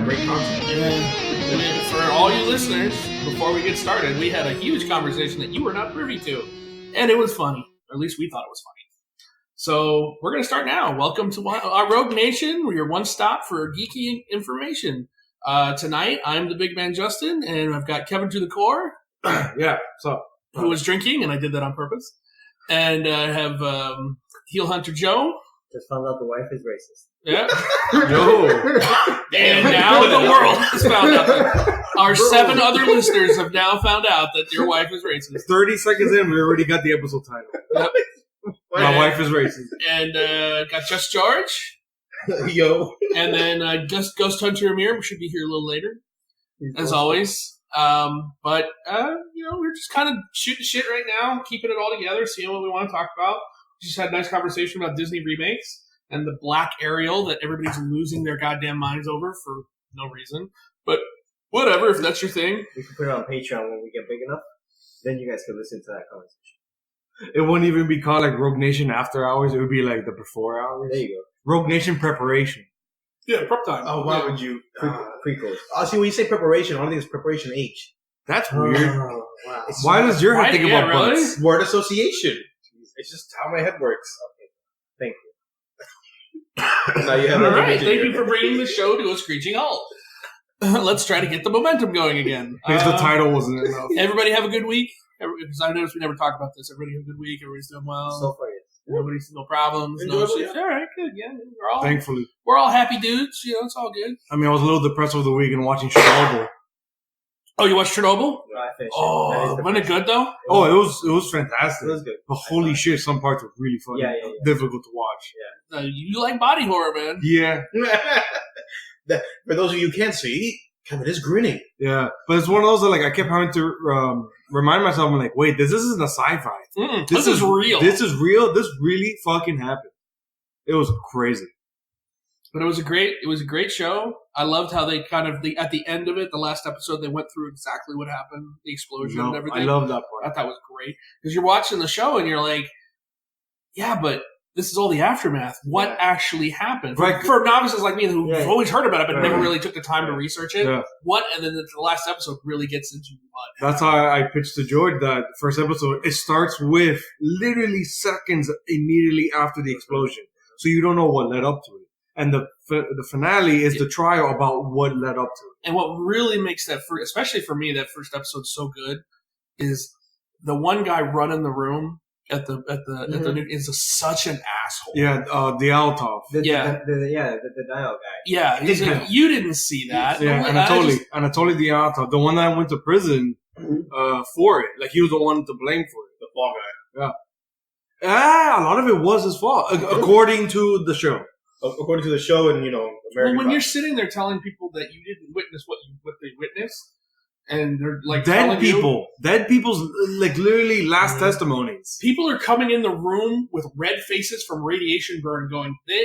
of great content. And for all you listeners, before we get started, we had a huge conversation that you were not privy to. And it was funny. Or at least we thought it was funny. So we're going to start now. Welcome to our Rogue Nation. We're your one stop for geeky information. Tonight, I'm the big man Justin, and I've got Kevin to the core. Yeah, so who was drinking, and I did that on purpose. And I have Heel Hunter Joe. Just found out the wife is racist. Yeah. no. And now the world has found out that our 7 other listeners have now found out that your wife is racist. 30 seconds in, we already got the episode title. Yep. My wife is racist. And got Just George. Yo. And then Ghost Hunter Amir should be here a little later, as always. But we're just kind of shooting shit right now, keeping it all together, seeing what we want to talk about. We just had a nice conversation about Disney remakes and the Black Ariel that everybody's losing their goddamn minds over for no reason. But whatever, if that's your thing. We can put it on Patreon when we get big enough. Then you guys can listen to that conversation. It wouldn't even be called like Rogue Nation After Hours. It would be like the Before Hours. There you Rogue Nation Preparation. Yeah, prep time. Oh, why would you? Prequels. See, when you say preparation, I don't think it's preparation H. That's weird. Oh, wow. Why does your head think about really? butts? Word association. It's just how my head works. Thank you. Now you have All right, thank you for bringing the show to a screeching halt. Let's try to get the momentum going again. Because the title wasn't enough. Everybody have a good week? Because I noticed we never talked about this. Everybody have a good week? Everybody's doing well? So far, yes. Nobody's no problems. No Enjoyable, shit. All right, good. Yeah, Thankfully. we're all happy dudes. It's all good. I mean, I was a little depressed over the week and watching Chernobyl. Oh, you watched Chernobyl? I finished Oh, wasn't it good though? Oh, it was fantastic. It was good. But holy shit, some parts were really funny. Yeah. Difficult to watch. You like body horror, man. Yeah. For those of you who can't see, Kevin is grinning. Yeah. But it's one of those that like I kept having to remind myself, I'm like, wait, this isn't a sci-fi. This is real. This is real. This really fucking happened. It was crazy. But it was a great show. I loved how they kind of at the end of it, the last episode, they went through exactly what happened, the explosion and everything. I love that I part. thought it was great because you're watching the show and you're like, yeah, but this is all the aftermath. What actually happened? Right. For novices like me who've always heard about it but never Right. really took the time to research it. Yeah. And then the last episode really gets into what. That's how I pitched to George that first episode. It starts with literally seconds immediately after the explosion. So you don't know what led up to it. And the finale is the trial about what led up to it. And what really makes that, especially for me, that first episode so good is the one guy running the room at the is such an asshole. Yeah, the Altov. The dial guy. Yeah, he's like, you didn't see that. Yeah, Anatoly the Altov, the one that went to prison for it. Like he was the one to blame for it. The fall guy. Yeah. A lot of it was his fault, according to the show. According to the show and, American Well, when Pie. you're sitting there telling people that you didn't witness what they witnessed, and they're like Dead people's like literally last testimonies. People are coming in the room with red faces from radiation burn going, the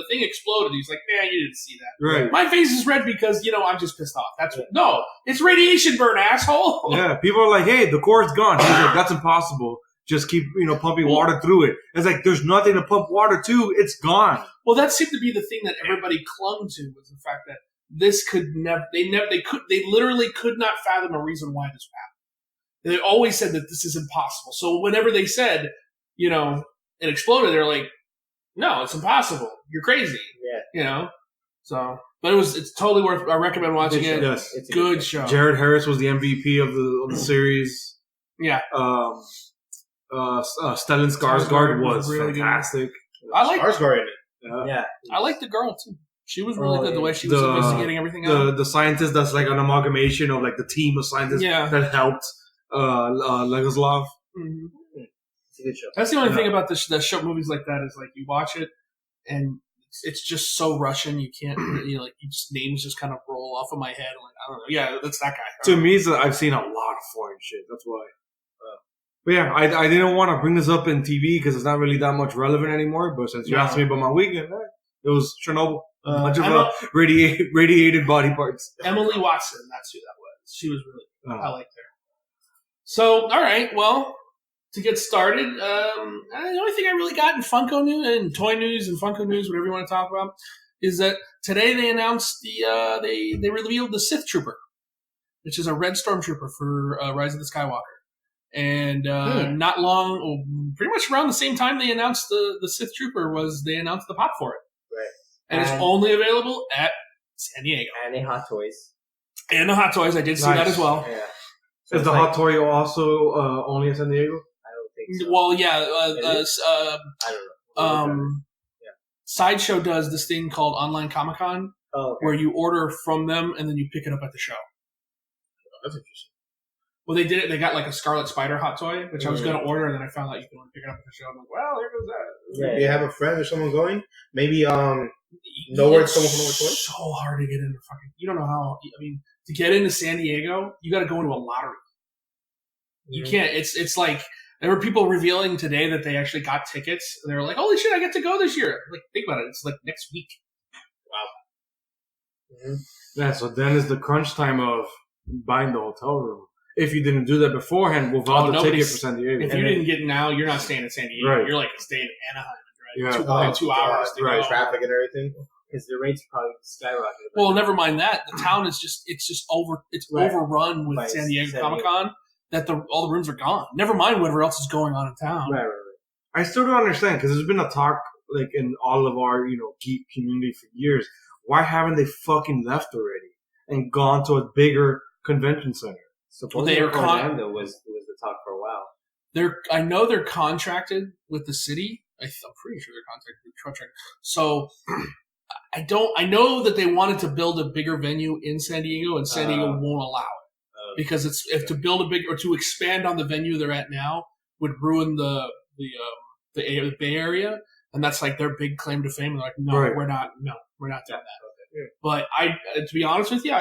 thing exploded. He's like, man, you didn't see that. Right. My face is red because, I'm just pissed off. No, it's radiation burn, asshole. Yeah, people are like, hey, the core is gone. He's like, that's impossible. Just keep, pumping water through it. It's like, there's nothing to pump water to. It's gone. Well, that seemed to be the thing that everybody clung to was the fact that this could never, they literally could not fathom a reason why this happened. They always said that this is impossible. So whenever they said, it exploded, they're like, no, it's impossible. You're crazy. Yeah. So, but it's totally worth, I recommend watching it. Yes. It's a good show. Jared Harris was the MVP of the series. Yeah. Stellan Skarsgård was really fantastic. I like Skarsgård in it. Yeah. I like the girl too. She was really good the way she was investigating everything out. The scientist that's like an amalgamation of like the team of scientists that helped Legoslav. Mm-hmm. It's a good show. That's the only thing about the show movies like that is like you watch it and it's just so Russian you can't names just kind of roll off of my head. Like I don't know. Yeah, that's that guy. To me, I've seen a lot of foreign shit. That's why. But yeah, I didn't want to bring this up in TV because it's not really that much relevant anymore. But since you asked me about my weekend, it was Chernobyl. A bunch of radiated body parts. Emily Watson, that's who that was. She was really good. I liked her. So, all right, well, to get started, the only thing I really got in Funko news and toy news and Funko news, whatever you want to talk about, is that today they announced they revealed the Sith Trooper, which is a red stormtrooper for Rise of the Skywalker. And not long, pretty much around the same time they announced the Sith Trooper they announced the pop for it. Right. And it's only available at San Diego. And in Hot Toys. And the Hot Toys, I did see that as well. Yeah. So is the Hot Toy also only in San Diego? I don't think so. Well, yeah. I don't know. Sideshow does this thing called Online Comic Con, where you order from them and then you pick it up at the show. That's interesting. Well, they did it. They got like a Scarlet Spider hot toy, which I was going to order, and then I found out you can pick it up at the show. I'm like, well, there goes that. Yeah, you have a friend or someone going? Maybe know where someone from over toys? So hard to get into fucking. You don't know how. I mean, to get into San Diego, you got to go into a lottery. You can't. It's like there were people revealing today that they actually got tickets, and they were like, "Holy shit, I get to go this year!" Like, think about it. It's like next week. Wow. Yeah. So then is the crunch time of buying the hotel room. If you didn't do that beforehand, without the ticket for San Diego. If you didn't get now, you're not staying in San Diego. Right. You're like staying in Anaheim, right? Yeah. 2 hours to go. Traffic and everything. Because the rates probably skyrocketed. Well, never mind that. The town is just overrun with San Diego Comic Con that all the rooms are gone. Never mind whatever else is going on in town. Right. I still don't understand because there's been a talk like in all of our geek community for years. Why haven't they fucking left already and gone to a bigger convention center? Supposedly Orlando was the talk for a while. I know they're contracted with the city. I'm pretty sure they're contracted. So I know that they wanted to build a bigger venue in San Diego, and San Diego won't allow it because if to build a big or to expand on the venue they're at now would ruin the Bay Area, and that's like their big claim to fame. They're like, we're not doing that. Okay. But to be honest with you,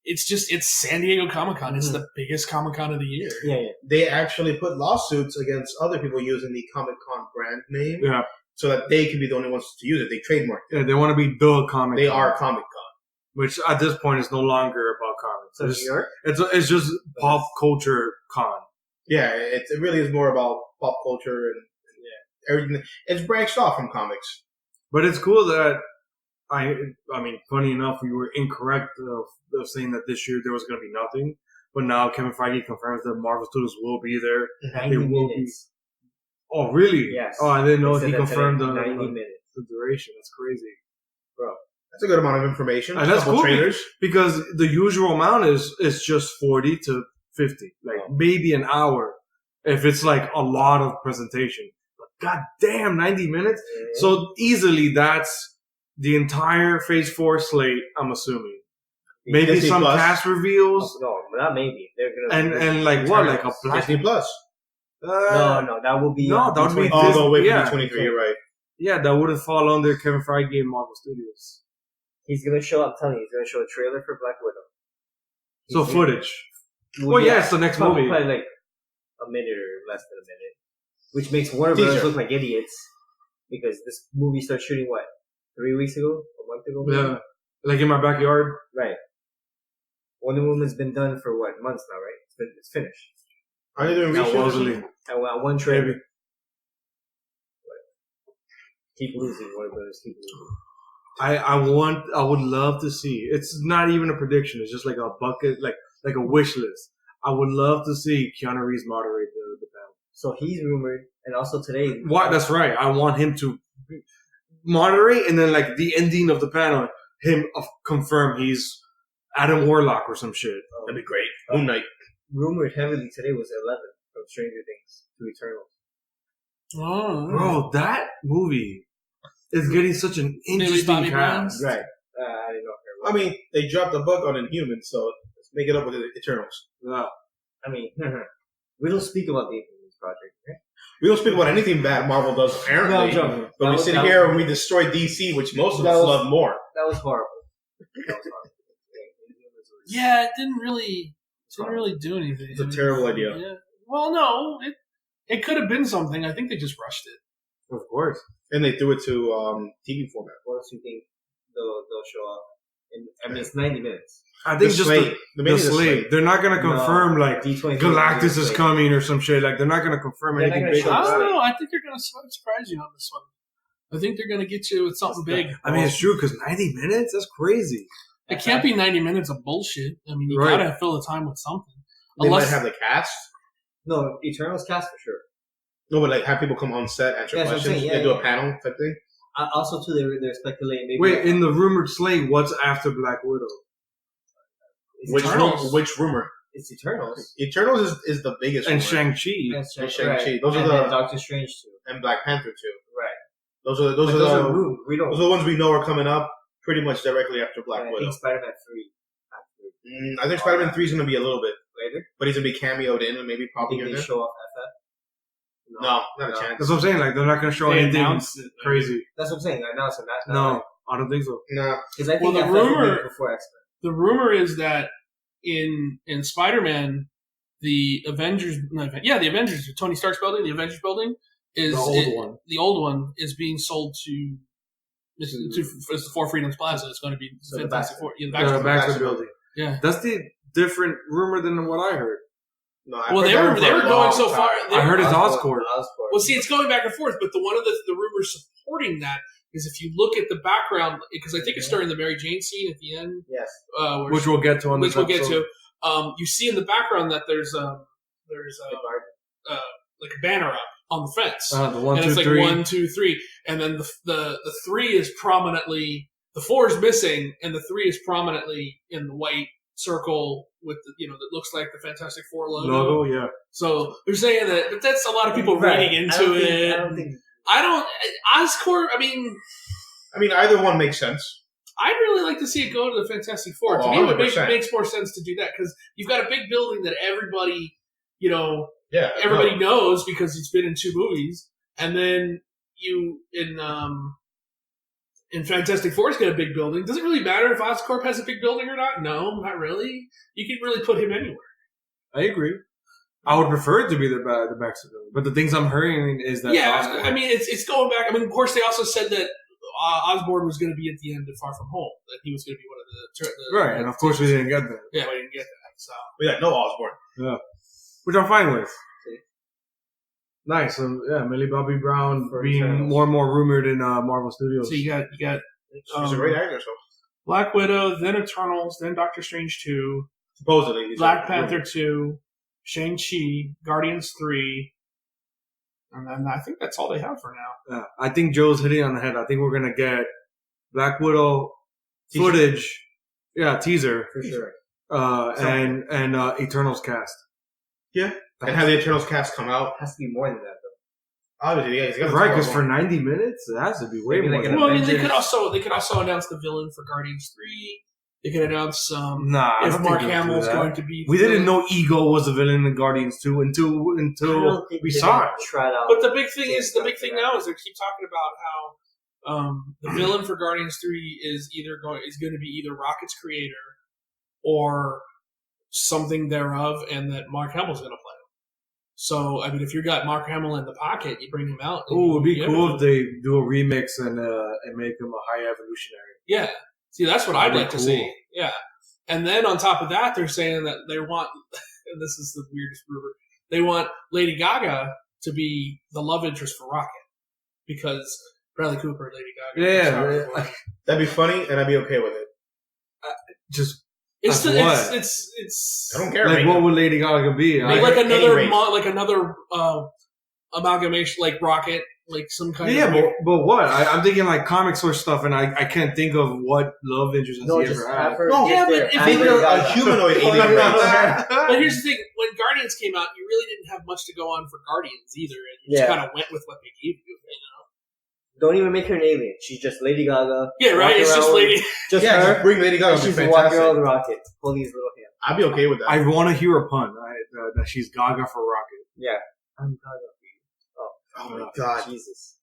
it's San Diego Comic Con. It's the biggest Comic Con of the year. Yeah. They actually put lawsuits against other people using the Comic Con brand name. Yeah. So that they can be the only ones to use it. They trademark it. Yeah, they want to be the Comic Con. They are Comic Con. Which at this point is no longer about comics. So New York? It's just pop culture con. Yeah, it really is more about pop culture and everything. It's branched off from comics. But it's cool that I mean, funny enough, we were incorrect of saying that this year there was going to be nothing. But now Kevin Feige confirms that Marvel Studios will be there. 90 minutes. Oh, really? Yes. Oh, I didn't know he confirmed the 90 minutes. The duration. That's crazy. Bro. That's a good amount of information. And that's cool trailers. because the usual amount is just 40 to 50. Like maybe an hour if it's like a lot of presentation. But god damn, 90 minutes? Mm-hmm. So easily that's the entire Phase 4 slate, I'm assuming. Maybe Disney some Plus. Cast reveals. No, not maybe. They're gonna and like what? Like a Black Disney Plus. No, that will be. No, that would be. Oh, no, wait for D23. You're right. Yeah, that wouldn't fall under Kevin Feige and Marvel Studios. He's gonna show. I'm telling you, he's gonna show a trailer for Black Widow. So footage. Well, yeah, it's the next movie. Probably like a minute or less than a minute, which makes Warner Bros. Look like idiots because this movie started shooting 3 weeks ago, a month ago. Maybe? Yeah, like in my backyard. Right. Wonder Woman's been done for months now, right? It's finished. Are they doing reshoots? One trailer. Keep losing, Warner Brothers. Keep losing. I would love to see. It's not even a prediction. It's just like a bucket, like a wish list. I would love to see Keanu Reeves moderate the panel. So he's rumored, and also today. What? That's right. I want him to moderate, and then like the ending of the panel, him confirm he's Adam Warlock or some shit. That'd be great. Moon Knight. Rumored heavily today was 11 from Stranger Things to Eternals. Oh, bro, that movie is getting such an interesting cast. Right. I didn't know. I mean, they dropped the book on Inhumans, so let's make it up with the Eternals. Yeah. I mean, we don't speak about the Inhumans project, right? We don't speak about anything bad Marvel does, apparently. No, but we sit here and we destroy DC, which most of us love more. That was horrible. Yeah, it didn't really do anything. It's a terrible idea. Yeah. Well, no, it could have been something. I think they just rushed it. Of course. And they threw it to TV format. What else do you think they'll show off? I mean, it's 90 minutes. I think the slate. They're not going to confirm like Galactus is coming or some shit. Like they're not going to confirm anything big. I don't know. I think they're going to surprise you on this one. I think they're going to get you with something big. I mean, it's true because 90 minutes. That's crazy. It can't be 90 minutes of bullshit. I mean, you gotta fill the time with something. They might have the cast. No, Eternals cast for sure. No, but like have people come on set, answer questions, do a panel type thing. Also, too, they're speculating. Maybe wait, in the rumored slate, what's after Black Widow? Which rumor? It's Eternals. Eternals is the biggest. And rumor. Shang-Chi. And Shang-Chi. Those and are the Doctor Strange too. And Black Panther too. Right. Those are those are the ones we know are coming up pretty much directly after Black Widow. I think Spider-Man 3. I think Spider-Man 3 is going to be a little bit later, but he's going to be cameoed in and maybe probably here. They show off FF? No, not a chance. That's what I'm saying. Like they're not going to show anything crazy. That's what I'm saying. I announced that. No, I don't think so. No, because I think the rumor before X-Men. The rumor is that in Spider-Man, the Avengers, Tony Stark's building, the Avengers building is the old one is being sold to. It's the Four Freedoms Plaza. It's going to be Fantastic Four. The Baxter building. Yeah, that's the different rumor than what I heard. No, well, they were going so far. I heard it's Oscorp. Well, see, it's going back and forth, but one of the rumors supporting that is if you look at the background, because I think it's during the Mary Jane scene at the end. Yes. Which we'll get to on this episode. Which we'll get to. You see in the background that there's like a banner up on the fence. The 1, and 2, it's like 3. 1, 2, 3. And then the 3 is prominently, the 4 is missing, and the 3 is prominently in the white circle with the, that looks like the Fantastic Four logo. Yeah. So they're saying that, but that's a lot of people reading into it. Oscorp, I mean, either one makes sense. I'd really like to see it go to the Fantastic Four. To me, it makes more sense to do that because you've got a big building that everybody, everybody knows because it's been in 2 movies, and then you in Fantastic Four's got a big building. Does it really matter if Oscorp has a big building or not? No, not really. You can really put him anywhere. I agree. I would prefer it to be the Baxter building, but the things I'm hearing is that Oscorp. I mean, it's going back. I mean, of course, they also said that Osborn was going to be at the end of Far From Home. That he was going to be one of the right, and of course we didn't get that. Yeah, we didn't get that. So we got no Osborn. Yeah, which I'm fine with. Nice. So yeah, Millie Bobby Brown being more and more rumored in Marvel Studios. So you got she's a great actor. So Black Widow, then Eternals, then Doctor Strange 2, supposedly Black Panther 2, Shang-Chi, Guardians 3, and then I think that's all they have for now. Yeah, I think Joe's hitting on the head. I think we're gonna get Black Widow footage. Yeah, teaser for sure. And Eternals cast. Yeah. And have the Eternals cast come out? It has to be more than that, though. Obviously, yeah. Right, because for 90 minutes, it has to be way more. Well, I mean, they could also announce the villain for Guardians 3. They could announce if Mark Hamill's going to be. We didn't know Ego was the villain in Guardians 2 until we saw it. But the big thing now is they keep talking about how the villain for Guardians 3 is going to be either Rocket's creator or something thereof, and that Mark Hamill's going to play him. So, I mean, if you got Mark Hamill in the pocket, you bring him out. Oh, it'd be cool if they do a remix and make him a high evolutionary. Yeah. See, that's what I'd like to see. Yeah. And then on top of that, they're saying that they want, and this is the weirdest rumor, they want Lady Gaga to be the love interest for Rocket. Because Bradley Cooper and Lady Gaga. Yeah. That'd be funny, and I'd be okay with it. It's I don't care. Like, what would Lady Gaga be? Like another amalgamation, like Rocket, like some kind of. Yeah, but what? I'm thinking like comic source stuff, and I can't think of what love interest has he ever had. But if a humanoid alien race. But here's the thing: when Guardians came out, you really didn't have much to go on for Guardians either, and you just kind of went with what they gave you. Don't even make her an alien. She's just Lady Gaga. Yeah, right. It's just Lady. Just her. Just bring Lady Gaga. She's walking around the rocket, holding his little hand. I'd be okay with that. I want to hear a pun that she's Gaga for Rocket. Yeah, I'm Gaga Oh for you. my God, Jesus!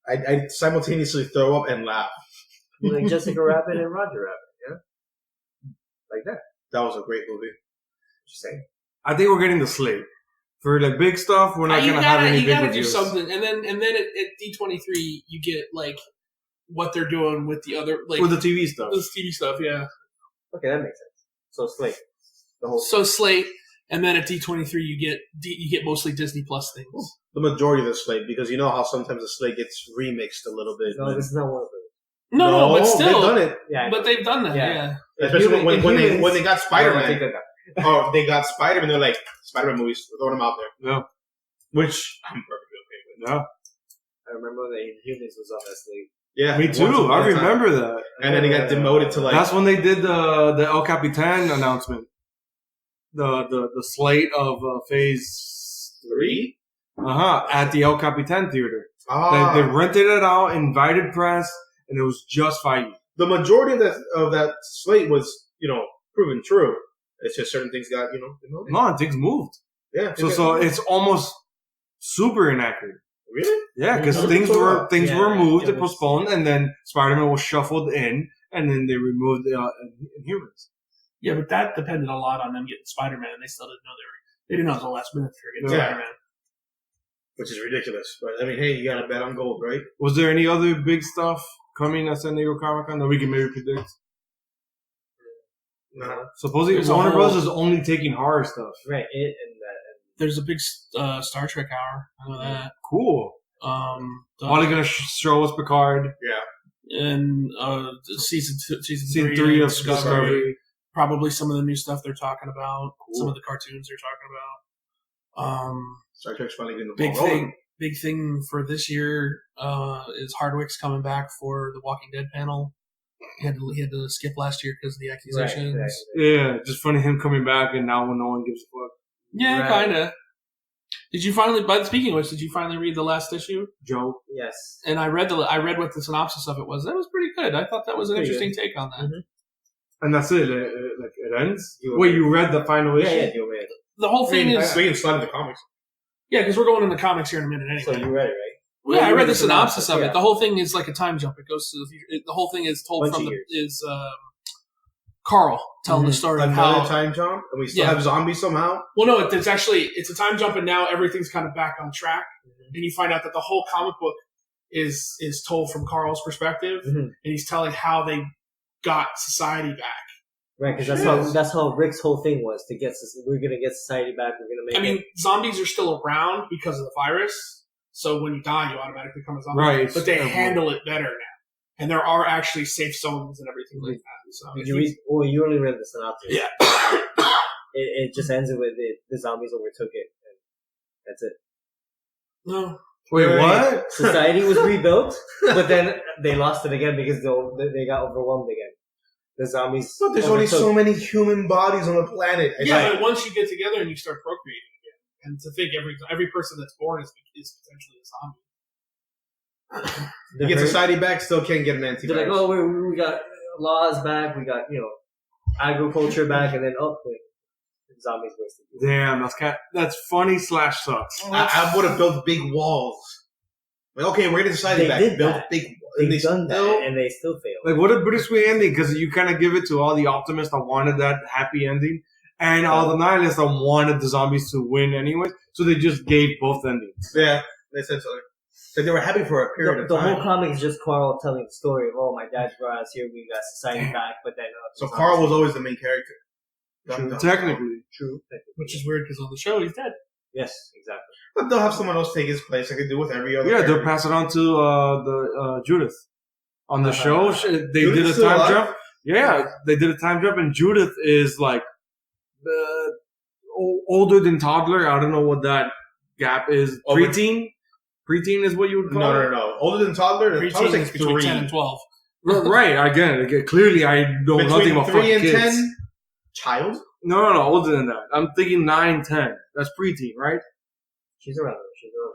I'd simultaneously throw up and laugh. Like Jessica Rabbit and Roger Rabbit, yeah, like that. That was a great movie. Just saying. I think we're getting the slate. For like big stuff, we're not gonna have any big reviews. You gotta do something, and then at D23 you get like what they're doing with the other with the TV stuff. The TV stuff, yeah. Okay, that makes sense. So Slate, Slate, And then at D23, you get mostly Disney Plus things. The majority of the slate, because you know how sometimes the slate gets remixed a little bit. No, this is not one of those. No, but still, they've done it. Yeah, but they've done that. Yeah. Especially when they got Spider-Man. Oh, They got Spider-Man. They're like Spider-Man movies. We're throwing them out there. Yeah. Which I'm perfectly okay with. Yeah. I remember the Inhumans was on that slate. Yeah, Me too. I remember that. And then they got demoted to like. That's when they did the El Capitan announcement. The slate of Phase 3. At the El Capitan theater. They rented it out, invited press, and it was just fine. The majority of that slate was, proven true. It's just certain things got, demoted. No, things moved. Yeah. So it's almost super inaccurate. Really? Yeah, because things were moved and postponed, and then Spider-Man was shuffled in, and then they removed the Inhumans. Yeah, but that depended a lot on them getting Spider-Man. They still didn't know they didn't know until the last minute they were getting Spider-Man. Which is ridiculous. But, I mean, hey, you got to bet on gold, right? Was there any other big stuff coming at San Diego Comic-Con that we can maybe predict? No. Supposedly Warner Bros. Is only taking horror stuff. Right, it and that. There's a big Star Trek hour. I know that. Cool. Probably going to show us Picard. Yeah. And season 3 of Discovery. Probably some of the new stuff they're talking about. Cool. Some of the cartoons they're talking about. Star Trek's finally getting the ball rolling. Big thing for this year is Hardwick's coming back for the Walking Dead panel. He had to skip last year because of the accusations. Right. Yeah, just funny him coming back and now when no one gives a fuck. Yeah, kind of. Did you finally? But speaking of which, did you finally read the last issue? Joe. Yes. And I read what the synopsis of it was. That was pretty good. I thought that was an interesting take on that. Mm-hmm. And that's it. It ends. Wait, you read the final issue? Yeah, you read. The whole thing is. We can slide into comics. Yeah, because we're going in the comics here in a minute anyway. So you read it, right? Well, yeah, I read the synopsis of it. The whole thing is like a time jump. It goes to the future. The whole thing is told from Carl telling the story of how time jump, and we still have zombies somehow. Well, no, it's a time jump, and now everything's kind of back on track. And you find out that the whole comic book is told from Carl's perspective, and he's telling how they got society back. Right, because that's how Rick's whole thing was we're gonna get society back. We're gonna make. Zombies are still around because of the virus. So when you die, you automatically become a zombie. Right, but they handle it better now, and there are actually safe zones and everything like that. So you only read the synopsis. Yeah. It just ends with the zombies overtook it, and that's it. No. Wait, what? Society was rebuilt, but then they lost it again because they got overwhelmed again. The zombies. But there's only so many human bodies on the planet. But once you get together and you start procreating again, and to think every person that's born is potentially a zombie. You get society back, still can't get an antivirus. They're like, we got laws back, we got agriculture back, and then wait, zombies wasted. Damn, that's funny / sucks. I would have built big walls. Like, okay, we're getting society back. Built big walls. They've done that, and they still failed. Like, what a bittersweet ending, because you kind of give it to all the optimists that wanted that happy ending, and all the nihilists that wanted the zombies to win anyway, so they just gave both endings. Yeah, they said so. So they were happy for a period of time. The whole comic is just Carl telling the story of, my dad brought us here, we got society back, but then... so Carl was always the main character. True, technically. True. Which is weird, because on the show, he's dead. Yes, exactly. But they'll have someone else take his place, like they do with every other character. They'll character. pass it on to the Judith. On the show, they did a time jump. Yeah, they did a time jump, and Judith is like older than toddler. I don't know what that gap is. Preteen? Preteen is what you would call it? No. Older than toddler? Preteen is between 10 and 12. Right, again, clearly I know nothing about fucking kids. Between 3 and 10? Child? No, older than that. I'm thinking 9, 10. That's preteen, right? She's around.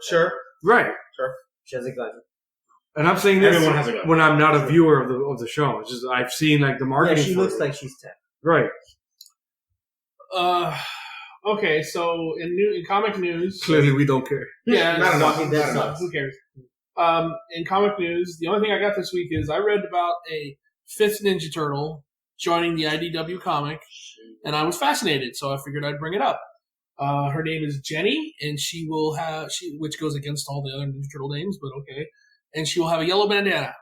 Sure. Right. Sure. She has a gun. And I'm saying this Everyone has a gun. when I'm not a viewer of the show. It's just I've seen like the marketing. Yeah, she looks like she's 10. Right. Okay, so in comic news, clearly we don't care. Yeah, not enough. Who cares? In comic news, the only thing I got this week is I read about a 5th Ninja Turtle joining the IDW comic, and I was fascinated, so I figured I'd bring it up. Her name is Jenny, and she will have which goes against all the other Ninja Turtle names, but okay. And she will have a yellow bandana.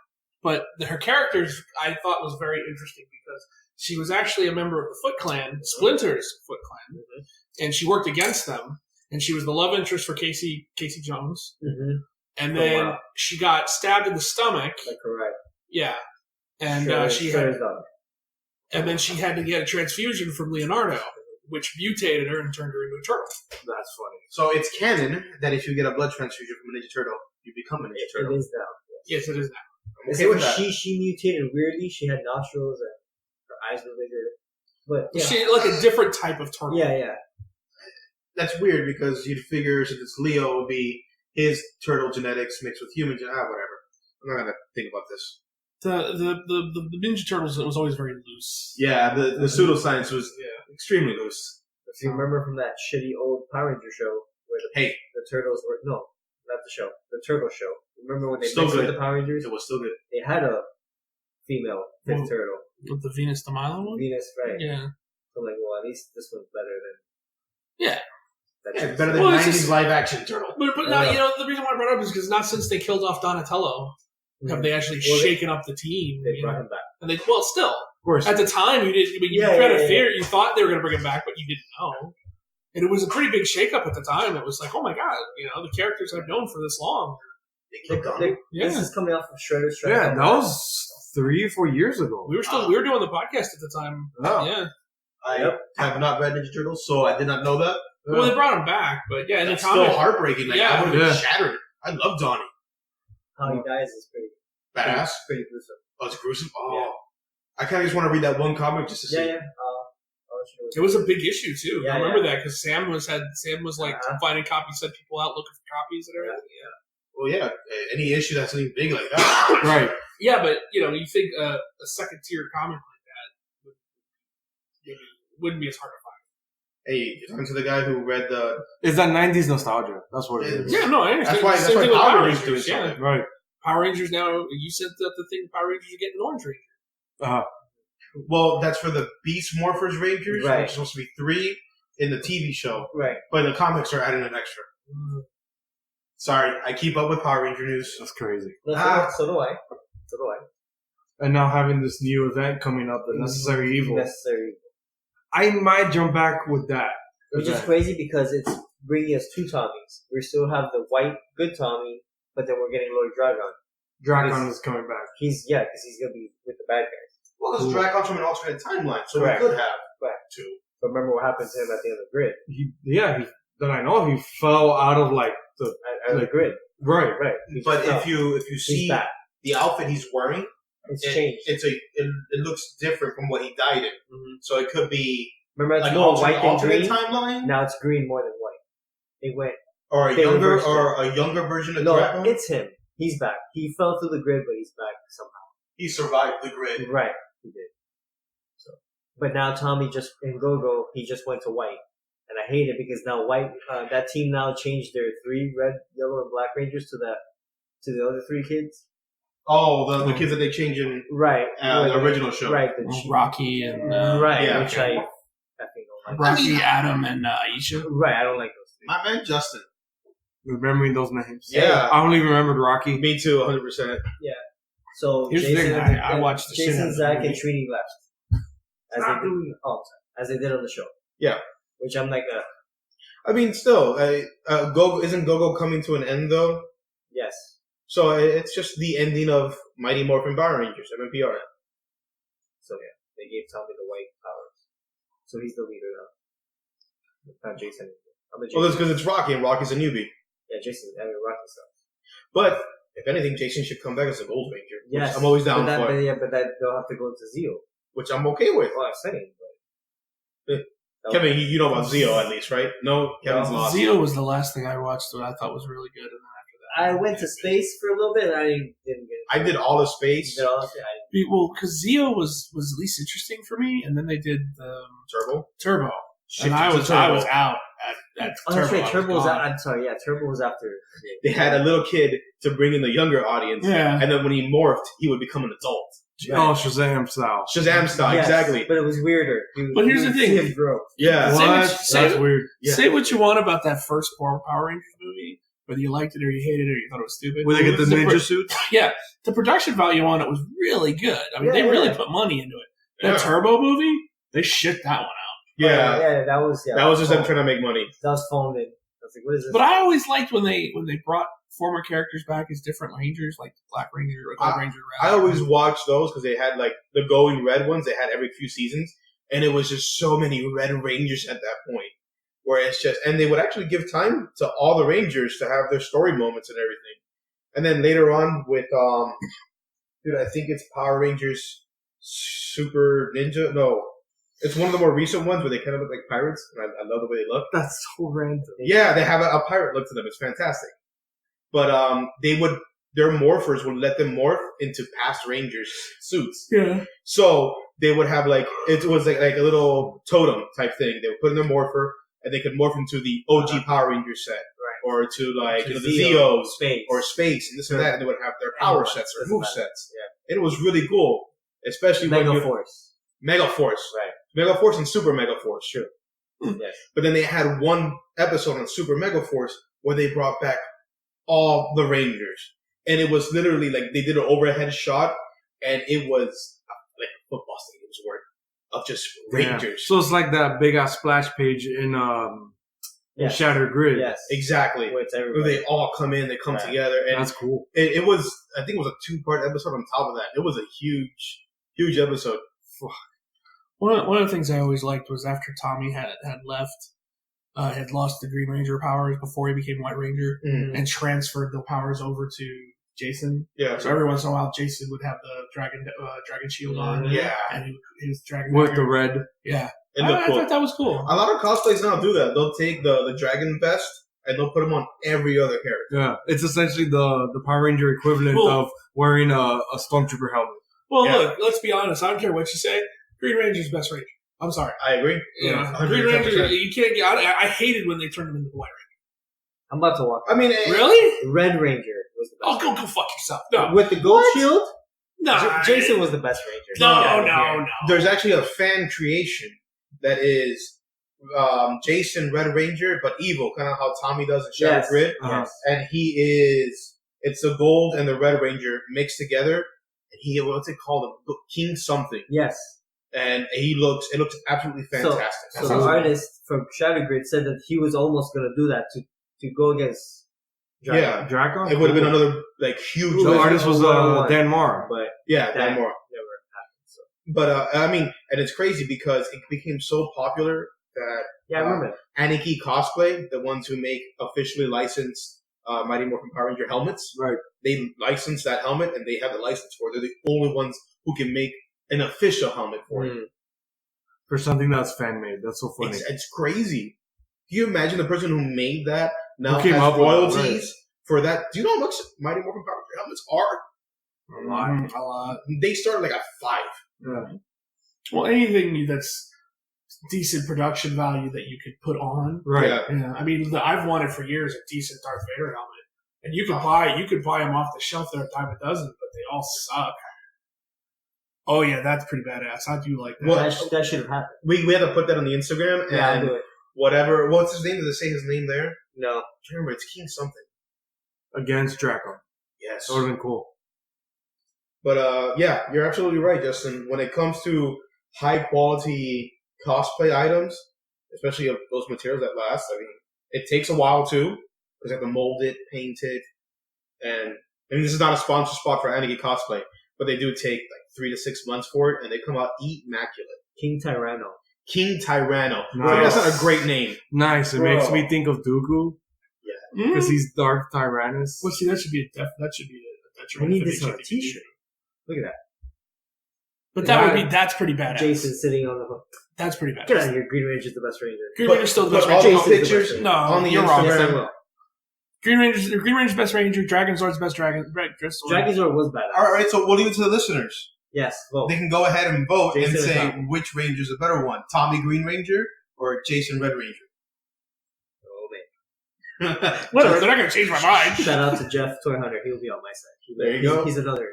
But her characters I thought was very interesting because she was actually a member of the Foot Clan, Splinter's Foot Clan, and she worked against them. And she was the love interest for Casey Jones. Mm-hmm. And then she got stabbed in the stomach. Like correct. Yeah. And and then she had to get a transfusion from Leonardo, which mutated her and turned her into a turtle. That's funny. So it's canon that if you get a blood transfusion from a Ninja Turtle, you become a Ninja Turtle. It is now. Yes, it is now. Okay, when she mutated weirdly. She had nostrils and her eyes were bigger. But yeah. She like a different type of turtle. Yeah. That's weird because you'd figure since it's Leo, it would be his turtle genetics mixed with human genetics. Whatever. I'm not gonna think about this. The Ninja Turtles, it was always very loose. Yeah, the pseudoscience was extremely loose. If you remember from that shitty old Power Ranger show where the turtles were not the show, the turtle show. Remember when they mixed with the Power Rangers? It was still good. They had a female fifth turtle. With the Venus de Milo one? Venus, right. Yeah. So I'm like, well, at least this one's better than... Yeah. It's better than 90s live-action turtle. But now, the reason why I brought it up is because not since they killed off Donatello have they actually shaken up the team. They brought him back. And still. Of course. At the time, you didn't. You fear. You thought they were going to bring him back, but you didn't know. And it was a pretty big shakeup at the time. It was like, oh my god, the characters I've known for this long. This is coming off of Shredder's. Yeah, that was 3 or 4 years ago. We were doing the podcast at the time. Oh. Yeah. I have not read Ninja Turtles, so I did not know that. Well, they brought him back, but yeah, it's still heartbreaking. Like, I would have been shattered. I love Donnie. How he dies is pretty badass. Pretty gruesome. Oh, it's gruesome. Oh, yeah. I kind of just want to read that one comic just to see. Yeah. It was a big issue too. Yeah, I remember that because Sam was like finding copies, sent people out looking for copies and everything. Yeah. Well, yeah. Any issue that's something big like that, right? Yeah, but you think a second tier comic like that wouldn't be as hard to find. Hey, you're talking to the guy who read the... It's that 90s nostalgia. That's what it is. Yeah, no, I understand. That's why Power Rangers doing something. Yeah. Right. Power Rangers now, you said that the thing Power Rangers are getting an Orange Ranger. Well, that's for the Beast Morphers Rangers, right. which is supposed to be 3 in the TV show. Right. But in the comics are adding an extra. Sorry, I keep up with Power Ranger news. That's crazy. So do I. And now having this new event coming up, the Necessary Evil. Necessary Evil. I might jump back with that. Which is crazy because it's bringing us 2 Tommies. We still have the white, good Tommy, but then we're getting Lord Dragon. Dragon is coming back. Because he's going to be with the bad guys. Well, this Dragon's from an alternate timeline, so we could have 2. But remember what happened to him at the end of the grid. He fell out of the grid. Right. But if you see the outfit he's wearing, it's changed. It looks different from what he died in. Mm-hmm. So it could be remember that's like alternate green timeline. Now it's green more than white. They went a younger version of Dragon. No, it's him. He's back. He fell through the grid, but he's back somehow. He survived the grid. Right, he did. So, but now Tommy in Go-Go, he just went to white. And I hate it because now white, that team now changed their 3 red, yellow, and black Rangers to the other 3 kids. Oh, the kids that they change in the original show. Right. Rocky and... which I don't like. Rocky, Adam, and Aisha. Right, I don't like those 3. My man, Justin. Remembering those names. Yeah. I only rememred Rocky. Me too, 100%. Yeah. So here's Jason, the thing, I watched the Jason, Zach, and Trini left. As they did on the show. Yeah. Which I'm like, I mean, still, isn't Go-Go coming to an end though? Yes. So it's just the ending of Mighty Morphin Power Rangers, MMPR. So yeah, they gave Tommy the white powers. So he's the leader now. Not Jason. Well, that's because it's Rocky, and Rocky's a newbie. Yeah, Rocky stuff. But if anything, Jason should come back as a Gold Ranger. Yes, I'm always down for it. But they'll have to go into Zeo, which I'm okay with. Well, I'm saying, but Kevin, you know about Zeo at least, right? No, Kevin's lost. Zeo was the last thing I watched that I thought was really good, and then after that, I went to space for a little bit, and I didn't get it. I did all of space. Well, because Zeo was at least interesting for me, and then they did Turbo. And I was out at Turbo. That's right. Turbo was out. I'm sorry. Yeah, Turbo was after. They had a little kid to bring in the younger audience. Yeah. And then when he morphed, he would become an adult. Right. Oh, Shazam style. Yes, exactly. But it was weirder. But here's the thing. Him grow. Yeah. That's weird. Yeah. Say what you want about that first Power Rangers movie, whether you liked it or you hated it or you thought it was stupid. Where they get the ninja suits? Yeah. The production value on it was really good. I mean, they really put money into it. The Turbo movie, they shit that one out. Yeah. That was just them trying to make money. That was phoned in. I was like, what is this? But I always liked when they brought former characters back as different Rangers, like Black Ranger or Gold Ranger. I always watched those because they had like the Going Red ones. They had every few seasons, and it was just so many Red Rangers at that point. Where it's just, and they would actually give time to all the Rangers to have their story moments and everything. And then later on with, I think it's Power Rangers Super Ninja. No, it's one of the more recent ones where they kind of look like pirates, and I love the way they look. That's so random. Yeah, they have a pirate look to them. It's fantastic. But their morphers would let them morph into past Rangers suits. Yeah. So they would have it was like a little totem type thing. They would put in their morpher, and they could morph into the OG Power Ranger set. Right. Or to the Zeos. Space. Or Space, and this and that, and they would have their power sets or move sets. Yeah. And it was really cool. Especially Mega Force. Mega Force. Right. Mega Force and Super Mega Force, sure. Yes. But then they had one episode on Super Mega Force where they brought back all the Rangers. And it was literally like they did an overhead shot, and it was like a football stadium's worth of just Rangers. So it's like that big ass splash page in Shattered Grid. Yes. Exactly. Where they all come in, they come together. And that's cool. It was, I think it was a 2-part episode on top of that. It was a huge episode. One of the things I always liked was after Tommy had left, had lost the Green Ranger powers before he became White Ranger, and transferred the powers over to Jason. Yeah. So every once in a while, Jason would have the dragon shield on. Yeah. And he was dragon with the red. Yeah. I thought that was cool. A lot of cosplays now do that. They'll take the dragon vest and they'll put them on every other character. Yeah, it's essentially the Power Ranger equivalent of wearing a Stormtrooper helmet. Well, look, let's be honest. I don't care what you say. Green Ranger's the best Ranger. I'm sorry. I agree. Yeah, Green Ranger, you can't get. I hated when they turned him into the White Ranger. I'm about to walk. I mean, really? Red Ranger was the best. Oh, go fuck yourself. No. With the gold shield? No. Jason was the best Ranger. No. There's actually a fan creation that is Jason Red Ranger, but evil, kind of how Tommy does in Shattered Grid. Yes. And it's the gold and the Red Ranger mixed together. And what's it called? King something. Yes. And it looks absolutely fantastic. So the artist from Shattered Grid said that he was almost going to do that to go against Draco. Yeah. Draco? It would have been another huge. The artist was Dan Mora. But Dan Mora. Never happened. So. But I mean, and it's crazy because it became so popular that I remember Aniki Cosplay, the ones who make officially licensed Mighty Morphin Power Ranger helmets, right? They license that helmet and they have the license for it. They're the only ones who can make an official helmet for it. For something that's fan made. That's so funny. It's crazy. Can you imagine the person who made that now came has up with royalties for that? Do you know how much Mighty Morphin Power Ranger helmets are? A lot. They start like at $5. Yeah. Well, anything that's decent production value that you could put on. Right. Yeah. I mean, I've wanted for years a decent Darth Vader helmet. And you could buy them off the shelf there a dime a dozen, but they all suck. Oh yeah, that's pretty badass. I do like that. Well, that should have happened. We had to put that on the Instagram and I'll do it. Whatever. What's his name? Does it say his name there? No. I can't remember. It's King something. Against Draco. Yes. That would have been cool. But yeah, you're absolutely right, Justin. When it comes to high quality cosplay items, especially of those materials that last, I mean, it takes a while too, because you have to mold it, paint it, and I mean, this is not a sponsor spot for Aniki Cosplay, but they do take like 3 to 6 months for it, and they come out immaculate. King Tyranno. King Tyranno. Nice. That's not a great name. Nice. It makes me think of Dooku. Yeah. Because he's Darth Tyrannus. Well, see, that should be a I need this on a t-shirt. Look at that. But that's pretty badass. Jason sitting on the hook. That's pretty badass. Get out of here. Green Ranger's the best Ranger. Green Ranger's still the best all Ranger. those pictures on the you're wrong. Instagram. Yes, I will. Green Ranger's best Ranger. Dragonzord's best Dragon. Dragonzord was badass. All right, so we'll leave it to the listeners. Yes, vote. They can go ahead and vote Jason and say Tom. which Ranger's the better one, Tommy Green Ranger or Jason Red Ranger. Oh, man. Whatever, they're not going to change my mind. Shout out to Jeff Toy Hunter. He'll be on my side. There you go. He's another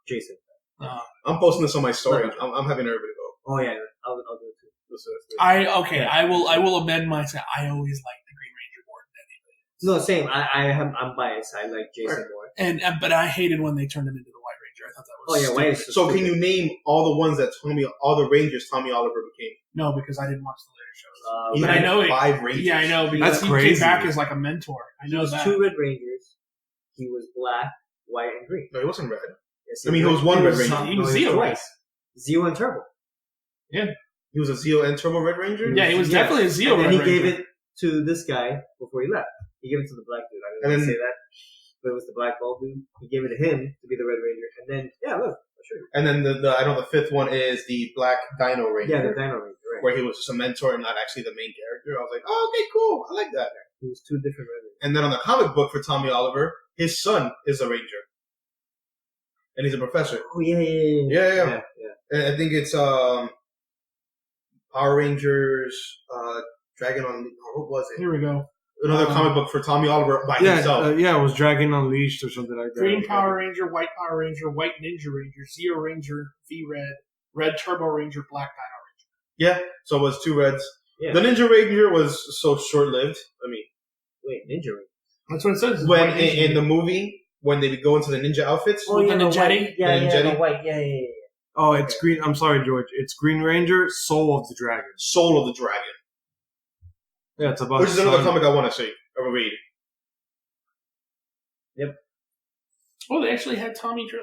Jason. I'm posting this on my story. I'm having everybody vote. Oh, yeah. I'll do it too. I will amend my say. I always liked the Green Ranger more than anybody. No, same. I'm biased. I like Jason more. But I hated when they turned him into the White Ranger. I thought that Oh yeah, White is So can you name all the ones that all the Rangers Tommy Oliver became? No, because I didn't watch the later shows. He But had I know 5 Rangers. Yeah, I know. Because That's he crazy. came back as like a mentor. I know He was that. 2 Red Rangers. He was black, white, and green. No, he wasn't red. Yes, I mean, he was one Red Ranger. He was Zeo, right? Zeo and Turbo. He was a Zeo and Turbo Red Ranger? Yeah, he was definitely a Zeo. And then he Red gave Ranger. it to this guy before he left. He gave it to the black dude. I didn't want to say that, but it was the black bald dude. He gave it to him to be the Red Ranger, and then look, I'll show you. And then I know the 5th one is the Black Dino Ranger. Yeah, the Dino Ranger, right? Where he was just a mentor and not actually the main character. I was like, oh, okay, cool. I like that. He was 2 different Red Rangers. And then on the comic book for Tommy Oliver, his son is a Ranger. And he's a professor. Oh yeah. And I think it's Power Rangers, Dragon on... what was it? Here we go. Another comic book for Tommy Oliver by himself. it was Dragon Unleashed or something like that. Green Power Ranger, White Power Ranger, White Ninja Ranger, Zeo Ranger, V-Red, Red Turbo Ranger, Black Dino Yeah, so it was 2 Reds. Yeah. The Ninja Ranger was so short-lived. I mean... Wait, Ninja Ranger. That's what it says. When White Ninja in the movie, when they go into the ninja outfits... With the the Ninjetti? white. Yeah, The yeah, Ninjetti? the white. Yeah. Oh, it's Green. I'm sorry, George. It's Green Ranger, Soul of the Dragon. Soul of the Dragon. Yeah, it's about. Which is another son. comic I want to see or read. Oh, they actually had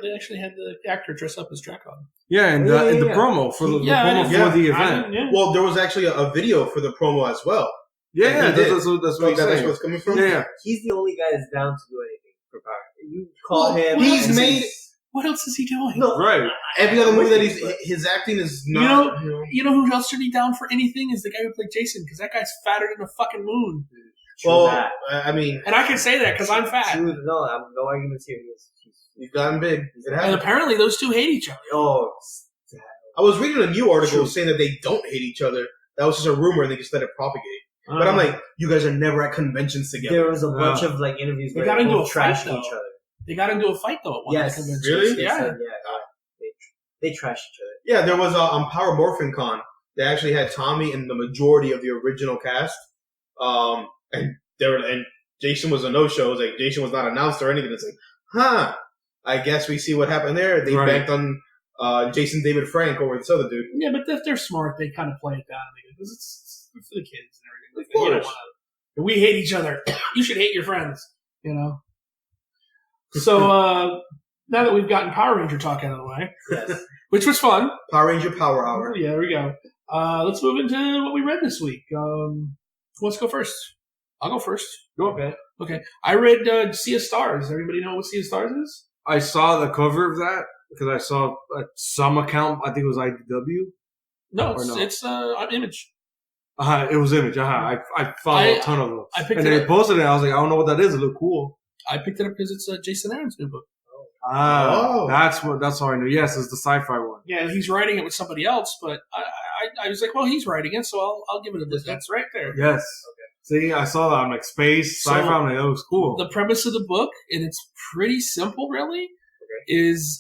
They actually had the actor dress up as Dracon. Yeah, and Yeah, in the yeah. promo for the Yeah, I promo didn't- for the I event. didn't- yeah. Well, there was actually a video for the promo as well. Yeah, he did. that's what So I'm that's where saying. it's coming from? Yeah. He's the only guy that's down to do anything for Power. You call Well, him. he's and made- it's- What else is he doing? No, Right. Every other movie that But- his acting is not... You know who else should be down for anything is the guy who played Jason, because that guy's fatter than a fucking moon. True Well, that. I mean, And I can say that because I'm fat. True, no, no arguments here. he's gotten big. It And happened. apparently those two hate each other. Oh, I was reading a new article True. saying that they don't hate each other. That was just a rumor and they just let it propagate. But I'm like, you guys are never at conventions together. there was a bunch of like interviews They where got they into both a fight, trashed though. each other. They got into a fight though at one Yes, of the conventions. Really? They Yeah. said, they trashed each other. Yeah, there was on Power Morphin Con. They actually had Tommy and the majority of the original cast. And Jason was a no-show. It was like Jason was not announced or anything. It's like, I guess we see what happened there. They Right. banked on Jason David Frank over this other dude. Yeah, but if they're smart, they kind of play it down because it's for the kids and everything. Like, Of you don't course. wanna, we hate each other. You should hate your friends. You know. So now that we've gotten Power Ranger talk out of the way, Yes. which was fun. Power Ranger Power Hour. Yeah, there we go. Let's move into what we read this week. Who wants to go first? I'll go first. Okay. Okay. I read Sea of Stars. Everybody know what Sea of Stars is? I saw the cover of that because I saw some account. I think it was IDW. No, Or no? it's on Image. It was Image. I followed a ton of them. I picked and it they up. posted it. I was like, I don't know what that is. It looked cool. I picked it up because it's Jason Aaron's new book. Oh. That's how I knew. Yes, it's the sci-fi one. Yeah, he's writing it with somebody else, but I was like, well, he's writing it, so I'll give it a listen. That's right there. Yes. See, I saw that. I'm like, space, So, sci-fi. I'm like, that was cool. The premise of the book, and it's pretty simple, really, is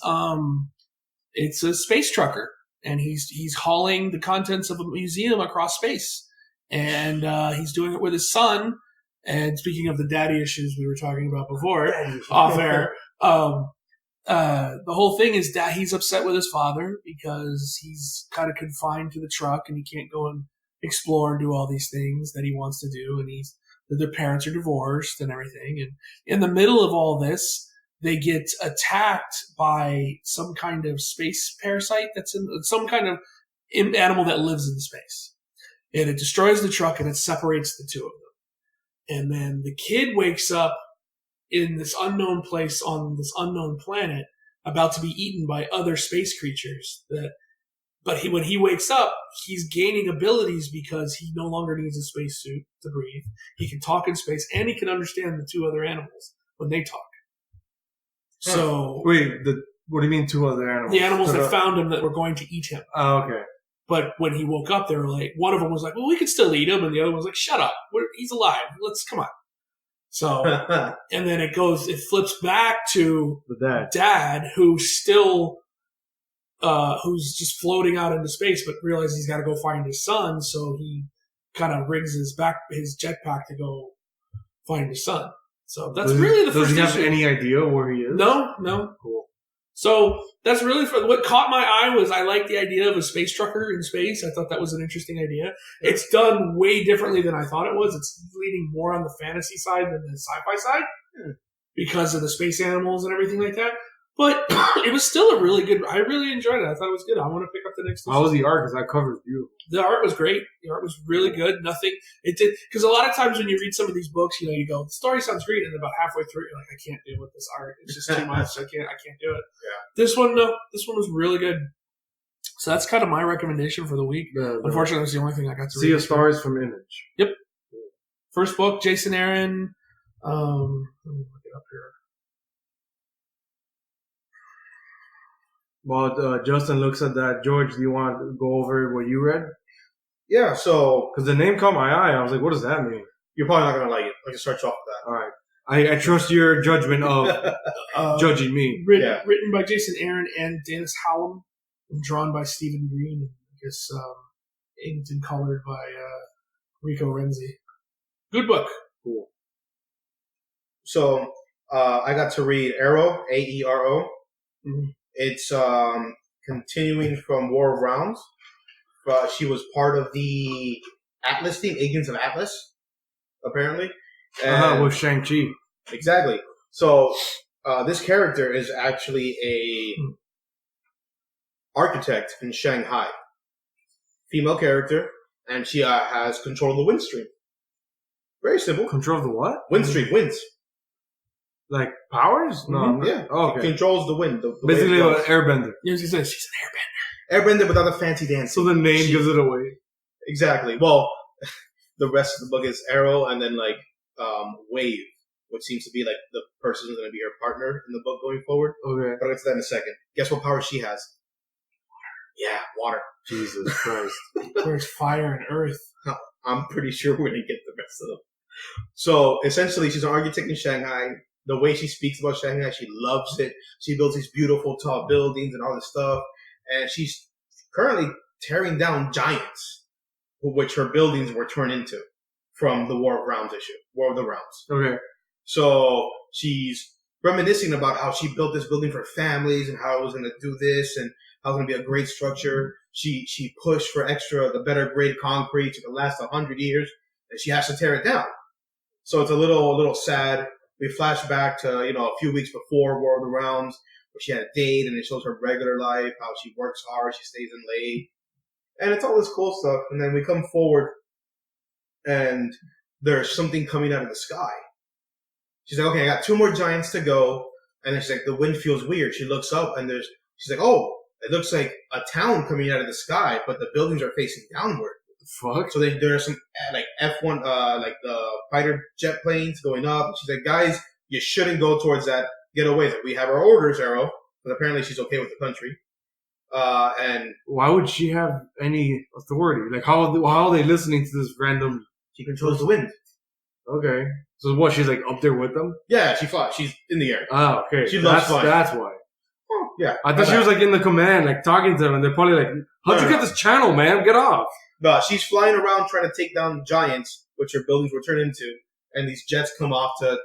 it's a space trucker, and he's hauling the contents of a museum across space, and he's doing it with his son. And speaking of the daddy issues we were talking about before, off air, the whole thing is that he's upset with his father because he's kind of confined to the truck and he can't go and explore and do all these things that he wants to do, and their parents are divorced and everything. And in the middle of all this, they get attacked by some kind of space parasite that's in some kind of animal that lives in space, and it destroys the truck and it separates the two of them. And then the kid wakes up in this unknown place on this unknown planet, about to be eaten by other space creatures. But when he wakes up, he's gaining abilities because he no longer needs a spacesuit to breathe. He can talk in space, and he can understand the two other animals when they talk. So Wait, what do you mean 2 other animals? the animals that found him that were going to eat him. Oh, okay. But when he woke up, they were like, one of them was like, well, we could still eat him. And the other one was like, shut up. He's alive. Come on. So, and then it flips back to The dad. dad who's still, who's just floating out into space, but realizes he's got to go find his son. So he kind of rigs his jetpack to go find his son. So that's really the first Does he have issue. any idea where he is? No. Cool. So that's really what caught my eye was I liked the idea of a space trucker in space. I thought that was an interesting idea. It's done way differently than I thought it was. It's leaning more on the fantasy side than the sci-fi side because of the space animals and everything like that. But it was still a really good. I really enjoyed it. I thought it was good. I want to pick up the next issue. How was the art? Because that cover is beautiful. The art was great. The art was really good. Nothing. It did because a lot of times when you read some of these books, you go, the story sounds great, and about halfway through, you're like, I can't deal with this art. It's just too much. I can't do it. Yeah. This one, no. This one was really good. So that's kind of my recommendation for the week. Unfortunately, that's the only thing I got to read. Sea of Stars from Image. Yep. First book, Jason Aaron. Let me look it up here. While Justin looks at that, George, do you want to go over what you read? Yeah, so... Because the name caught my eye. I was like, what does that mean? You're probably not going to like it. I can start you off with that. All right. I trust your judgment of judging me. Written by Jason Aaron and Dennis Hallam. And drawn by Stephen Green. I guess inked and colored by Rico Renzi. Good book. Cool. So, I got to read Arrow, A-E-R-O. Mm-hmm. It's continuing from War of Realms. She was part of the Atlas team, Agents of Atlas, apparently. With Shang-Chi. Exactly. So this character is actually a architect in Shanghai. Female character, and she has control of the wind stream. Very simple. Control of the what? Wind stream, winds. Like powers? No. Mm-hmm. Yeah. Oh, okay. She controls the wind. The basically an airbender. Yeah, she's an airbender. Airbender without the fancy dance. So the name gives it away. Exactly. Well, the rest of the book is Arrow and then Wave, which seems to be like the person who's going to be her partner in the book going forward. Okay. But I'll get to that in a second. Guess what power she has? Yeah, water. Jesus Christ. There's fire and earth. I'm pretty sure we're going to get the rest of them. So essentially, she's an architect in Shanghai. The way she speaks about Shanghai, she loves it. She builds these beautiful tall buildings and all this stuff. And she's currently tearing down giants, which her buildings were turned into from the War of Realms issue. War of the Realms. Okay. So she's reminiscing about how she built this building for families and how it was going to do this and how it was going to be a great structure. She pushed for the better grade concrete to last 100 years, and she has to tear it down. So it's a little sad. We flash back to, a few weeks before War of the Realms, where she had a date, and it shows her regular life, how she works hard, she stays in late, and it's all this cool stuff. And then we come forward, and there's something coming out of the sky. She's like, okay, I got 2 more giants to go, and then she's like, the wind feels weird. She looks up, and she's like, oh, it looks like a town coming out of the sky, but the buildings are facing downward. Fuck. So there's some F1, the fighter jet planes going up. And she's like, guys, you shouldn't go towards that. Get away. Like, we have our orders, Arrow. But apparently she's okay with the country. And why would she have any authority? Like, how are they listening to this random? She controls the wind. Okay. So what? She's like up there with them? Yeah, she flies. She's in the air. Oh, okay. She loves flying. That's why. Oh, yeah. I thought she was like in the command, like talking to them, and they're probably like, "How'd you get this channel, man? Get off!" No, she's flying around trying to take down giants, which her buildings were turned into, and these jets come off to,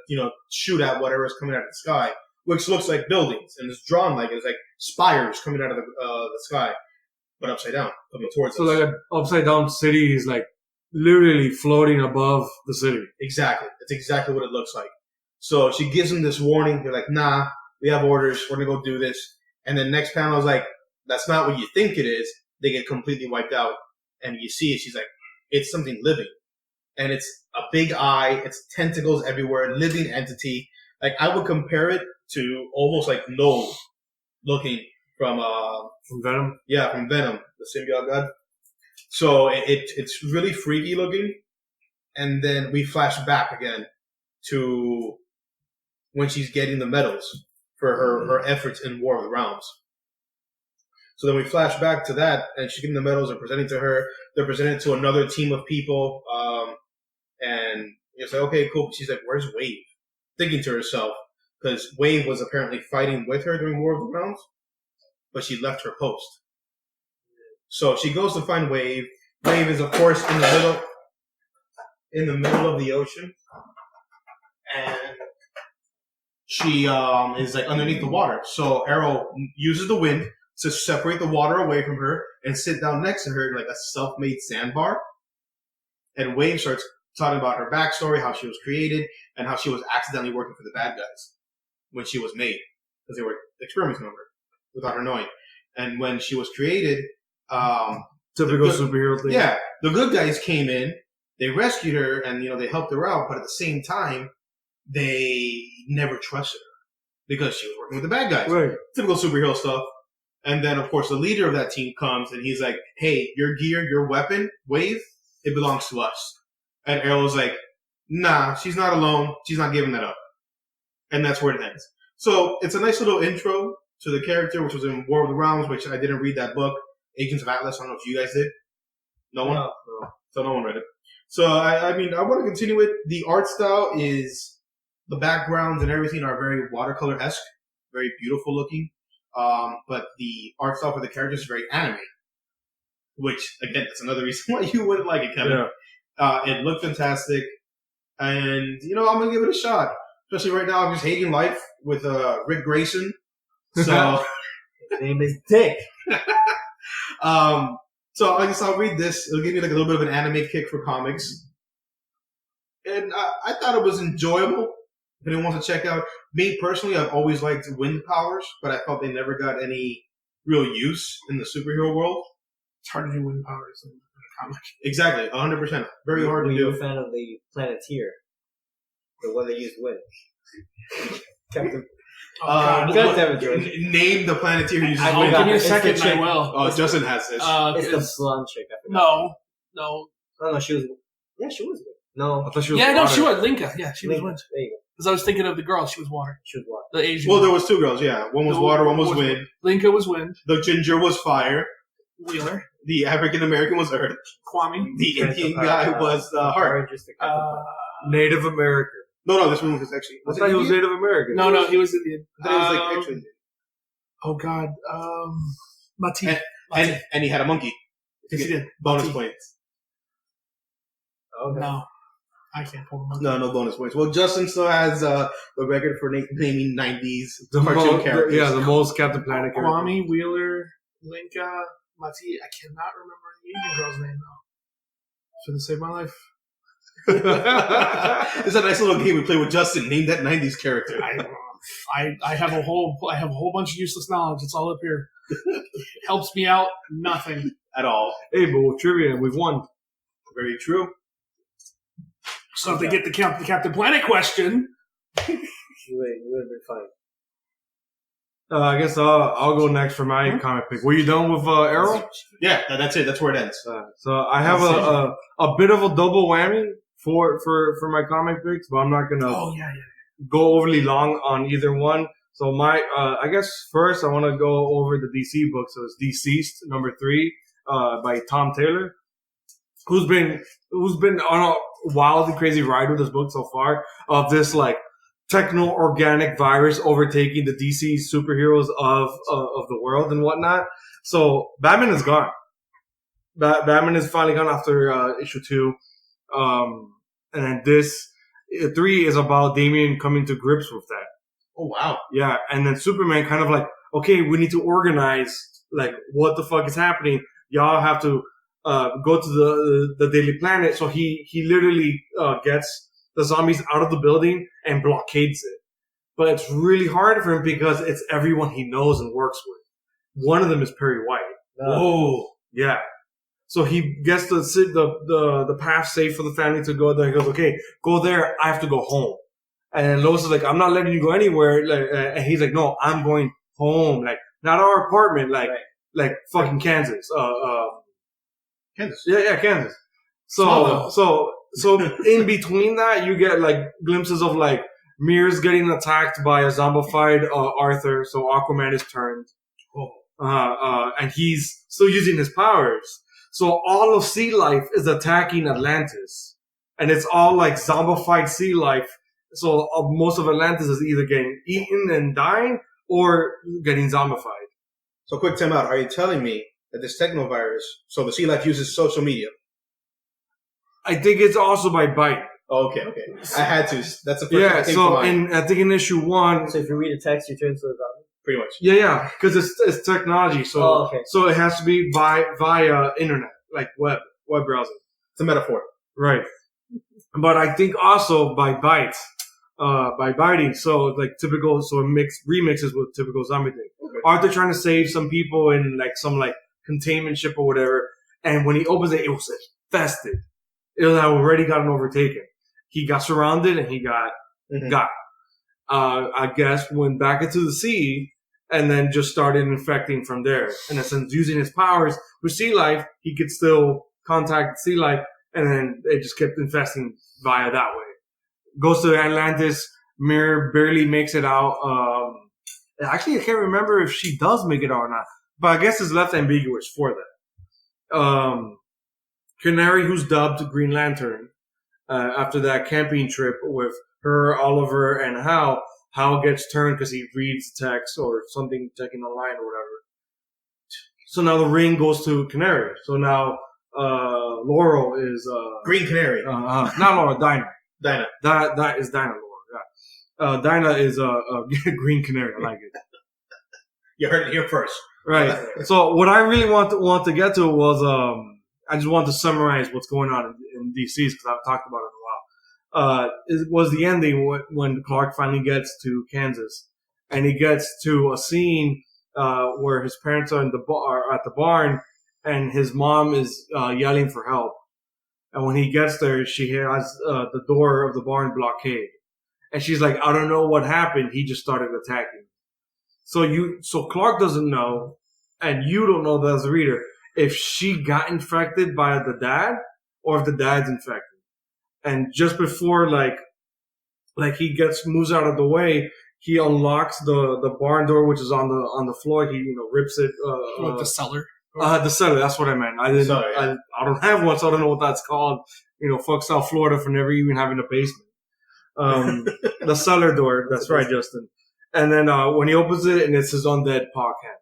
shoot at whatever is coming out of the sky, which looks like buildings, and it's drawn like it's like spires coming out of the sky, but upside down, coming towards us. So like an upside down city is like literally floating above the city. Exactly. That's exactly what it looks like. So she gives them this warning. They're like, nah, we have orders. We're going to go do this. And then next panel is like, that's not what you think it is. They get completely wiped out. And you see it. She's like, it's something living. And it's a big eye. It's tentacles everywhere. Living entity. Like, I would compare it to almost like Noel looking from Venom? Yeah, from Venom, the symbiote god. So it's really freaky looking. And then we flash back again to when she's getting the medals for her efforts in War of the Realms. So then we flash back to that, and she's getting the medals and presenting to her. They're presented to another team of people, and it's like, okay, cool. She's like, where's Wave? Thinking to herself, because Wave was apparently fighting with her during War of the Realms, but she left her post. So she goes to find Wave. Wave is, of course, in the middle of the ocean, and she is like underneath the water. So Arrow uses the wind to separate the water away from her and sit down next to her in like a self-made sandbar. And Wave starts talking about her backstory, how she was created, and how she was accidentally working for the bad guys when she was made because they were experimenting on her without her knowing. And when she was created, typical superhero thing. Yeah, the good guys came in, they rescued her, and they helped her out. But at the same time, they never trusted her because she was working with the bad guys. Right. Typical superhero stuff. And then, of course, the leader of that team comes, and he's like, "Hey, your gear, your weapon, Wave, it belongs to us." And Arrow's like, "Nah, she's not alone. She's not giving that up." And that's where it ends. So it's a nice little intro to the character, which was in War of the Realms, which I didn't read that book. Agents of Atlas, I don't know if you guys did. No one? No. So no one read it. So, I want to continue it. The art style is, the backgrounds and everything are very watercolor-esque, very beautiful looking. But the art style for the characters is very anime. Which, again, that's another reason why you wouldn't like it, Kevin. Yeah. It looked fantastic. And, I'm going to give it a shot. Especially right now, I'm just hating life with Rick Grayson. So his name is Dick. So I guess I'll read this. It'll give me like a little bit of an anime kick for comics. And I thought it was enjoyable. If anyone wants to check out. Me personally, I've always liked wind powers, but I felt they never got any real use in the superhero world. It's hard to do wind powers in a comic. Exactly, 100%. Very hard to do. Were you a fan of the Planeteer? The one that used wind? Captain. Name the Planeteer who uses wind. Give me a second and I will. Oh, Justin has this. It's the blonde chick. I forgot. No. No, she was. Yeah, she was wind. No. I thought she was no, she was. Linka. Yeah, she was Linka. wind. There you go. Because I was thinking of the girl. She was water. She was water. The Asian. Well, there was two girls, yeah. One was water, one was wind. Linka was wind. The ginger was fire. Wheeler. The African American was earth. Kwame. The Indian guy was heart. Native American. No, this one was actually. I thought he was Native American. No, he was Indian. I thought he was like actually. Oh God, Mati. And he had a monkey. Yes, he did. Bonus Mati. points. Okay. No, I can't pull him. No bonus points. Well, Justin still has the record for naming 90s cartoon characters. Yeah, the most Captain Planet characters. Kwame, Wheeler, Linka, Mati. I cannot remember the Asian girl's name though. Shouldn't save my life. It's a nice little game we play with Justin. Name that 90s character. I have a whole bunch of useless knowledge. It's all up here. Helps me out nothing at all. Hey, but with trivia, we've won. Very true. So if they get the Captain Planet question, you would have been fine. I guess I'll go next for my comic pick. Were you done with Arrow? Yeah, that's it. That's where it ends. So I have a bit of a double whammy for my comic picks, but I'm not gonna go overly long on either one. So my I guess first I want to go over the DC book. So it's Deceased #3 by Tom Taylor, who's been on a wild and crazy ride with this book so far of this like techno-organic virus overtaking the DC superheroes of the world and whatnot. So Batman is gone. Batman is finally gone after issue 2. And then this 3 is about Damian coming to grips with that. Oh, wow. Yeah. And then Superman kind of like, okay, we need to organize like what the fuck is happening. Y'all have to go to the Daily Planet. So he literally gets the zombies out of the building and blockades it. But it's really hard for him because it's everyone he knows and works with. One of them is Perry White. Whoa. Yeah. So he gets the path safe for the family to go there. He goes, okay, go there. I have to go home. And Lois is like, I'm not letting you go anywhere. And he's like, no, I'm going home. Like, not our apartment. Like fucking Kansas. Kansas. Yeah, Kansas. So in between that, you get like glimpses of like Mears getting attacked by a zombified Arthur. So Aquaman is turned, and he's still using his powers. So all of sea life is attacking Atlantis, and it's all like zombified sea life. So most of Atlantis is either getting eaten and dying or getting zombified. So quick time out. Are you telling me that this technovirus, so the sea life uses social media? I think it's also by bite. Okay. I had to. That's the first thing Yeah. that came to So mind. I think in issue 1, So if you read a text, you turn to a zombie. Pretty much. yeah, because it's technology. So Okay. so it has to be via internet, like web browsing. It's a metaphor. Right. But I think also by bites, by biting. So like typical, so it remixes with typical zombie thing. Okay. Arthur trying to save some people in like some like containment ship or whatever. And when he opens it, it was infested. It had already gotten overtaken. He got surrounded and he got, I guess, went back into the sea and then just started infecting from there. And since using his powers with sea life, he could still contact sea life, and then it just kept infesting via that way. Goes to Atlantis. Mirror barely makes it out. Actually, I can't remember if she does make it out or not, but I guess it's left ambiguous for that. Canary, who's dubbed Green Lantern, after that camping trip with her, Oliver, and Hal gets turned because he reads text or something, checking online or whatever. So now the ring goes to Canary. So now Laurel is Green Canary. not Laurel, Dinah. Dinah. That is Dinah, Laurel. Yeah. Dinah is a Green Canary. I like it. You heard it here first. Right. So what I really want to get to was I just want to summarize what's going on in DC's because I've talked about it in a while. It was the ending when Clark finally gets to Kansas, and he gets to a scene where his parents are at the barn, and his mom is yelling for help. And when he gets there, she has the door of the barn blockade, and she's like, "I don't know what happened. He just started attacking." So Clark doesn't know, and you don't know that as a reader if she got infected by the dad or if the dad's infected. And just before like he moves out of the way, he unlocks the barn door, which is on the floor. He rips it. Like the cellar. The cellar. That's what I meant. I didn't. Sorry, yeah. I don't have one, so I don't know what that's called. Fuck South Florida for never even having a basement. The cellar door. That's right, Justin. And then when he opens it, and it's his undead paw cat.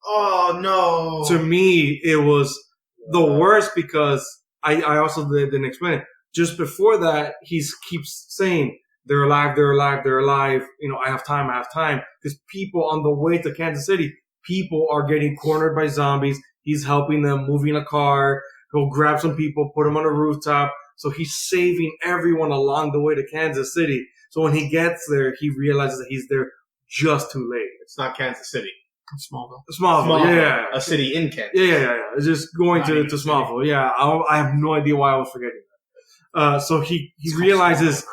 Oh no! To me, it was the worst because I also didn't explain it. Just before that, he keeps saying, "They're alive, they're alive, they're alive." I have time, I have time. Because people on the way to Kansas City, people are getting cornered by zombies. He's helping them, moving a car. He'll grab some people, put them on a rooftop. So he's saving everyone along the way to Kansas City. So when he gets there, he realizes that he's there just too late. It's not Kansas City. Smallville, yeah. A city in Kansas. Yeah. It's just going to Smallville. Yeah, I have no idea why I was forgetting that. So he realizes,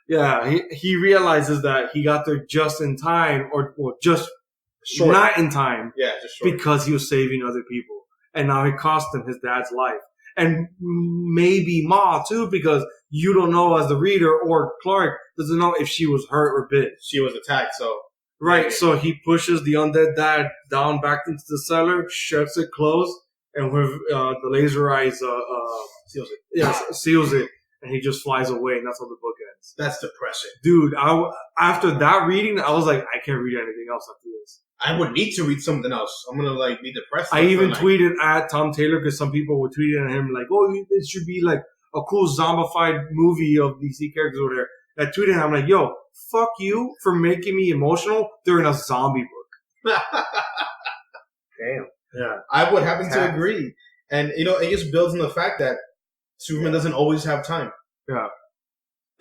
he realizes that he got there just in time, or just Short. not in time, just short. because he was saving other people, and now it cost him his dad's life, and maybe Ma too, because you don't know as the reader, or Clark doesn't know if she was hurt or bit. She was attacked, so. Right, so he pushes the undead dad down back into the cellar, shuts it closed, and with the laser eyes Seals it. Yes, seals it, and he just flies away, and that's how the book ends. That's depressing. Dude, after that reading, I was like, I can't read anything else after this. I would need to read something else. I'm gonna be depressed. I even tweeted at Tom Taylor because some people were tweeting at him like, "Oh, it should be like a cool zombified movie of DC characters over there." I tweeted him, I'm like, "Yo, fuck you for making me emotional during a zombie book." Damn. Yeah, I would happen to agree, and it just builds on the fact that Superman doesn't always have time. yeah.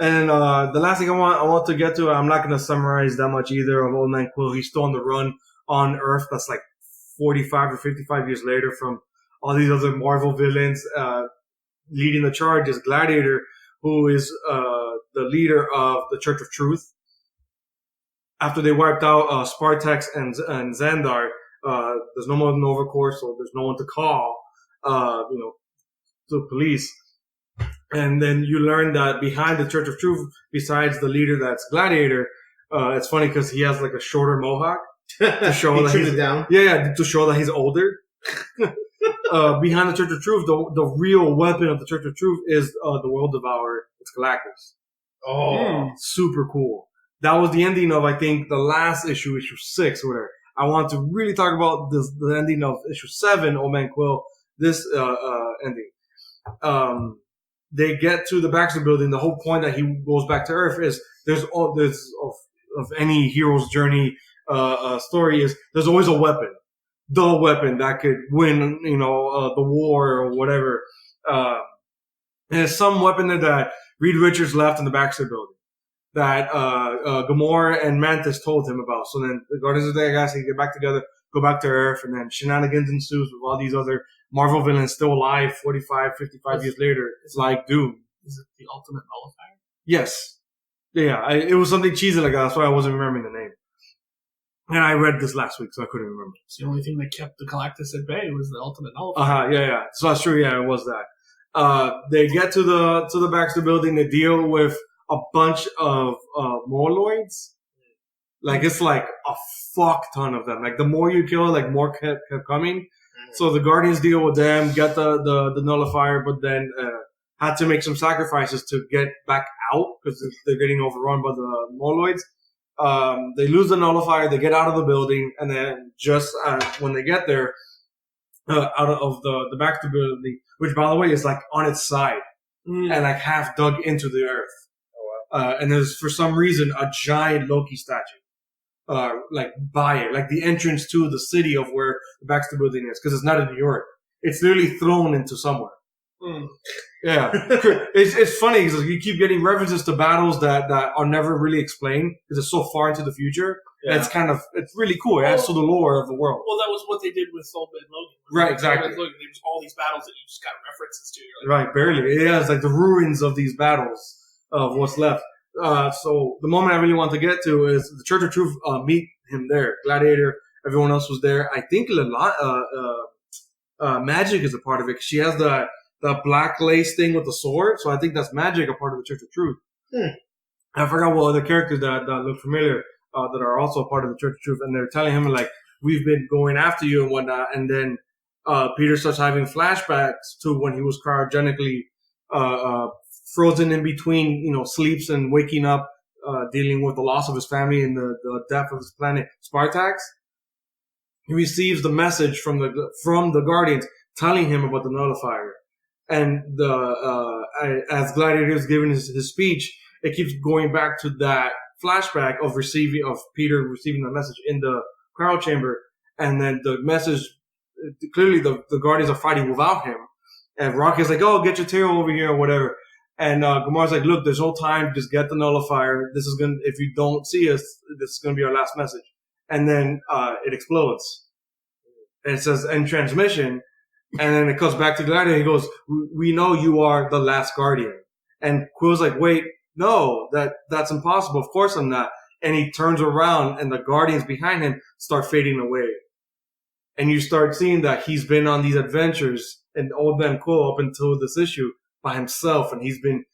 And the last thing I want to get to, I'm not going to summarize that much either of Old Man Quill. He's still on the run on Earth. That's like 45 or 55 years later from all these other Marvel villains. Leading the charge is Gladiator, who is the leader of the Church of Truth. After they wiped out Spartax and Xandar, there's no more Nova Corps, so there's no one to call, the police. And then you learn that behind the Church of Truth, besides the leader that's Gladiator, it's funny because he has like a shorter mohawk to show He that trims he's it down. Yeah, to show that he's older. Behind the Church of Truth, the real weapon of the Church of Truth is the World Devourer. It's Galactus. Oh, Super cool. That was the ending of, I think, the last issue 6 or whatever. I want to really talk about the ending of issue 7, Old Man Quill. This ending. they get to the Baxter Building. The whole point that he goes back to Earth is there's of any hero's journey story is there's always a weapon, the weapon that could win, the war or whatever. And there's some weapon that Reed Richards left in the Baxter Building that Gamora and Mantis told him about. So then the Guardians of the Galaxy get back together, go back to Earth, and then shenanigans ensues with all these other Marvel villains still alive 45, 55 years later. It's like Doom. Is it the Ultimate Nullifier? Yes. Yeah, it was something cheesy like that. That's why I wasn't remembering the name. And I read this last week, so I couldn't remember. It's the only thing that kept the Galactus at bay was the Ultimate Nullifier. Yeah. So that's true. Yeah, it was that. They get to the Baxter Building. They deal with a bunch of Moloids. Like, it's like a fuck ton of them. Like, the more you kill, like, more kept coming. So the Guardians deal with them, get the Nullifier, but then had to make some sacrifices to get back out because they're getting overrun by the Moloids. They lose the Nullifier, they get out of the building, and then just when they get there, out of the Baxter Building, which, by the way, is like on its side and like half dug into the earth. Oh, wow. And there's, for some reason, a giant Loki statue. Like by it, like the entrance to the city of where the Baxter Building is, because it's not in New York. It's literally thrown into somewhere. Yeah, it's funny because you keep getting references to battles that are never really explained because it's so far into the future. Yeah. And it's really cool. It adds to the lore of the world. Well, that was what they did with Soul Man Logan. Right, exactly. There was all these battles that you just got references to. Right, barely. Yeah, it's like the ruins of these battles of what's left. So the moment I really want to get to is the Church of Truth meet him there. Gladiator, everyone else was there. I think Magic is a part of it because she has the black lace thing with the sword. So I think that's Magic, a part of the Church of Truth. I forgot what other characters that look familiar that are also a part of the Church of Truth. And they're telling him, like, we've been going after you and whatnot. And then Peter starts having flashbacks to when he was cryogenically frozen in between, sleeps and waking up, dealing with the loss of his family and the death of his planet, Spartax. He receives the message from the Guardians telling him about the Nullifier. And as Gladiator is giving his speech, it keeps going back to that flashback of Peter receiving the message in the cryo chamber. And then the message, clearly the Guardians are fighting without him. And Rocket's like, oh, get your tail over here or whatever. And Gamora's like, look, there's no time. Just get the Nullifier. If you don't see us, this is going to be our last message. And then it explodes. And it says end transmission. And then it comes back to Gladiator. He goes, we know you are the last Guardian. And Quill's like, wait, no, that's impossible. Of course I'm not. And he turns around and the Guardians behind him start fading away. And you start seeing that he's been on these adventures and Old Man Quill up until this issue by himself, and he's been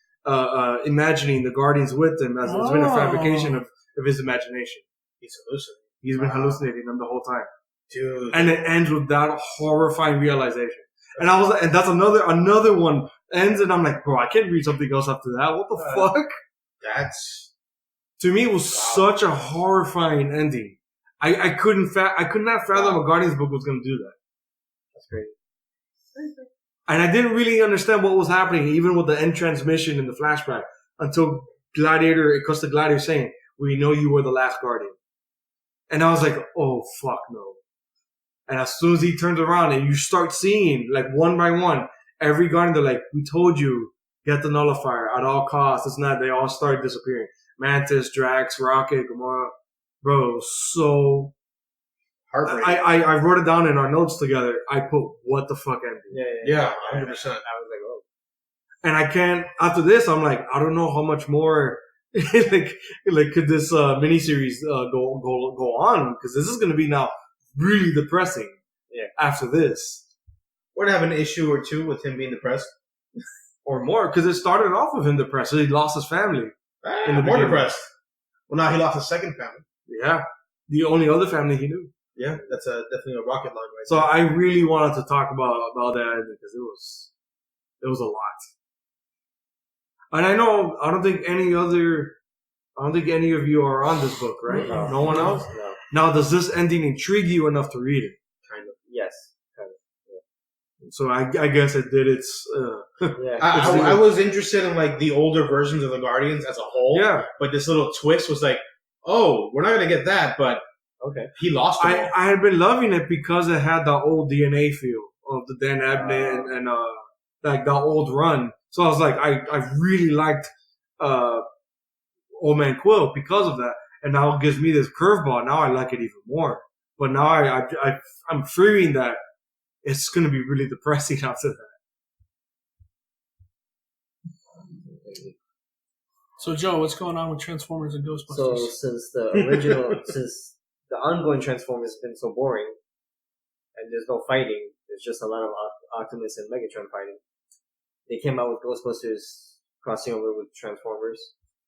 imagining the Guardians with him as it's been a fabrication of his imagination. He's been hallucinating them the whole time. Dude. And it ends with that horrifying realization. And that's another one ends, and I'm like, bro, I can't read something else after that. What the fuck? That's, to me, it was such a horrifying ending. I could not fathom a Guardians book was going to do that. That's great. And I didn't really understand what was happening, even with the end transmission and the flashback, until it cuts to Gladiator saying, we know you were the last Guardian. And I was like, oh, fuck no. And as soon as he turns around and you start seeing, like, one by one, every Guardian, they're like, we told you, get the Nullifier at all costs. It's not, they all start disappearing. Mantis, Drax, Rocket, Gamora. Bro, it was so... I wrote it down in our notes together. I put what the fuck ending. Yeah, 100%. I was like, oh. And I can't, after this, I'm like, I don't know how much more, like could this miniseries go on? Because this is going to be now really depressing. Yeah. After this. We're going to have an issue or two with him being depressed. Or more, because it started off with him depressed. So he lost his family. More depressed. Well, now he lost his second family. Yeah. The only other family he knew. Yeah, that's definitely a rocket line right So there. I really wanted to talk about that because it was a lot. And I don't think any of you are on this book, right? No one else? No. Now, does this ending intrigue you enough to read it? Kind of. Yes. Kind of. So I guess it did its. Yeah. I was interested in like the older versions of the Guardians as a whole. Yeah. But this little twist was like, oh, we're not gonna get that, but Okay. he lost them all. I had been loving it because it had that old DNA feel of the Dan Abnett and like that old run. So I was like, I really liked Old Man Quill because of that, and now it gives me this curveball. Now I like it even more. But now I'm fearing that it's going to be really depressing after that. So, Joe, what's going on with Transformers and Ghostbusters? So since the ongoing Transformers has been so boring, and there's no fighting, there's just a lot of Optimus and Megatron fighting. They came out with Ghostbusters crossing over with Transformers.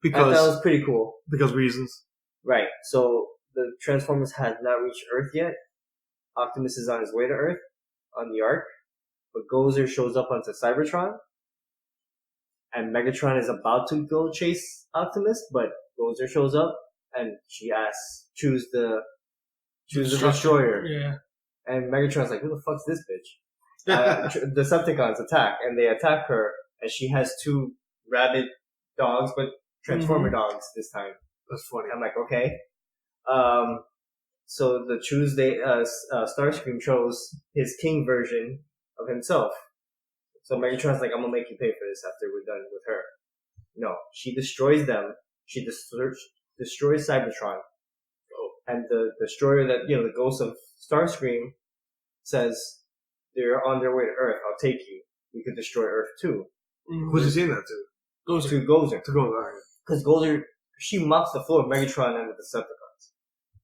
I thought that was pretty cool. Because reasons. Right. So the Transformers had not reached Earth yet. Optimus is on his way to Earth on the Ark, but Gozer shows up onto Cybertron, and Megatron is about to go chase Optimus, but Gozer shows up and she asks, choose the destroyer. Yeah. And Megatron's like, who the fuck's this bitch? The Decepticons attack, and they attack her, and she has two rabid dogs, but Transformer dogs this time. That's funny. I'm like, okay. So the Tuesday, Starscream chose his king version of himself. So Megatron's like, I'm gonna make you pay for this after we're done with her. No, she destroys them. She destroys Cybertron. And the destroyer that, the ghost of Starscream says, they're on their way to Earth. I'll take you. We could destroy Earth too. Who's he saying that to? Gozer. To Gozer. To Gozer. Because Gozer, she mops the floor of Megatron and the Decepticons.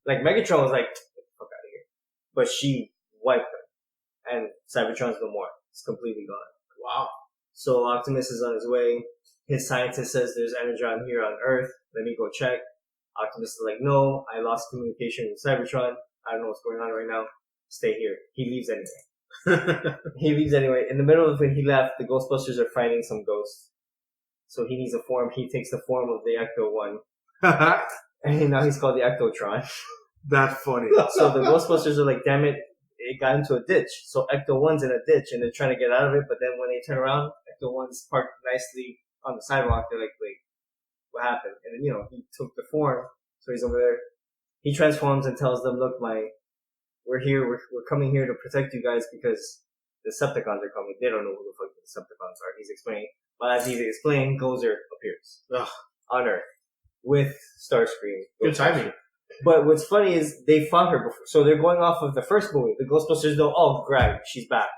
Like, Megatron was like, get the fuck out of here. But she wiped them. And Cybertron's no more. It's completely gone. Wow. So Optimus is on his way. His scientist says there's Energon here on Earth. Let me go check. Optimus is like, no, I lost communication with Cybertron. I don't know what's going on right now. Stay here. He leaves anyway. In the middle of when he left, the Ghostbusters are fighting some ghosts. So he needs a form. He takes the form of the Ecto-1. And now he's called the Ectotron. That's funny. So the Ghostbusters are like, damn it, it got into a ditch. So Ecto-1's in a ditch and they're trying to get out of it. But then when they turn around, Ecto-1's parked nicely on the sidewalk. They're like, wait, what happened? And then, he took the form. So he's over there. He transforms and tells them, look, we're here. We're coming here to protect you guys because the Decepticons are coming. They don't know who the fuck the Decepticons are. He's explaining. But as he's explaining, Gozer appears on Earth with Starscream. Good timing. But what's funny is they fought her before. So they're going off of the first movie. The Ghostbusters know, oh, Greg, she's back.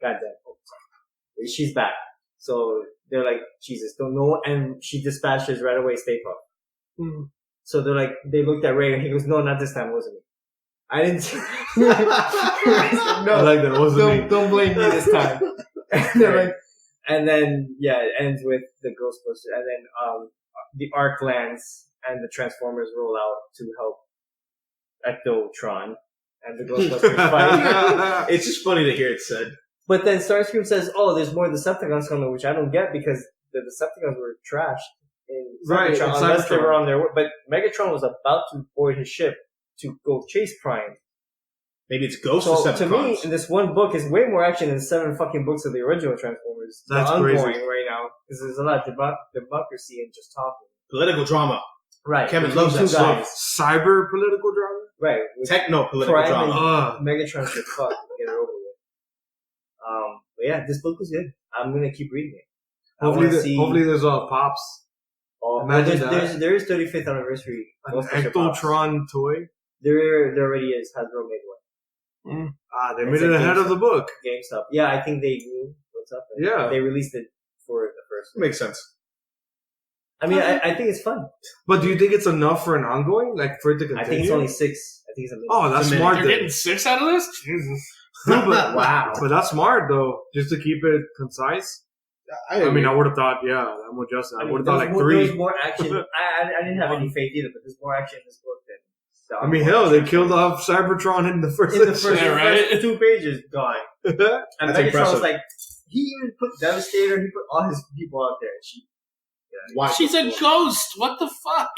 Goddamn. Oh, sorry. She's back. So they're like, Jesus, don't know. And she dispatches right away Stay Puft. Mm-hmm. So they're like, they looked at Ray and he goes, no, not this time. It wasn't me. I didn't. No, I like that. It wasn't me. Don't blame me this time. And they're like, and then, it ends with the Ghostbusters. And then, the Ark lands and the Transformers roll out to help Ectotron and the Ghostbusters fight. It's just funny to hear it said. But then Starscream says, oh, there's more Decepticons coming, which I don't get because the Decepticons were trashed in Cybertron, unless they were on their way. But Megatron was about to board his ship to go chase Prime. Maybe it's Ghost Decepticons. Decepticons. To me, in this one book is way more action than 7 fucking books of the original Transformers. That's ongoing crazy right now because there's a lot of democracy and just talking. Political drama. Right. Kevin loves that stuff. Cyber political drama? Right. Techno political drama. Megatron should fuck and get it over with. But yeah, this book was good. I'm gonna keep reading it. Hopefully there's Pops. Imagine that. There is 35th anniversary. An Ectotron toy? There already is. Hasbro made one. They made it ahead of the book. GameStop. Yeah, I think they knew what's up. Yeah. They released it for the first one. Makes sense. I mean, I think it's fun. But do you think it's enough for an ongoing? Like, for it to continue? I think it's only 6. I think it's a minute. Oh, that's smart. You're getting 6 out of this? Jesus. No, but, wow. But that's smart, though. Just to keep it concise. I mean, I would have thought, I'm with Justin. I would have thought like 3. There was more action. I didn't have any faith either, but there's more action in this book than. I mean, hell, they killed off Cybertron in the first. First 2 pages, gone. And Megatron was like, he even put Devastator. He put all his people out there. She's a ghost. What the fuck?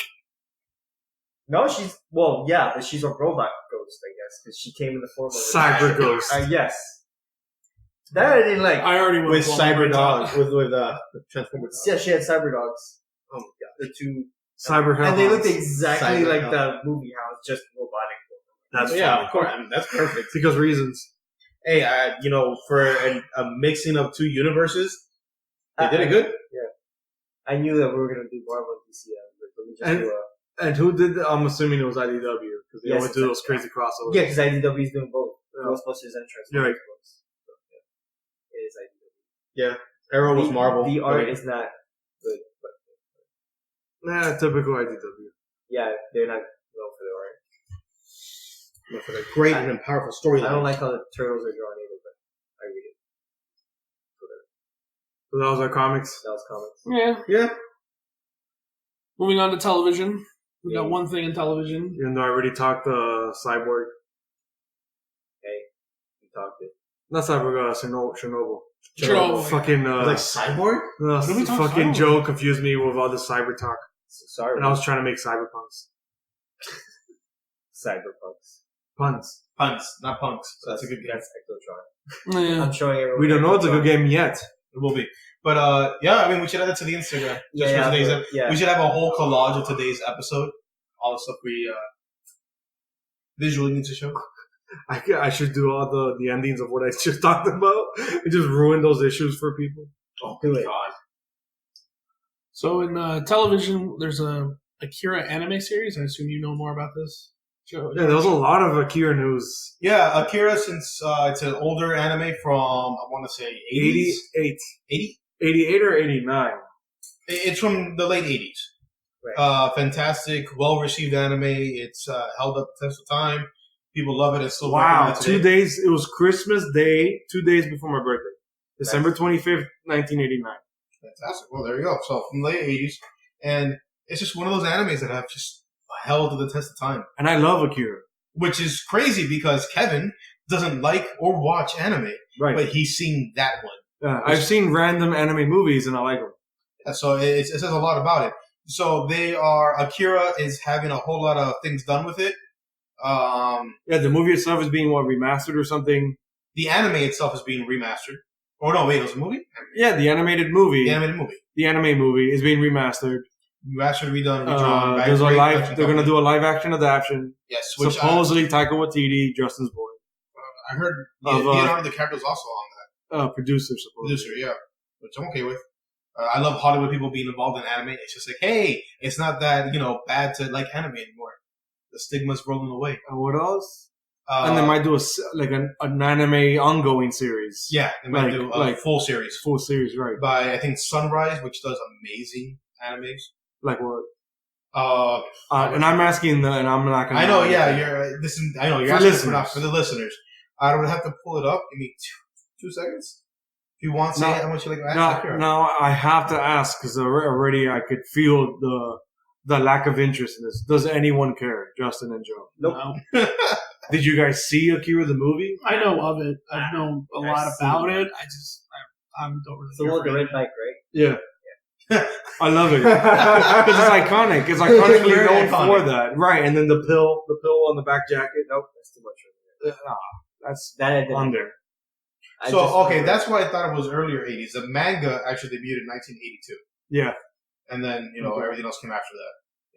No, but she's a robot ghost, I guess, because she came in the form of Cyber ghost. Yes. That I didn't like. I already went with one more Cyber time. Dogs, with Transformer Dogs. Yeah, she had cyber dogs. Oh my god, the two. Cyber And they looked Hellhounds. exactly Cyber like Hell. the movie house, just robotic. That's Yeah, funny. of course. I mean, that's perfect. Because reasons. Hey, for a mixing of two universes, they did it good. I knew that we were gonna do Marvel and DC, but we just And- do And who did? I'm assuming it was IDW because they Yes, always do those exactly. crazy crossovers. yeah, because IDW is doing both Yeah. Ghostbusters and Transformers. You're right. books. So, yeah. It is IDW. Arrow was Marvel. The art is not good, but Nah, typical IDW. yeah, they're not known for their art. for the great and powerful storyline. I don't like how the turtles are drawn either, but I read it. So that was our comics. That was comics. Yeah. Yeah. Moving on to television. We got Yeah. one thing in television. Even though I already talked Cyborg. Hey, we talked it. Not Cyborg, Chernobyl. Chernobyl. Fucking, Like Cyborg? What are we talking fucking about? Joe confused me with all the cyber talk. Sorry, And I was trying to make cyberpunks. cyberpunks. Puns. Punks, not punks. So that's a good game. That's Ectotron. Yeah. I'm showing everyone. We don't know it's a good game yet. It will be. But yeah, I mean, we should add that to the Instagram. Just for today's episode. yeah. We should have a whole collage of today's episode. All the stuff we visually need to show. I should do all the endings of what I just talked about and just ruin those issues for people. Oh, Do it. God. So in television, there's a Akira anime series. I assume you know more about this, Joe. Yeah, there was a lot of Akira news. Yeah, Akira, since it's an older anime from, I want to say, 80s? 88. 80? 88 or 89. It's from the late 80s. Right. Fantastic, well-received anime. It's held up the test of time. People love it. It's still Wow, recommended 2 today. days. It was Christmas Day, 2 days before my birthday. December 25th, 1989. Fantastic. Well, there you go. So from the late 80s. And it's just one of those animes that have just held to the test of time. And I love Akira. Which is crazy because Kevin doesn't like or watch anime, Right. but he's seen that one. I've seen random anime movies and I like them. And so it says a lot about it. So Akira is having a whole lot of things done with it. Yeah, the movie itself is being, remastered or something? The anime itself is being remastered. Oh, no, wait, it was a movie? Yeah, the animated movie. The animated movie. The anime movie is being remastered. Remastered, redone, redrawn. by There's a great live. production They're gonna company. do a live action adaptation. Yes, which Supposedly Taika Waititi, Justin's boy, I heard of, Leonardo DiCaprio is also on that. producer. Supposedly. Producer, yeah. Which I'm okay with. I love Hollywood people being involved in anime. It's just like, hey, it's not that, bad to like anime anymore. The stigma's rolling away. And what else? And they might do an anime ongoing series. Yeah, they might like- do a like- full series. Full series, right? By, I think, Sunrise, which does amazing animes. Like what? Uh, And I'm asking, and I'm not gonna. I know, yeah, I know, you're For asking listeners. for the listeners. I would have to pull it up. Give me two seconds. If you want to say No, how much you like Akira. No, I have to ask because already I could feel the lack of interest in this. Does anyone care, Justin and Joe? No. Did you guys see Akira the movie? I know of it. I know a lot I've seen about it. it. I don't really It's the care one with for the it. red bike, right? Yeah. I love it because it's iconic. It's iconically Very known iconic. for that, right? And then the pill on the back jacket. Nope, That's too much. that's That I didn't. on there. I So, just okay, remember- that's why I thought it was earlier 80s. The manga actually debuted in 1982. Yeah, And then, everything else came after that.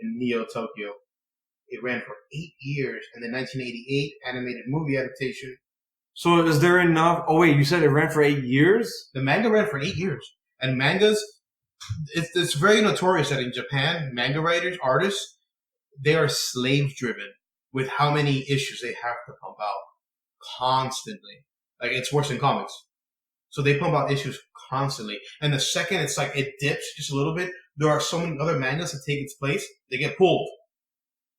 In Neo Tokyo. It ran for 8 years. And then 1988, animated movie adaptation. So is there enough? Oh wait, you said it ran for 8 years. The manga ran for 8 years. And mangas, it's very notorious that in Japan, manga writers, artists, they are slave-driven with how many issues they have to pump out constantly. Like, it's worse than comics. So they pump out issues constantly. And the second it's like it dips just a little bit, there are so many other mangas that take its place, they get pulled.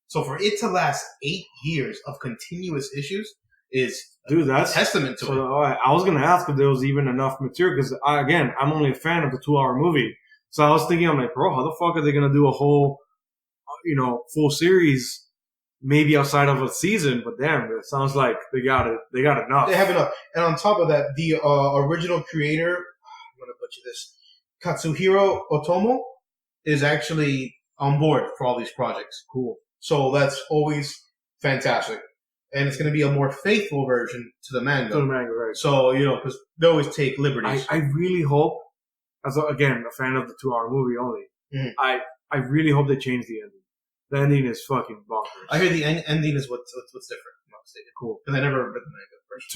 So for it to last 8 years of continuous issues is Dude, a that's testament to it. so. I was gonna ask if there was even enough material because I'm only a fan of the 2-hour movie. So I was thinking, I'm like, bro, how the fuck are they gonna do a whole, full series? Maybe outside of a season, but damn, it sounds like they got it. They got enough. They have enough. And on top of that, the original creator, I'm going to butcher this, Katsuhiro Otomo, is actually on board for all these projects. Cool. So that's always fantastic. and it's going to be a more faithful version to the manga. To the manga, right? So because they always take liberties. I really hope, again, a fan of the 2-hour movie only. Mhm. I really hope they change the ending. The ending is fucking bonkers. I hear the ending is what's different. I'm not mistaken. Cool. Because I never read the manga first.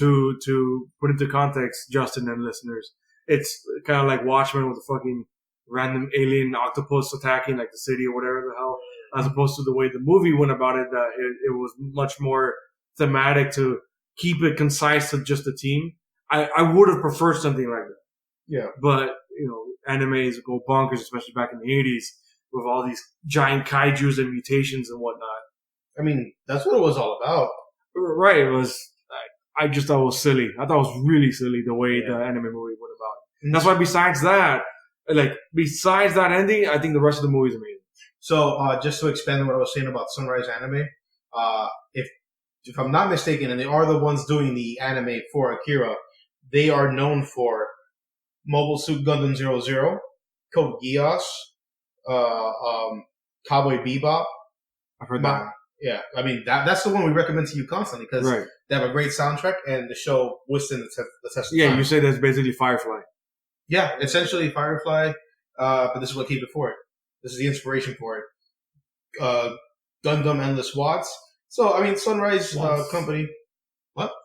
To put into context, Justin and listeners, it's kind of like Watchmen with a fucking random alien octopus attacking like the city or whatever the hell, as opposed to the way the movie went about it. That it was much more thematic to keep it concise to just the team. I would have preferred something like that. Yeah. But animes go bonkers, especially back in the 80s, with all these giant kaijus and mutations and whatnot. I mean, that's what it was all about. Right. It was. I just thought it was silly. I thought it was really silly the way the anime movie went about it. And that's why besides that ending, I think the rest of the movie is amazing. So, just to expand on what I was saying about Sunrise Anime, if I'm not mistaken, and they are the ones doing the anime for Akira, they are known for Mobile Suit Gundam 00, Code Geass, Cowboy Bebop. I've heard that. Yeah, I mean that's the one we recommend to you constantly because Right. they have a great soundtrack and the show withstood the test of Yeah, time. you say that's basically Firefly. Yeah, essentially Firefly, but this is what came before it. This is the inspiration for it. Gundam Endless Watts. So I mean, Sunrise Company. What?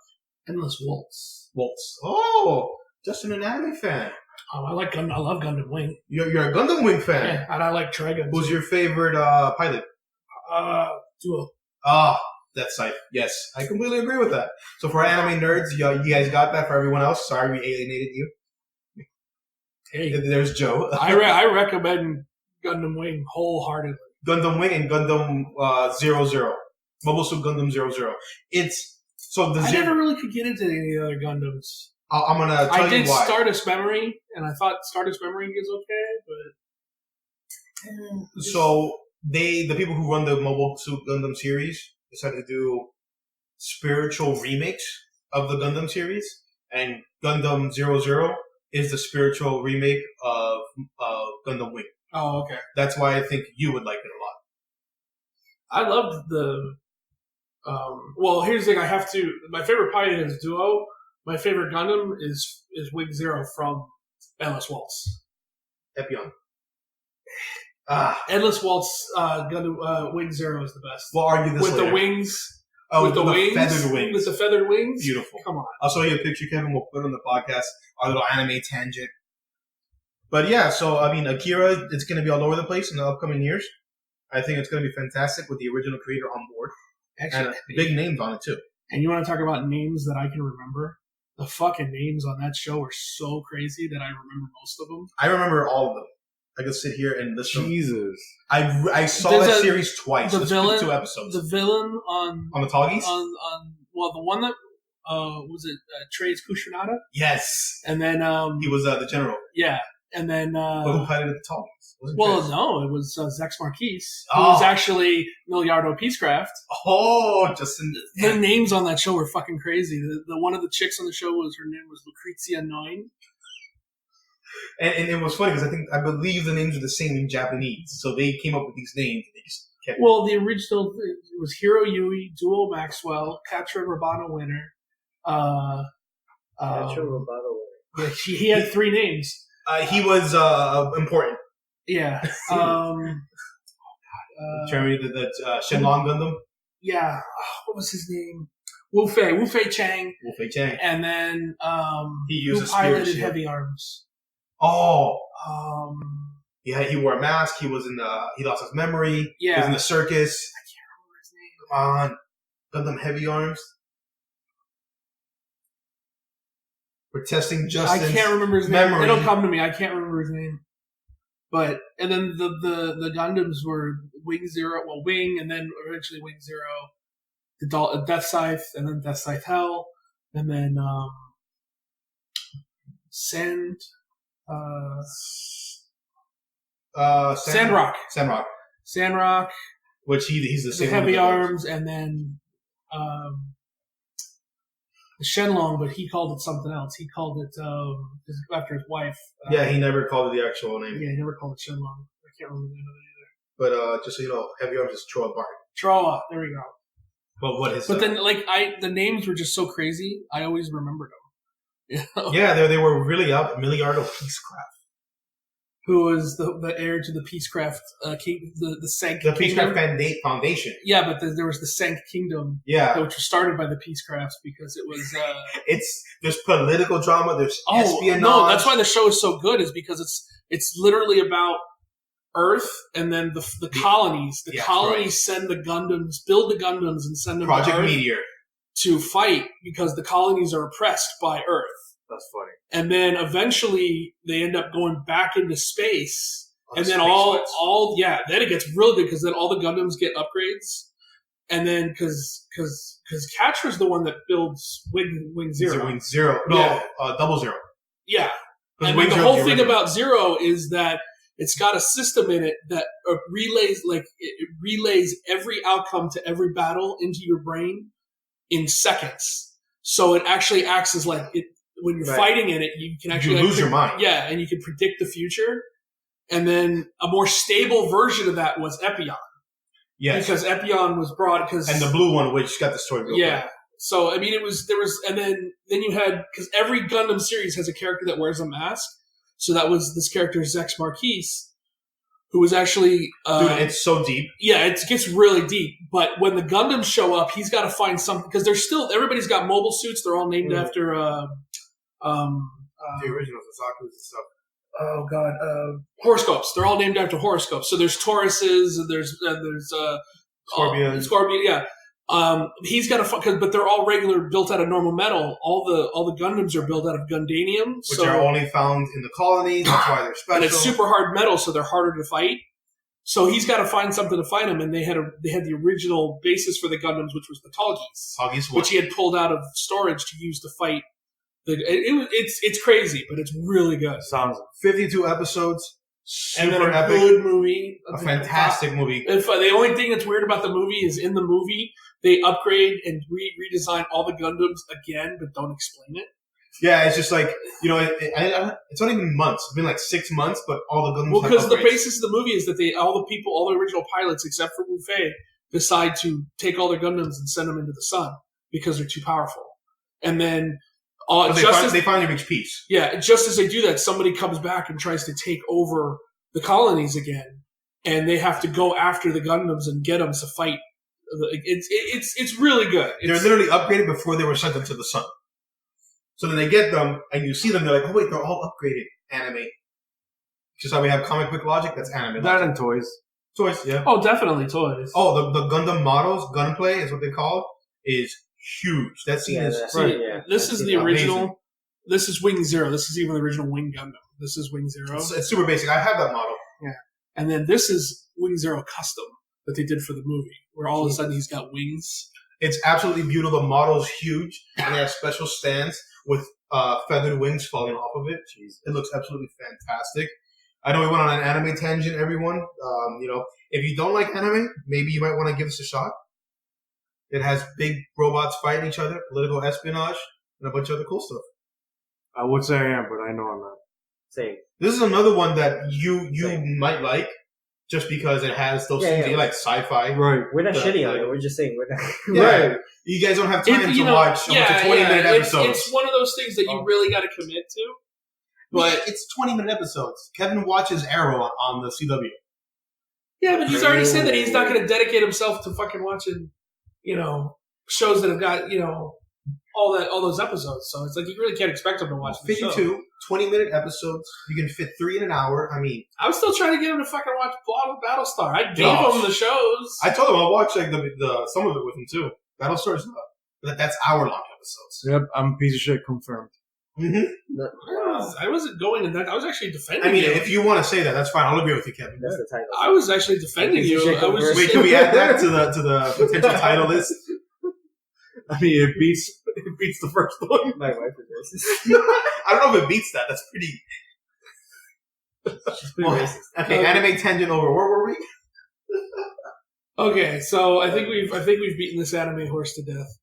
Endless Waltz. Waltz. Oh, Justin, an anime fan. Oh, I like Gundam. I love Gundam Wing. You're a Gundam Wing fan. Yeah, and I like Trigun. Who's your favorite pilot? Duo. That's Scythe. Yes, I completely agree with that. So for anime nerds, you guys got that. For everyone else, sorry we alienated you. Hey, there's Joe. I recommend Gundam Wing wholeheartedly. Gundam Wing and Gundam 00. Mobile Suit Gundam 00. It's so the I never really could get into any other Gundams. I'm gonna tell you why. I did Stardust Memory, and I thought Stardust Memory is okay, but so the people who run the Mobile Suit Gundam series decided to do spiritual remakes of the Gundam series, and Gundam 00 is the spiritual remake of Gundam Wing. Oh, okay. That's why I think you would like it a lot. I loved the. Well, here's the thing. My favorite pilot is Duo. My favorite Gundam is Wing Zero from Endless Waltz. Epion. Endless Waltz Gundam Wing Zero is the best. We'll argue this with later. The wings. Oh, with the wings, feathered wings. With the feathered wings. Beautiful. Come on. I'll show you a picture, Kevin. We'll put it on the podcast. Our little anime tangent. But yeah, so I mean, Akira, it's going to be all over the place in the upcoming years. I think it's going to be fantastic with the original creator on board. Actually, and big names on it too. And you want to talk about names that I can remember? The fucking names on that show are so crazy that I remember most of them. I remember all of them. I could sit here and listen. Jesus. I saw that series twice. The villain, 2 episodes. The villain on the Toggies? On the one that was it Trey's Kushinaga? Yes. And then he was the general. Yeah. And then but who piloted the Toggies? No, it was Zex Marquise, who was actually Miliardo Peacecraft. Oh, Justin. The names on that show were fucking crazy. The one of the chicks on the show her name was Lucrezia Nine. And it was funny because I believe the names are the same in Japanese, so they came up with these names. And they just kept the original was Hiro Yui, Duo Maxwell, Katra Rabano Winner. Katra Rabano Winner. Yeah, he had 3 names. He was important. Yeah. Jeremy, the Shenlong Gundam. Yeah. What was his name? Wu Fei Chang. Wu Fei Chang. And then he used who piloted Heavy Arms. Oh. Yeah, he wore a mask. He was he lost his memory. Yeah. He was in the circus. I can't remember his name. Come on. Gundam Heavy Arms. We're testing Justin's I can't remember his name. memory. It'll come to me. I can't remember his name. But and then the Gundams were Wing Zero, Wing, and then eventually Wing Zero, the Death Scythe, and then Death Scythe Hell, and then Sandrock, which he's the same. Heavy Arms, and then Shenlong, but he called it something else. He called it after his wife. Yeah, he never called it the actual name. Yeah, he never called it Shenlong. I can't remember the name of it either. But just so you know, Heavy Arms is Troa Bart. Troa, there we go. But then, like, the names were just so crazy. I always remembered them. You know? Yeah, they were really up. Emiliardo Peacecraft. Who was the heir to the Peacecraft king, the Sank The Kingdom. Peacecraft Foundation. Yeah, but there was the Sank Kingdom, Yeah, which was started by the Peacecrafts because it was. there's political drama. There's espionage. No, that's why the show is so good. Is because it's literally about Earth and then the colonies. The colonies send the Gundams, build the Gundams, and send them Project to Earth Meteor to fight because the colonies are oppressed by Earth. That's funny. And then eventually they end up going back into space. And then then it gets really good because then all the Gundams get upgrades. And then because Catra's the one that builds Wing Zero. Wing Zero. No, Yeah. Double Zero. Yeah. And Wing the Zero's whole the thing original. about Zero is that it's got a system in it that relays every outcome to every battle into your brain in seconds. So it actually acts as like it. When you're fighting in it, you can actually lose your mind. Yeah, and you can predict the future. And then a more stable version of that was Epion. Yes. Because Epion was brought And the blue one, which got the story real quick. So I mean, and then you had, because every Gundam series has a character that wears a mask. So that was this character Zex Marquise, who was actually Dude, it's so deep. Yeah, it gets really deep. But when the Gundams show up, he's got to find something because everybody's got mobile suits. They're all named after the original Sasakus and stuff. Oh God, horoscopes. They're all named after horoscopes. So there's Tauruses, and there's Scorpion. Scorpion. Yeah. He's got to, but they're all regular, built out of normal metal. All the Gundams are built out of Gundanium, which are only found in the colonies. That's why they're special. And it's super hard metal, so they're harder to fight. So he's got to find something to fight them, and they had the original basis for the Gundams, which was the Tallgeese, which he had pulled out of storage to use to fight. It's crazy, but it's really good. Sounds 52 episodes. And then epic. Good movie. A fantastic movie. The only thing that's weird about the movie is in the movie they upgrade and redesign all the Gundams again, but don't explain it. Yeah, it's just like, it's not even months. It's been like 6 months, but all the Gundams. Well, because the basis of the movie is that all the original pilots except for Wu Fei decide to take all their Gundams and send them into the sun because they're too powerful, and then. They finally reach peace. Yeah, just as they do that, somebody comes back and tries to take over the colonies again, and they have to go after the Gundams and get them to fight. It's really good. They're literally upgraded before they were sent into the sun. So then they get them, and you see them. They're like, oh wait, they're all upgraded. Anime. Just how we have comic book logic. That's anime. That and toys. Toys, yeah. Oh, definitely toys. Oh, the Gundam models, gunplay is what they call it, is huge. That scene is right. This is the original. Amazing. This is Wing Zero. This is even the original Wing Gundam. This is Wing Zero. It's super basic. I have that model. Yeah, and then this is Wing Zero Custom that they did for the movie, where all of a sudden he's got wings. It's absolutely beautiful. The model's huge, and they have special stands with feathered wings falling off of it. Jeez, it looks absolutely fantastic. I know we went on an anime tangent, everyone. If you don't like anime, maybe you might want to give this a shot. It has big robots fighting each other, political espionage, and a bunch of other cool stuff. I would say I am, but I know I'm not. Same. This is another one that you might like, just because it has those things that you like, sci-fi. Right. We're not shitting on it. We're just saying we're not. Right. You guys don't have time to watch a bunch of 20-minute episodes. It's one of those things that you really got to commit to. But it's 20-minute episodes. Kevin watches Arrow on the CW. Yeah, but he's already said that he's not going to dedicate himself to fucking watching, shows that have got, all those episodes. So it's like you really can't expect him to watch 52 20-minute episodes. You can fit 3 in an hour. I mean, I was still trying to get him to fucking watch Battlestar. I gave him the shows. I told him I'll watch like the some of it with him too. Battlestar's that's hour-long episodes. Yep, I'm a piece of shit confirmed. Mm-hmm. I wasn't going in that. I was actually defending you. If you want to say that, that's fine. I'll agree with you, Kevin. That's the title. I was actually defending you. Wait, can we add that to the potential title list? I mean, it beats the first one. My wife is racist. I don't know if it beats that. That's pretty. She's pretty racist. Okay, anime tangent over. Where were we? Okay, so I think we've beaten this anime horse to death.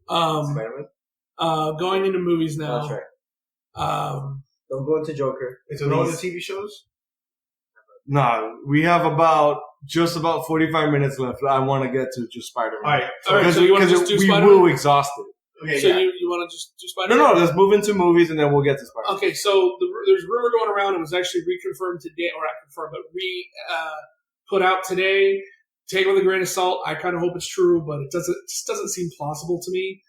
Going into movies now. That's right. Don't go into Joker. It's all the TV shows? No, we have about just about 45 minutes left. I want to get to just Spider-Man. All right. So you want to just do we Spider-Man? will exhaust it. Okay, So yeah. you want to just do Spider-Man? No, let's move into movies and then we'll get to Spider-Man. Okay, so there's rumor going around. It was actually reconfirmed today, or not confirmed, but put out today. Take it with a grain of salt. I kind of hope it's true, but it just doesn't seem plausible to me.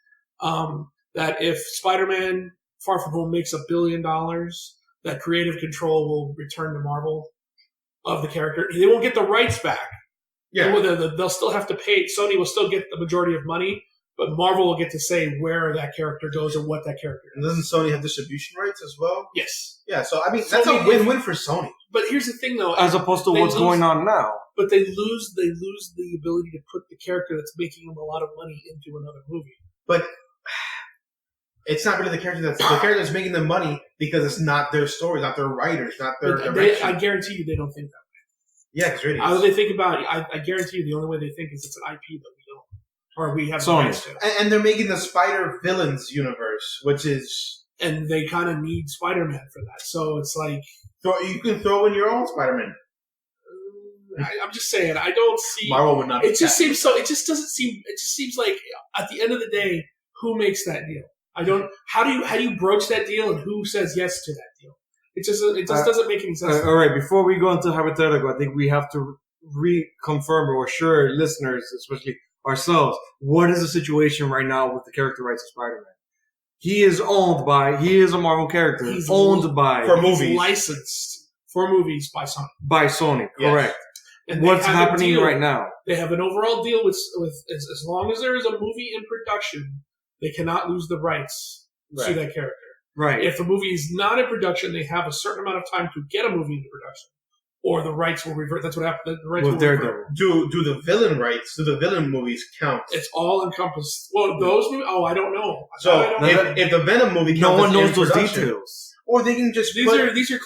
That if Spider-Man Far From Home makes $1 billion, that creative control will return to Marvel of the character. They won't get the rights back. Yeah. They'll still have to pay. Sony will still get the majority of money, but Marvel will get to say where that character goes and what that character And doesn't Sony have distribution rights as well? Yes. Yeah, so I mean that's Sony- a win-win for Sony. But here's the thing, though. As opposed to They what's lose- going on now. But they lose the ability to put the character that's making them a lot of money into another movie. But it's not really the character that's making them money because it's not their story, not their writers, not their direction. I guarantee you they don't think that. Yeah, because really. How do they think about it? I guarantee you the only way they think is it's an IP that we don't. Or we have Sony. rights to. And they're making the Spider Villains universe, which is And they kind of need Spider-Man for that. So it's like... you can throw in your own Spider-Man. I'm just saying, I don't see... Marvel would not. It just seems so... It just doesn't seem... It just seems like, at the end of the day, who makes that deal? I don't... How do you broach that deal and who says yes to that deal? It just doesn't make any sense. All right, before we go into hypothetical, I think we have to reconfirm or assure listeners, especially ourselves, what is the situation right now with the character rights of Spider-Man? He is a Marvel character. He's owned by... For He's movies. licensed for movies by Sony. By Sony, Yes. correct. And they What's have a happening deal- right now? They have an overall deal with as long as there is a movie in production, they cannot lose the rights to Right. that character. Right. If a movie is not in production, they have a certain amount of time to get a movie into production, or the rights will revert. That's what happened. The rights With will Daredevil. revert. Do the villain rights? Do the villain movies count? It's all encompassed. Well, those movies. Oh, I don't know. So I don't know. if the Venom movie No counts one as knows in those production, details. or they can just These put, are clues to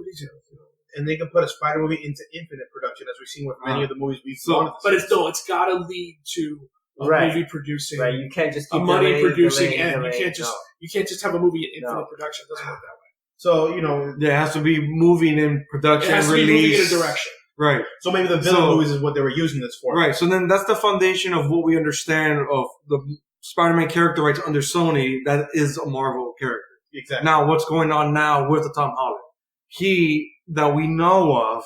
the details. and they can put a Spider movie into infinite production, as we've seen with many of the movies we've So- wanted to But see. it's got to lead to a Right. movie producing, Right, you can't just a keep money delaying, producing, delaying, and delaying. you can't just have a movie in infinite No. production. It doesn't work that way. So, you know, There has to be moving in It production, has to be release. moving in a direction. Right. so maybe the villain So- movies is what they were using this for. Right. So then that's the foundation of what we understand of the Spider-Man character rights under Sony. That is a Marvel character. Exactly. Now, what's going on now with the Tom Holland? He, that we know of,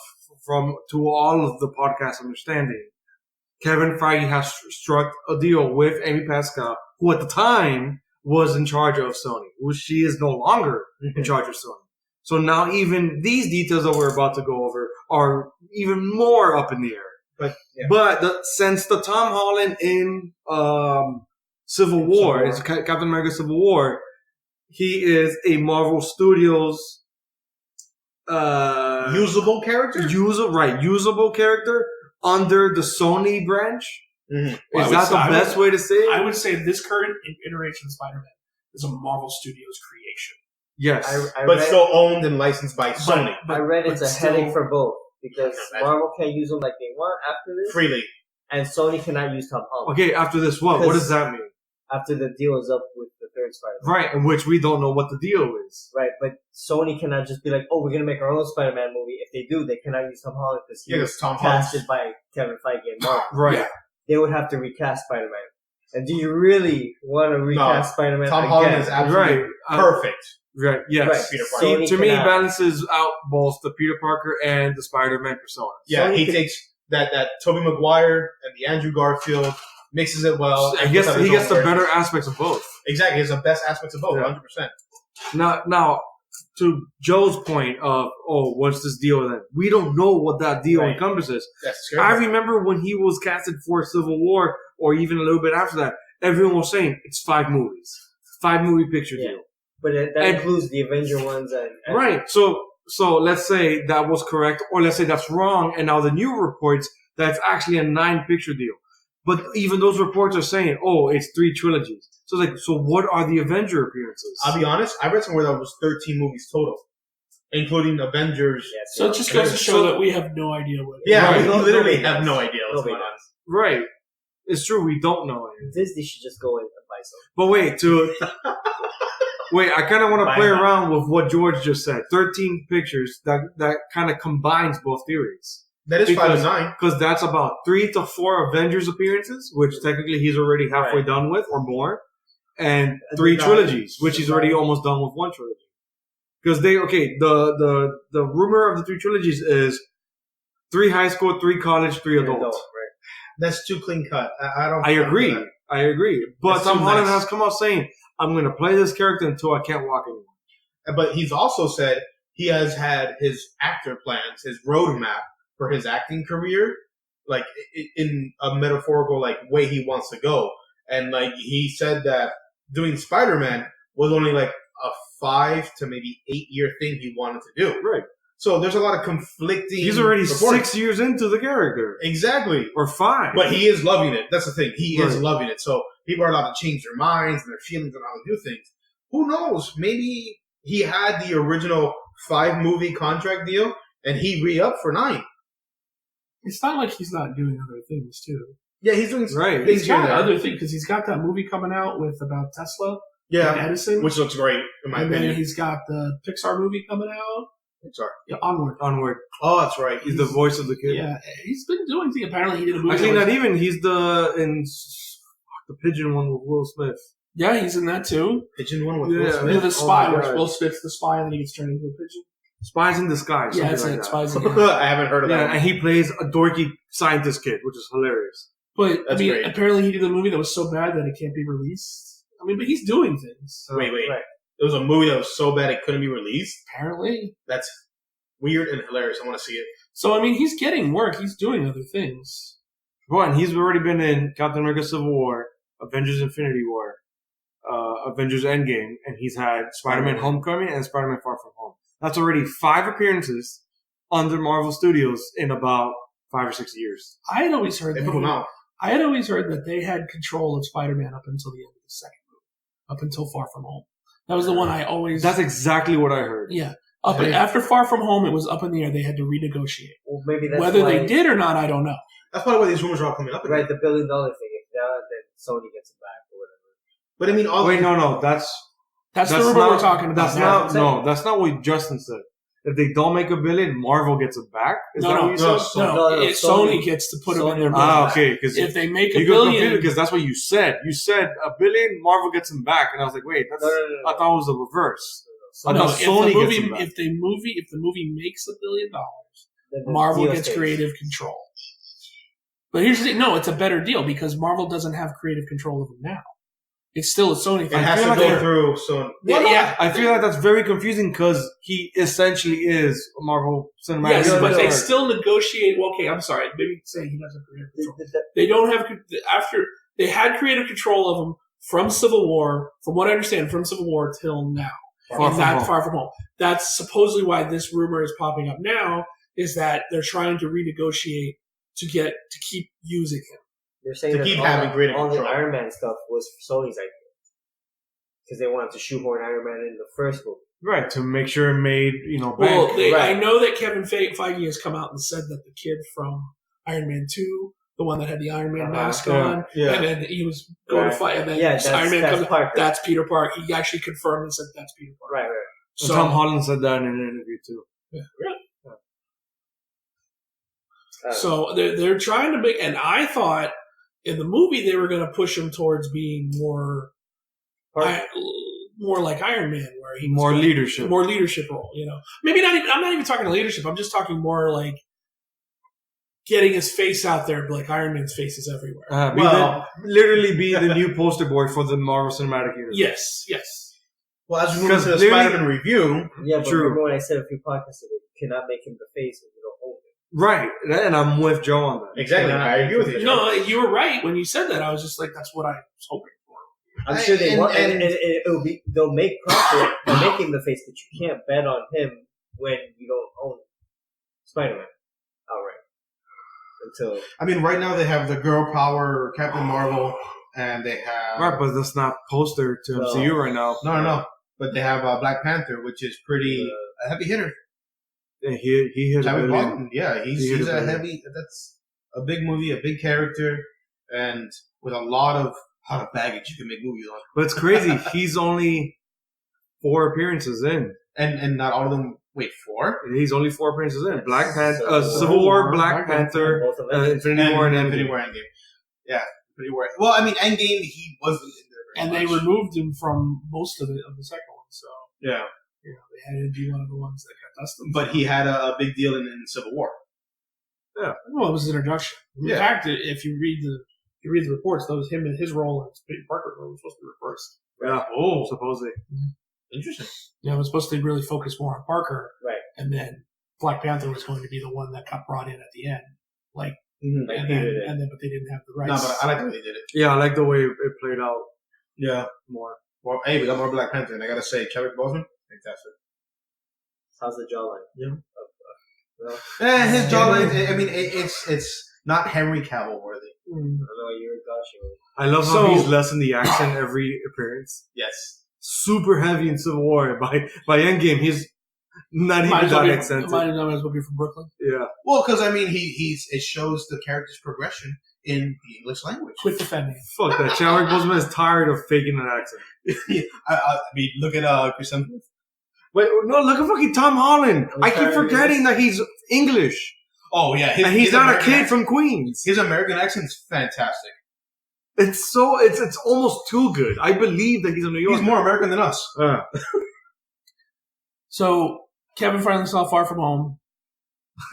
to all of the podcast understanding, Kevin Feige has struck a deal with Amy Pascal, who at the time was in charge of Sony. She is no longer in charge of Sony. So now even these details that we're about to go over are even more up in the air. But, yeah. But since the Tom Holland in Civil War, it's Captain America Civil War, he is a Marvel Studios Usable character? usable character under the Sony branch. Mhm. Well, Is that the best way to say it? I would say this current iteration of Spider-Man is a Marvel Studios creation. Yes. I But read, still owned and licensed by Sony. I read it's but a headache still- for both because Imagine. Marvel can't use them like they want after this, Freely. and Sony cannot use Tom Holland Okay, after this, what? What does that mean? after the deal is up with the third Spider-Man. Right, in which we don't know what the deal is. Right, but Sony cannot just be like, "Oh, we're gonna make our own Spider-Man movie." If they do, they cannot use Tom Holland because he Yeah, was 'cause Tom Holland's- casted by Kevin Feige and Marvel. Right. Yeah. They would have to recast Spider-Man. And do you really want to recast Spider-Man Tom again? Holland is absolutely Right. perfect. Right, yes. Right. Peter See, Parker. Sony to me, it cannot- balances out both the Peter Parker and the Spider-Man persona. Yeah, Sony he could- takes that Tobey Maguire and the Andrew Garfield, mixes it well. I and guess puts out he his gets own the better version. aspects of both. Exactly, he has the best aspects of both, Yeah. 100%. Now, to Joe's point of, what's this deal then? We don't know what that deal Right. encompasses. That's scary. I remember when he was casted for Civil War, or even a little bit after that, everyone was saying it's 5 movies. 5-movie picture Yeah. deal. But that And- includes the Avenger ones and Right. So let's say that was correct, or let's say that's wrong, and now the new reports that's actually a 9-picture deal. But even those reports are saying, it's 3 trilogies. So it's like, so what are the Avenger appearances? I'll be honest, I read somewhere that was 13 movies total, including Avengers. Yes, So it just goes to show that we have no idea what. Yeah, Right. we literally Nobody have does. no idea what's Nobody going on. does. Right. It's true, we don't know it. Disney should just go in and buy some. But wait, I kind of want to Why play not? around with what George just said. 13 pictures that kind of combines both theories. That is 5 and 9. Because that's about 3 to 4 Avengers appearances, which technically he's already halfway done with or more, and 3 trilogies, which he's already almost done with 1 trilogy. Because the rumor of the 3 trilogies is 3 high school, 3 college, 3 adult. Right. That's too clean cut. I agree. But Tom Holland has come out saying, I'm going to play this character until I can't walk anymore. But he's also said he has had his actor plans, his roadmap for his acting career, like in a metaphorical like way he wants to go. And like he said that doing Spider-Man was only like a 5 to maybe 8 year thing he wanted to do. Right. So there's a lot of conflicting. He's already reporting. 6 years into the character. Exactly. Or 5. But he is loving it. That's the thing. He is loving it. So people are allowed to change their minds and their feelings on how to do things. Who knows? Maybe he had the original 5 movie contract deal and he re-upped for 9. It's not like he's not doing other things too. Yeah, he's doing right. He's got other things because he's got that movie coming out with about Tesla. Yeah, and Edison, which looks great in my opinion. And then he's got the Pixar movie coming out. Pixar. Yeah, Onward. Oh, that's right. He's the voice of the kid. Yeah, he's been doing things. Apparently, he did a movie. Actually, not even. He's the Pigeon one with Will Smith. Yeah, he's in that too. Pigeon one with Will Smith. Yeah, the spy, where Will Smith's the spy, and then he gets turned into a pigeon. Spies in Disguise. Yeah, it's like Spies in Disguise. I haven't heard of that. Yeah, and he plays a dorky scientist kid, which is hilarious. But That's great. Apparently he did a movie that was so bad that it can't be released. I mean, but he's doing things. Wait. Right. There was a movie that was so bad it couldn't be released? Apparently. That's weird and hilarious. I want to see it. So, I mean, he's getting work. He's doing other things. Well, and he's already been in Captain America Civil War, Avengers Infinity War, Avengers Endgame, and he's had Spider-Man Homecoming and Spider-Man Far From Home. That's already 5 appearances under Marvel Studios in about 5 or 6 years. I had always heard that they had control of Spider-Man up until the end of the second movie, up until Far From Home. That was the one I always. That's exactly what I heard. Yeah, after Far From Home, it was up in the air. They had to renegotiate. Well, maybe that's whether they did or not, I don't know. That's probably why these rumors are all coming up again. Right, the $1 billion thing. If not, then Sony gets it back or whatever. But I mean, no. That's the rumor we're talking about. That's not what Justin said. If they don't make $1 billion, Marvel gets it back. Is that what you said? No, Sony gets to put them in their business. Okay. Because if they make $1 billion, because that's what you said. You said $1 billion, Marvel gets them back, and I was like, wait, that's. I thought it was the reverse. I thought Sony gets them back. If the movie makes $1 billion, Marvel gets creative control. But here's the thing: no, it's a better deal because Marvel doesn't have creative control of them now. It's still a Sony thing. It has to go through Sony. Yeah, I feel like that's very confusing because he essentially is a Marvel Cinematic. Yes, but they still negotiate. Well, okay, I'm sorry. Maybe saying he doesn't have creative control. They don't have after they had creative control of him from Civil War. From what I understand, from Civil War till now, Far From Home. That's supposedly why this rumor is popping up now. Is that they're trying to renegotiate to keep using him. They're saying to keep having greater control. All the Iron Man stuff was Sony's idea because they wanted to shoehorn Iron Man in the first movie, right? To make sure it made Well, bank. I know that Kevin Feige has come out and said that the kid from Iron Man 2, the one that had the Iron Man mask on, and then he was going to fight, and then Iron Man comes. That's Peter Parker. He actually confirmed and said that's Peter Parker. Right. So Tom Holland said that in an interview too. Yeah, really. So they're trying to make, and I thought in the movie they were going to push him towards being more like Iron Man, where he more leadership role. Maybe not even. I'm not even talking leadership. I'm just talking more like getting his face out there. Like Iron Man's face is everywhere. Literally be the new poster boy for the Marvel Cinematic Universe. Yes. Well, as we move into the Spider-Man review, but remember when I said a few podcasts ago, you cannot make him the face if you don't hold it. Right, and I'm with Joe on that. Exactly, I agree with you. No, you were right when you said that. I was just like, that's what I was hoping for. I'm sure they want, and it'll be they'll make profit by making the face, but you can't bet on him when you don't own Spider-Man outright. Until right now they have the Girl Power Captain Marvel, and they have but that's not poster to MCU right now. No, but they have Black Panther, which is pretty a heavy hitter. Yeah, he hit $1 billion. Yeah, he's a heavy. That's a big movie, a big character, and with a lot of baggage you can make movies on. But it's crazy. He's only 4 appearances in, and not all of them Wait, 4? He's only 4 appearances in. Black Panther, So- Civil War, Black Panther, Both Avengers. Infinity War, and Infinity Endgame. War, Endgame. Yeah, Infinity War. Well, I mean, Endgame, he wasn't in there And very they much. removed him from most of the second one, so Yeah, they had to be one of the ones that got dusted. but he had a big deal in Civil War. Well, it was his introduction. In Yeah. fact, if you read the reports, that was him and his role and Peter Parker's role was supposed to be reversed. Yeah. Oh, Supposedly. interesting. Yeah, it was supposed to really focus more on Parker, Right. and then Black Panther was going to be the one that got brought in at the end. Like, Mm-hmm. Like, and then, but they didn't have the No, rights. but I like the way they did it. Yeah, I like the way it played out Yeah. more. Well, hey, we got more Black Panther, and I gotta say, Chadwick Boseman, fantastic. How's the jawline? His jawline. I mean, it's not Henry Cavill worthy. Mm. I don't know, you're gushing. I love how So- he's lessened the accent every appearance. Yes. Super heavy in Civil War. By Endgame, he's not even that accented. Might as well be from Brooklyn. Yeah. Well, because I mean, it shows the character's progression in the English language. Quit defending it. Fuck that. Chadwick Boseman is tired of faking an accent. I mean, look at Chris Hemsworth. Wait, no, look at fucking Tom Holland. I'm I keep sorry, forgetting that he's English. Oh yeah, And he's his not a American kid accent- from Queens. His American accent's fantastic. It's almost too good. I believe that he's a New Yorker. He's more American than us. So Kevin finally saw Far From Home.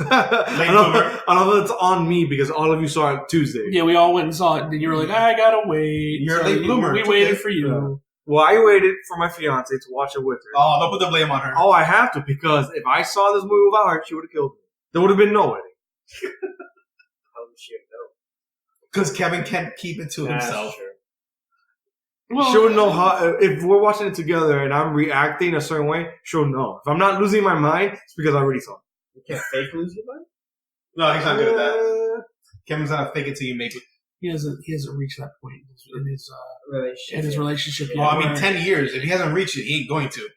I love that it's on me because all of you saw it Tuesday. Yeah, we all went and saw it, and then you were like, "I gotta wait." You're a late bloomer. We It's waited okay. for you. Well, I waited for my fiance to watch it with her. Oh, don't put the blame on her. Oh, I have to because if I saw this movie without her, she would have killed me. There would have been no wedding. How would she have known? Because Kevin can't keep it to himself. Sure. Well, She'll know how. If we're watching it together and I'm reacting a certain way, she'll know. If I'm not losing my mind, it's because I already saw it. You can't fake lose your mind? No, he's not good at that. Kevin's not a fake it till you make it. he hasn't reached that point in his Relationship. relationship yet. Well, I mean, where- 10 years. If he hasn't reached it, he ain't going to.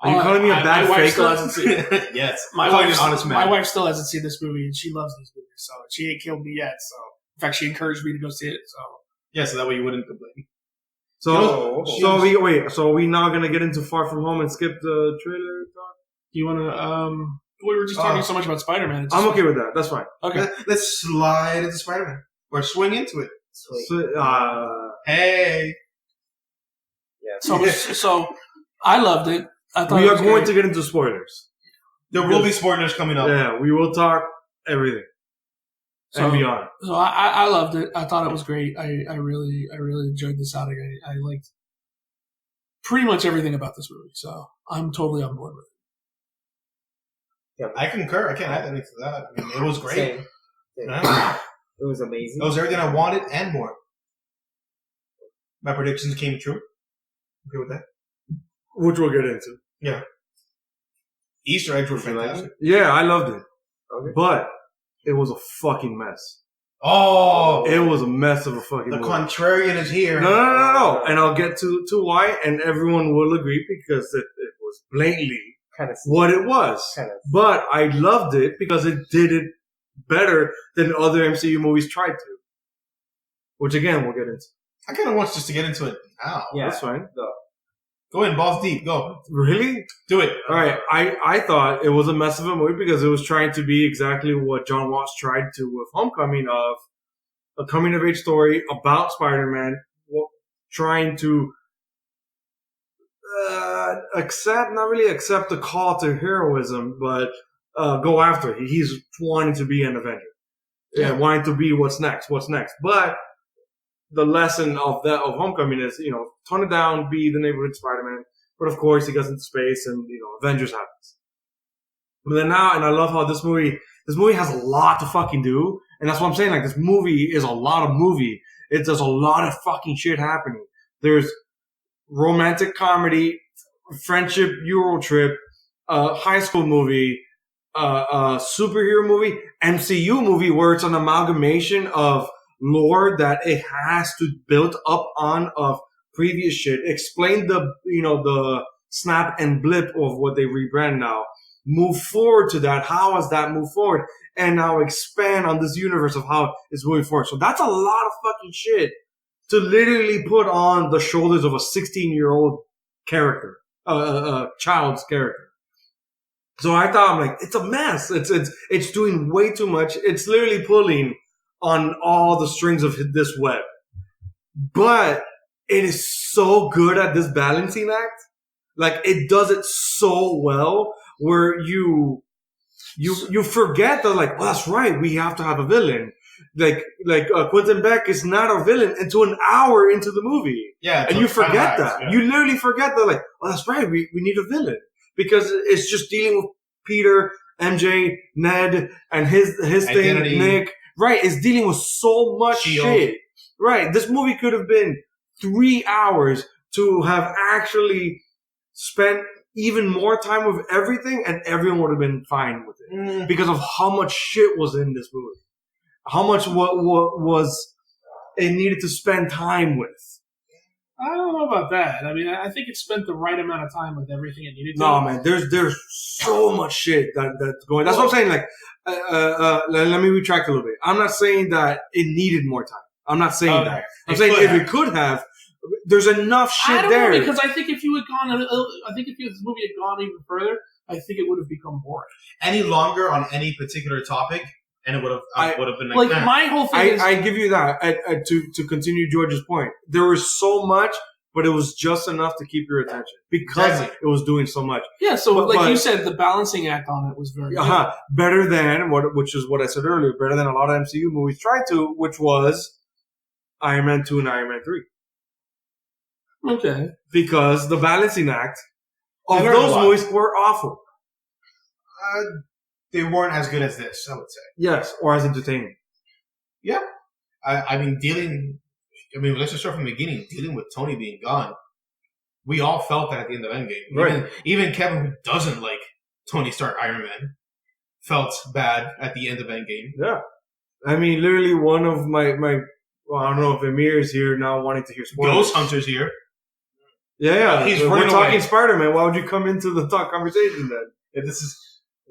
Are you calling me a bad my wife fake? still hasn't seen Yes. my Calling wife, an honest man. my wife still hasn't seen this movie, and she loves these movies, so she ain't killed me yet. So, in fact, she encouraged me to go see it. So, Yeah, so that way you wouldn't complain. So, She so was- are we now gonna get into Far From Home and skip the trailer talk? do you want to? We were just talking so much about Spider-Man. I'm okay with that. That's fine. Okay. Let's slide into Spider-Man. Or swing into it. Sweet. So, Hey. Yeah. So I loved it. I thought we it are was going great. to get into spoilers. There will be spoilers coming up. Yeah, we will talk everything and So- beyond. So I loved it. I thought it was great. I really enjoyed this outing. I liked pretty much everything about this movie. So I'm totally on board with it. I concur. I can't add anything to that. I mean, it was great. Same. Yeah. It was amazing. It was everything I wanted and more. My predictions came true. Okay with that? Which we'll get into. Easter eggs were Did you like fantastic. Yeah, I loved it. Okay. But it was a fucking mess. Oh, It was a mess of a fucking the movie. contrarian is here. No. And I'll get to why, and everyone will agree because it was blatantly Kind of. what it was. Kind of. But I loved it because it did it better than other MCU movies tried to. Which again, we'll get into. I kind of want just to get into it now. Yeah. That's fine. Go in, balls deep. Go. Really? Do it. All right. I thought it was a mess of a movie because it was trying to be exactly what John Watts tried to with Homecoming, of a coming of age story about Spider-Man, trying to not really accept the call to heroism, but go after it. He's wanting to be an Avenger. Yeah, wanting to be what's next. But the lesson of Homecoming is, tone it down, be the neighborhood Spider-Man. But of course, he goes into space, and Avengers happens. But then now, and I love how this movie has a lot to fucking do, and that's what I'm saying. Like, this movie is a lot of movie. There's a lot of fucking shit happening. There's romantic comedy, friendship Euro trip, high school movie, superhero movie, MCU movie, where it's an amalgamation of lore that it has to build up on of previous shit. Explain the snap and blip of what they rebrand now. Move forward to that. How has that moved forward? And now expand on this universe of how it's moving forward. So that's a lot of fucking shit to literally put on the shoulders of a 16-year-old character, child's character. So I thought, I'm like, it's a mess. It's doing way too much. It's literally pulling on all the strings of this web. But it is so good at this balancing act. Like, it does it so well where you forget that, like, well, that's right, we have to have a villain. Like Quentin Beck is not a villain until an hour into the movie. Yeah. And you forget that. Yeah. You literally forget that, like, oh, that's right, we need a villain. Because it's just dealing with Peter, MJ, Ned, and his Identity. thing, Nick. Right, it's dealing with so much shit. Right, this movie could have been 3 hours to have actually spent even more time with everything, and everyone would have been fine with it. Because of how much shit was in this movie. How much what was it needed to spend time with. I don't know about that. I mean, I think it spent the right amount of time with everything it needed to. No, man, there's so much shit that's going. That's what I'm saying. Like, let me retract a little bit. I'm not saying that it needed more time. I'm not saying that. I'm saying if it could have, there's enough shit I don't there. know, because I think if this movie had gone even further, I think it would have become boring. Any longer on any particular topic, and it would have been like that. My whole thing is, I give you that. To continue George's point, there was so much, but it was just enough to keep your attention because it was doing so much. Yeah, so but you said, the balancing act on it was very good. Better than which is what I said earlier. Better than a lot of MCU movies tried to, which was Iron Man 2 and Iron Man 3. Okay, because the balancing act of those movies were awful. They weren't as good as this, I would say. Yes, or as entertaining. Yeah. I mean, let's just start from the beginning. Dealing with Tony being gone, we all felt that at the end of Endgame. Right. Even Kevin, who doesn't like Tony Stark Iron Man, felt bad at the end of Endgame. Yeah. I mean, literally one of my well, I don't know if Amir is here now wanting to hear spoilers. Ghost Hunter's here. Yeah. We're talking Spider-Man. Why would you come into the conversation then? Yeah, this is...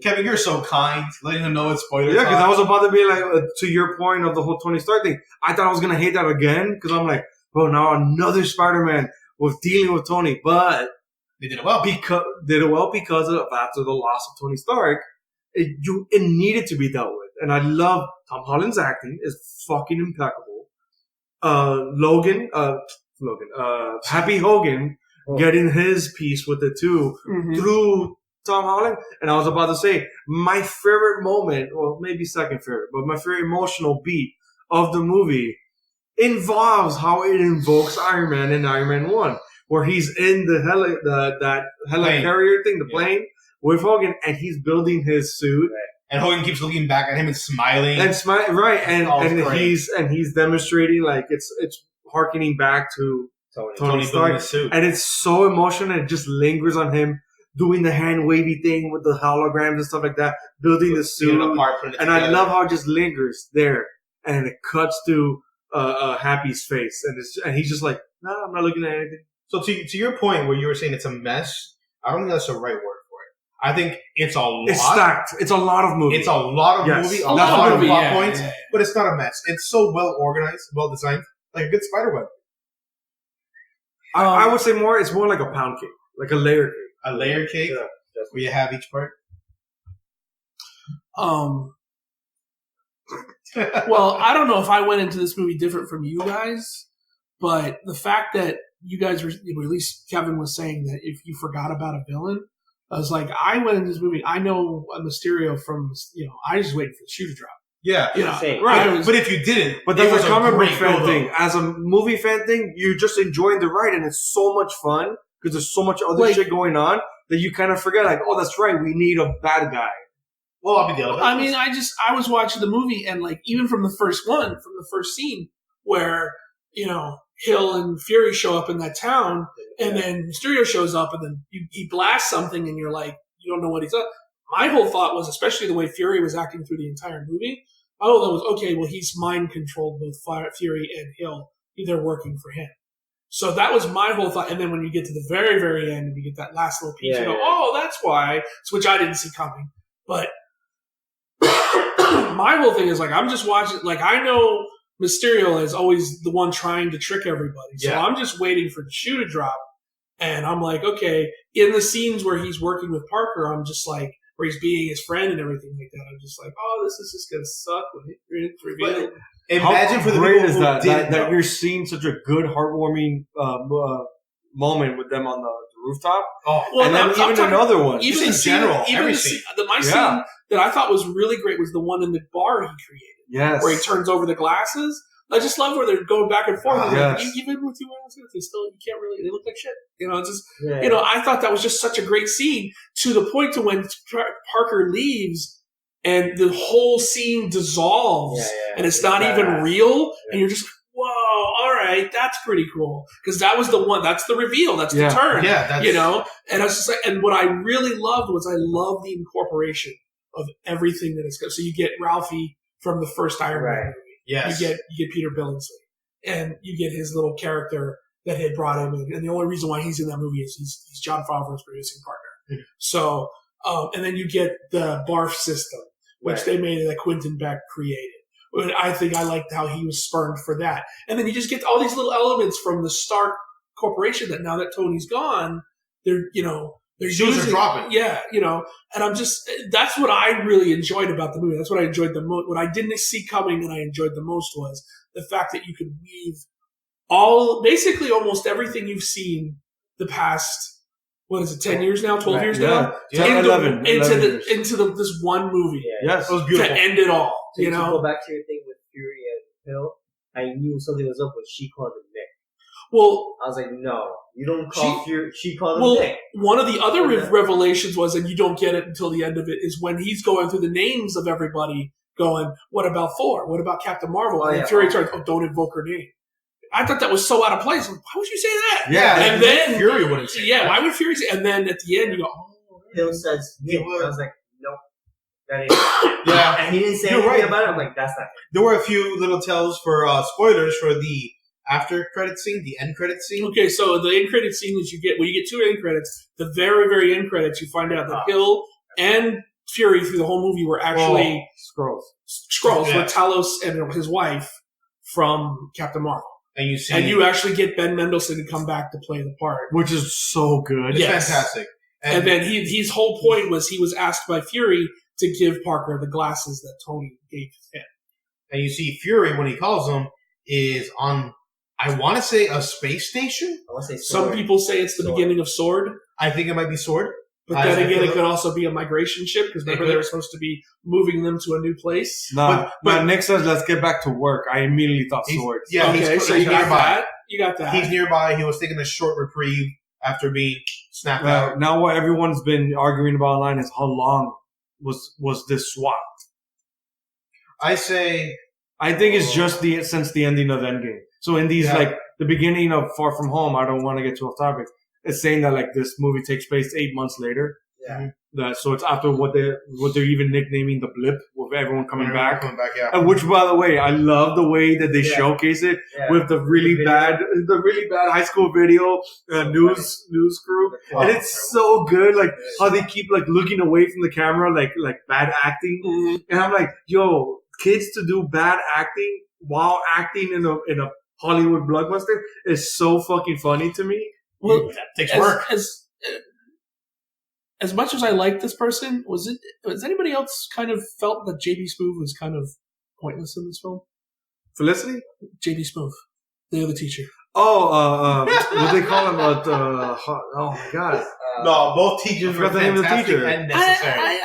Kevin, you're so kind, letting him know it's spoilers. Yeah, because I was about to be like, to your point of the whole Tony Stark thing, I thought I was going to hate that again, because I'm like, bro, now another Spider-Man with dealing with Tony, but they did it well. Because of after the loss of Tony Stark, it needed to be dealt with. And I love Tom Holland's acting is fucking impeccable. Happy Hogan getting his piece with it too, through Tom Holland. And I was about to say, my favorite moment, well, maybe second favorite, but my favorite emotional beat of the movie involves how it invokes Iron Man in Iron Man 1, where he's in that helicarrier thing, the plane, with Hogan, and he's building his suit. And Hogan keeps looking back at him and smiling. And he's demonstrating, like, it's harkening back to Tony Stark. His suit. And it's so emotional, and it just lingers on him doing the hand wavy thing with the holograms and stuff like that, building the suit. And I love how it just lingers there, and it cuts to Happy's face, and he's just like, no, I'm not looking at anything. So to your point where you were saying it's a mess, I don't think that's the right word for it. I think it's a lot. It's stacked. It's a lot of movie. It's a lot of movie, a lot of plot points, but it's not a mess. It's so well organized, well designed, like a good spiderweb. I would say it's more like a pound cake, like a layer cake. A layer cake, where you have each part. Well, I don't know if I went into this movie different from you guys, but the fact that you guys were, at least Kevin was saying that if you forgot about a villain, I was like, I went into this movie, I know a Mysterio from, I just waited for the shoe to drop. Yeah. Right. But if you didn't, but that's a comic book fan thing. As a movie fan thing, you're just enjoying the ride, and it's so much fun because there's so much other shit going on that you kind of forget, like, oh, that's right, we need a bad guy. Well, I'll be the other. I mean, I was watching the movie, and like, even from the first scene where, Hill and Fury show up in that town, and then Mysterio shows up, and then he blasts something, and you're like, you don't know what he's up. My whole thought was, especially the way Fury was acting through the entire movie, my whole thought was, okay, well, he's mind controlled both Fury and Hill. They're working for him. So that was my whole thought. And then when you get to the very, very end, and you get that last little piece, you go, oh, that's why, which I didn't see coming. But my whole thing is, like, I'm just watching, like, I know Mysterio is always the one trying to trick everybody. So I'm just waiting for the shoe to drop. And I'm like, okay, in the scenes where he's working with Parker, I'm just like, where he's being his friend and everything like that. I'm just like, oh, this is just gonna suck when it's revealed. Imagine for the great people is who that didn't know. you're seeing such a good, heartwarming moment with them on the rooftop. Oh, Well, and then I'm even talking- another one. Even Just the in scene, general, even every the scene. my Yeah. scene that I thought was really great was the one in the bar he created, Yes. where he turns over the glasses. I just love where they're going back and forth. Yes. Like, even with 2 ounces, they still you can't really. They look like shit. It's just Yeah. I thought that was just such a great scene to the point to when Parker leaves and the whole scene dissolves and it's not even real, and you're just like, whoa, all right, that's pretty cool because that was the one. That's the reveal. That's the turn. Yeah, that's, And I was just like, and what I really loved was I love the incorporation of everything that is good. So you get Ralphie from the first Iron Man movie. yes. You get Peter Billingsley, and you get his little character that had brought him in. And the only reason why he's in that movie is he's Jon Favreau's producing partner. So, and then you get the barf system, which they made that Quentin Beck created. But I think I liked how he was spurned for that. And then you just get all these little elements from the Stark Corporation that now that Tony's gone, they're Shoes are dropping. Yeah, and I'm just, that's what I really enjoyed about the movie. That's what I enjoyed the most. What I didn't see coming and I enjoyed the most was the fact that you could weave basically almost everything you've seen the past, 10 years now, 12 years now? Yeah. 11 years. Into this one movie. Yeah. That was beautiful. To end it all, So to go back to your thing with Fury and Hill, I knew something was up when she called him Nick. Well, I was like, no, you don't call Fury. She called him Nick. One of the other revelations was, and you don't get it until the end of it, is when he's going through the names of everybody, going, what about Thor? What about Captain Marvel? And Fury turns, don't invoke her name. I thought that was so out of place. Like, why would you say that? Yeah, and then Fury wouldn't say that. why would Fury say? And then at the end, you go, oh. Hill says Nick. I was like, nope, that ain't. Yeah, and he didn't say You're anything right. about it. I'm like, that's not. There were a few little tells for spoilers for the after credit scene, the end credit scene. Okay, so the end credit scene is you get 2 end credits. The very, very end credits, you find out that Hill and Fury through the whole movie were actually Skrulls, were Talos and his wife from Captain Marvel. And you see, And you actually get Ben Mendelsohn to come back to play the part, which is so good. it's fantastic. And then his whole point was he was asked by Fury to give Parker the glasses that Tony gave him. And you see Fury, when he calls him, is on, I want to say, a space station? I want to say Some people say it's the beginning of Sword, I think it might be Sword. but then again, it could also be a migration ship because remember they were supposed to be moving them to a new place. Nah, but Nick says, let's get back to work. I immediately thought swords. Yeah, Okay, so you got that. You got that. He's nearby. He was taking a short reprieve after being snapped out. Now what everyone's been arguing about online is how long was this swap. I think it's just since the ending of Endgame. So in these the beginning of Far From Home, I don't want to get too off topic. It's saying that this movie takes place 8 months later. Yeah. So it's after what they're even nicknaming the blip, with everyone coming back. Yeah. And which, by the way, I love the way that they showcase it with the really bad High School Video news crew, and it's so good. How they keep looking away from the camera, like bad acting. Mm-hmm. And I'm like, yo, kids to do bad acting while acting in a Hollywood blockbuster is so fucking funny to me. Well, that takes work. As much as I like this person, was anybody else kind of felt that J.B. Smoove was kind of pointless in this film? Felicity? J.B. Smoove, the other teacher. Oh, what they call him? Oh my god! No, both teachers were the name of the fantastic teacher. and necessary.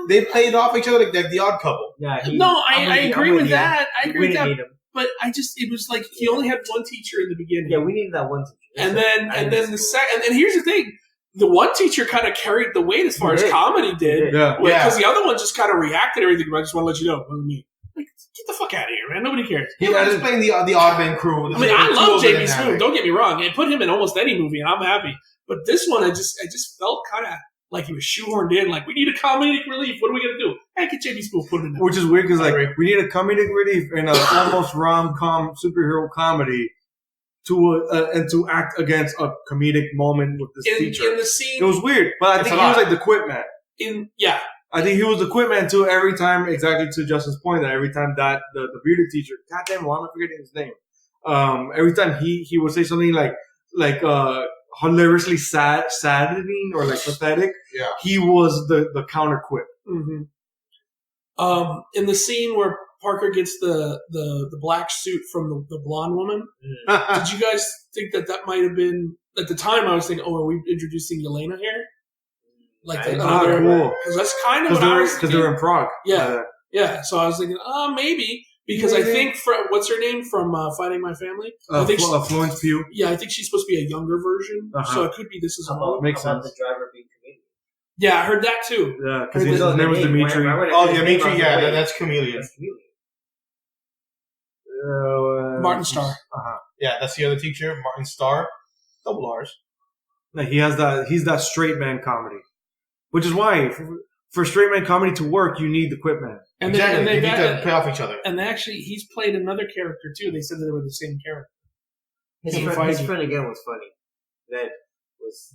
They played off each other like the Odd Couple. Yeah. I agree with that. I agree with that. Need him. But it was like he only had one teacher in the beginning. Yeah, we needed that one teacher. And then the second. And here's the thing: the one teacher kind of carried the weight as far as comedy did. Yeah. Because the other one just kind of reacted to everything. I just want to let you know. What I mean? Like, get the fuck out of here, man! Nobody cares. He was just playing the Odd Man crew. I mean, I love J.B. Smoove. Don't get me wrong. And put him in almost any movie, and I'm happy. But this one, I just felt kind of like he was shoehorned in. Like, we need a comedic relief. What are we gonna do? Hey, get J.B. Smoove, put him in there. Which is weird because we need a comedic relief in a almost rom-com superhero comedy to act against a comedic moment with this teacher. In the scene, it was weird, but I think he was like the quit man. I think he was the quit man too. Every time, exactly to Justin's point, that every time that the beauty teacher, goddamn, why am I forgetting his name? Every time he would say something like hilariously saddening or like pathetic. Yeah. He was the counter quip. Mm-hmm. In the scene where Parker gets the black suit from the blonde woman, did you guys think that might have been at the time? I was thinking, are we introducing Yelena here? Like another, cool. Because that's kind of what I was thinking. Because they're in Prague. Yeah. So I was thinking, maybe. Because I think, what's her name from Fighting My Family? I think Florence Pugh. Yeah, I think she's supposed to be a younger version. So it could be this is a makes sense. The driver being Chameleon. Yeah, I heard that too. Yeah, because his name was Dimitri. Dimitri, that's Chameleon. Martin Starr. Yeah, that's the other teacher, Martin Starr. Double R's. Like he's that straight man comedy. Which is why, for straight man comedy to work, you need the quip man. And exactly. They need to play off each other. And actually, he's played another character too. They said that they were the same character. His friend again was funny.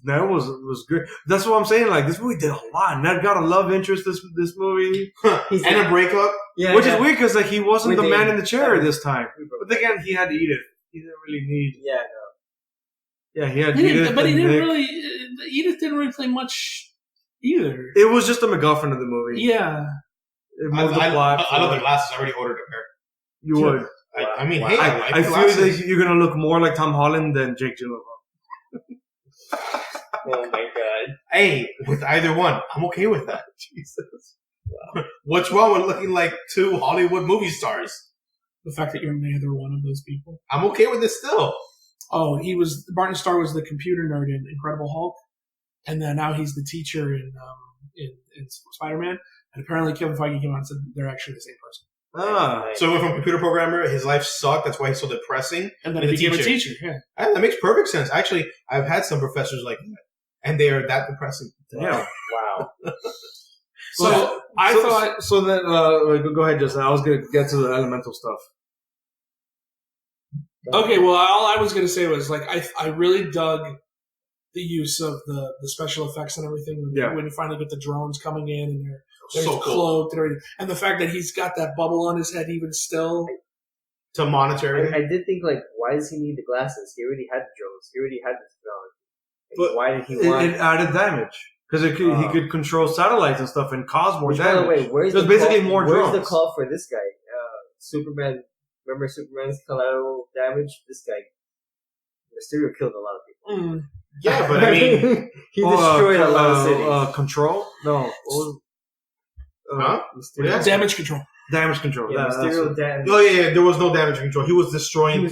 That was good. That's what I'm saying. Like, this movie did a lot. Ned got a love interest this movie. And a breakup. Yeah, which is weird because like he wasn't the man in the chair this time. But again, he had Edith. He didn't really need. Yeah, no. Yeah, he had Edith. But he didn't really. Edith didn't really play much either. It was just a MacGuffin of the movie. Yeah. It moved the plot. I love the glasses. I already ordered a pair. You would. I mean, hey, I feel like you're gonna look more like Tom Holland than Jake Gyllenhaal. Oh my god. Hey, with either one, I'm okay with that. Jesus. Wow. What's wrong with looking like two Hollywood movie stars? The fact that you're neither one of those people. I'm okay with this still. Oh, Martin Starr was the computer nerd in Incredible Hulk, and then now he's the teacher in Spider-Man. And apparently Kevin Feige came out and said they're actually the same person. So he went from computer programmer, his life sucked, that's why he's so depressing. And then he became a teacher, yeah. That makes perfect sense. Actually, I've had some professors like that, and they are that depressing. Yeah. Wow. So then, go ahead, Justin. I was going to get to the elemental stuff. Okay, well, all I was going to say was, like, I really dug the use of the special effects and everything when you finally get the drones coming in and they're so cloaked and everything. And the fact that he's got that bubble on his head even still. To monitor. I did think, like, why does he need the glasses? He already had the drones. He already had the technology. But why did he want... It added damage. Because he could control satellites and stuff and cause more damage. By the way, where's more drones. Where's the call for this guy? Superman... Remember Superman's collateral damage? This guy... Mysterio killed a lot of people. Yeah, but I mean... he destroyed a lot of cities. Control? No. Damage control. Damage control. Yeah, Mysterio damage. Oh, yeah, there was no damage control. He was destroying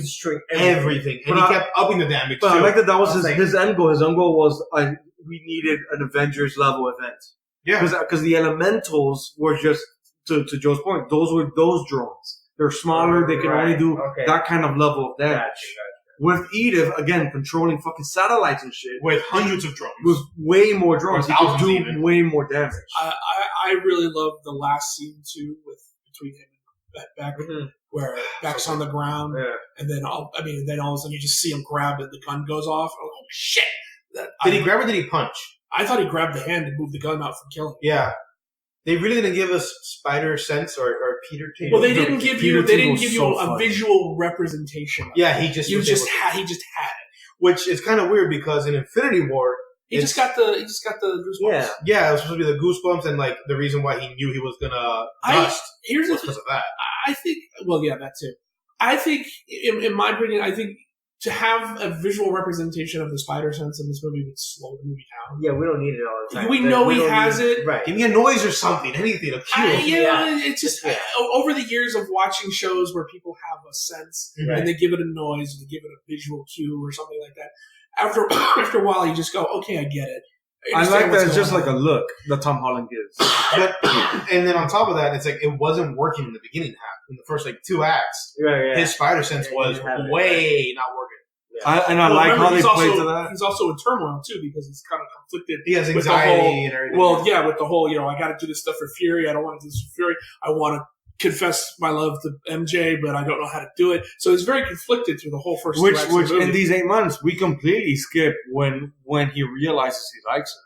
everything. And he kept upping the damage, too. I like that was his end goal. His end goal was, we needed an Avengers level event. Yeah. Because the elementals were just, to Joe's point, those were those drones. They're smaller. They can only do that kind of level of damage. Gotcha. With Edith, again, controlling fucking satellites and shit. With hundreds of drones. With way more drones. He could do way more damage. I really love the last scene, too, between him and Beck, where Beck's on the ground, and then all of a sudden you just see him grab it, the gun goes off. Oh, shit! Did he grab or did he punch? I thought he grabbed the hand and moved the gun out from killing him. Yeah. They really didn't give us spider sense or Peter King. Well, they didn't give you a visual representation of it. He just had it. Which is kind of weird because in Infinity War he just got the goosebumps. Yeah, it was supposed to be the goosebumps and like the reason why he knew he was gonna dust was because of that. I think that too. I think in my opinion, I think to have a visual representation of the spider sense in this movie would slow the movie down. Yeah, we don't need it all the time. We know he has it. Right. Give me a noise or something, anything to cue. It's just over the years of watching shows where people have a sense and they give it a noise, and they give it a visual cue or something like that. After a while, you just go, okay, I get it. I like that it's just like a look that Tom Holland gives. And then on top of that, it's like it wasn't working in the beginning half. In the first 2 acts, his spider sense was way not working. Yeah. I like how they played to that. He's also in turmoil too because he's kind of conflicted. He has anxiety and everything. Well, yeah, with the whole, I got to do this stuff for Fury. I don't want to do this for Fury. I want to confess my love to MJ, but I don't know how to do it. So he's very conflicted through the whole first. Which in these 8 months we completely skip when he realizes he likes her.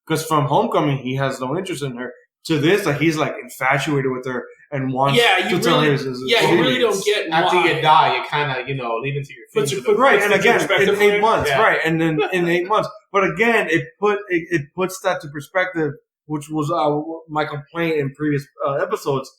Because from Homecoming he has no interest in her. to this, like he's like infatuated with her and wants you to tell really, his you really don't get After why. you die, you kind of leave into your feelings. Right, and again, perspective in 8 months, Yeah. right, and then in 8 months. But again, it puts that to perspective, which was my complaint in previous episodes.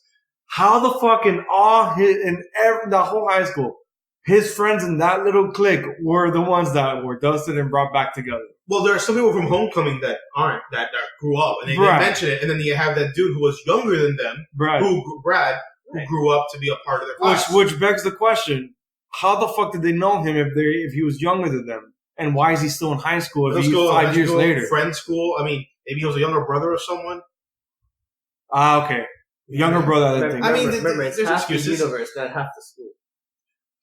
How the fuck in the whole high school, his friends in that little clique were the ones that were dusted and brought back together. Well, there are some people from Homecoming that aren't, that grew up, and they mention it, and then you have that dude who was younger than them, Brad, who grew up to be a part of their class. which begs the question: how the fuck did they know him if he was younger than them, and why is he still in high school if he's 5 years later? Friend school. I mean, maybe he was a younger brother of someone. Okay, younger brother. Remember, it's there's half the excuses. universe, not half the school.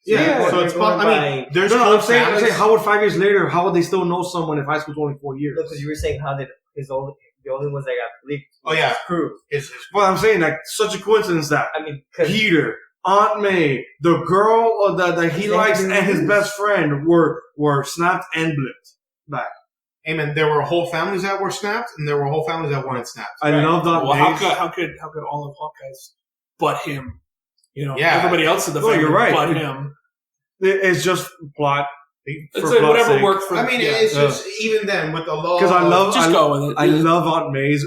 Yeah, so they're it's going I mean, by- there's I'm whole saying, families. how would 5 years later, how would they still know someone if high school's only 4 years? Because you were saying how did the only ones that got leaked. Oh, yeah. was Crew. Well, I'm saying like such a coincidence that I mean, 'cause Peter, Aunt May, the girl that he likes, and his best friend were snapped and blipped back. Amen. There were whole families that were snapped, and there were whole families that weren't snapped. I love that. Well, how could all of Hawkeye's but him? You know, Yeah. everybody else in the No, family you're right. but him. It's just plot. It's for like plot's whatever sake. worked for. I mean, yeah. it's just even then with the law. Because Just go with it. I love Aunt May's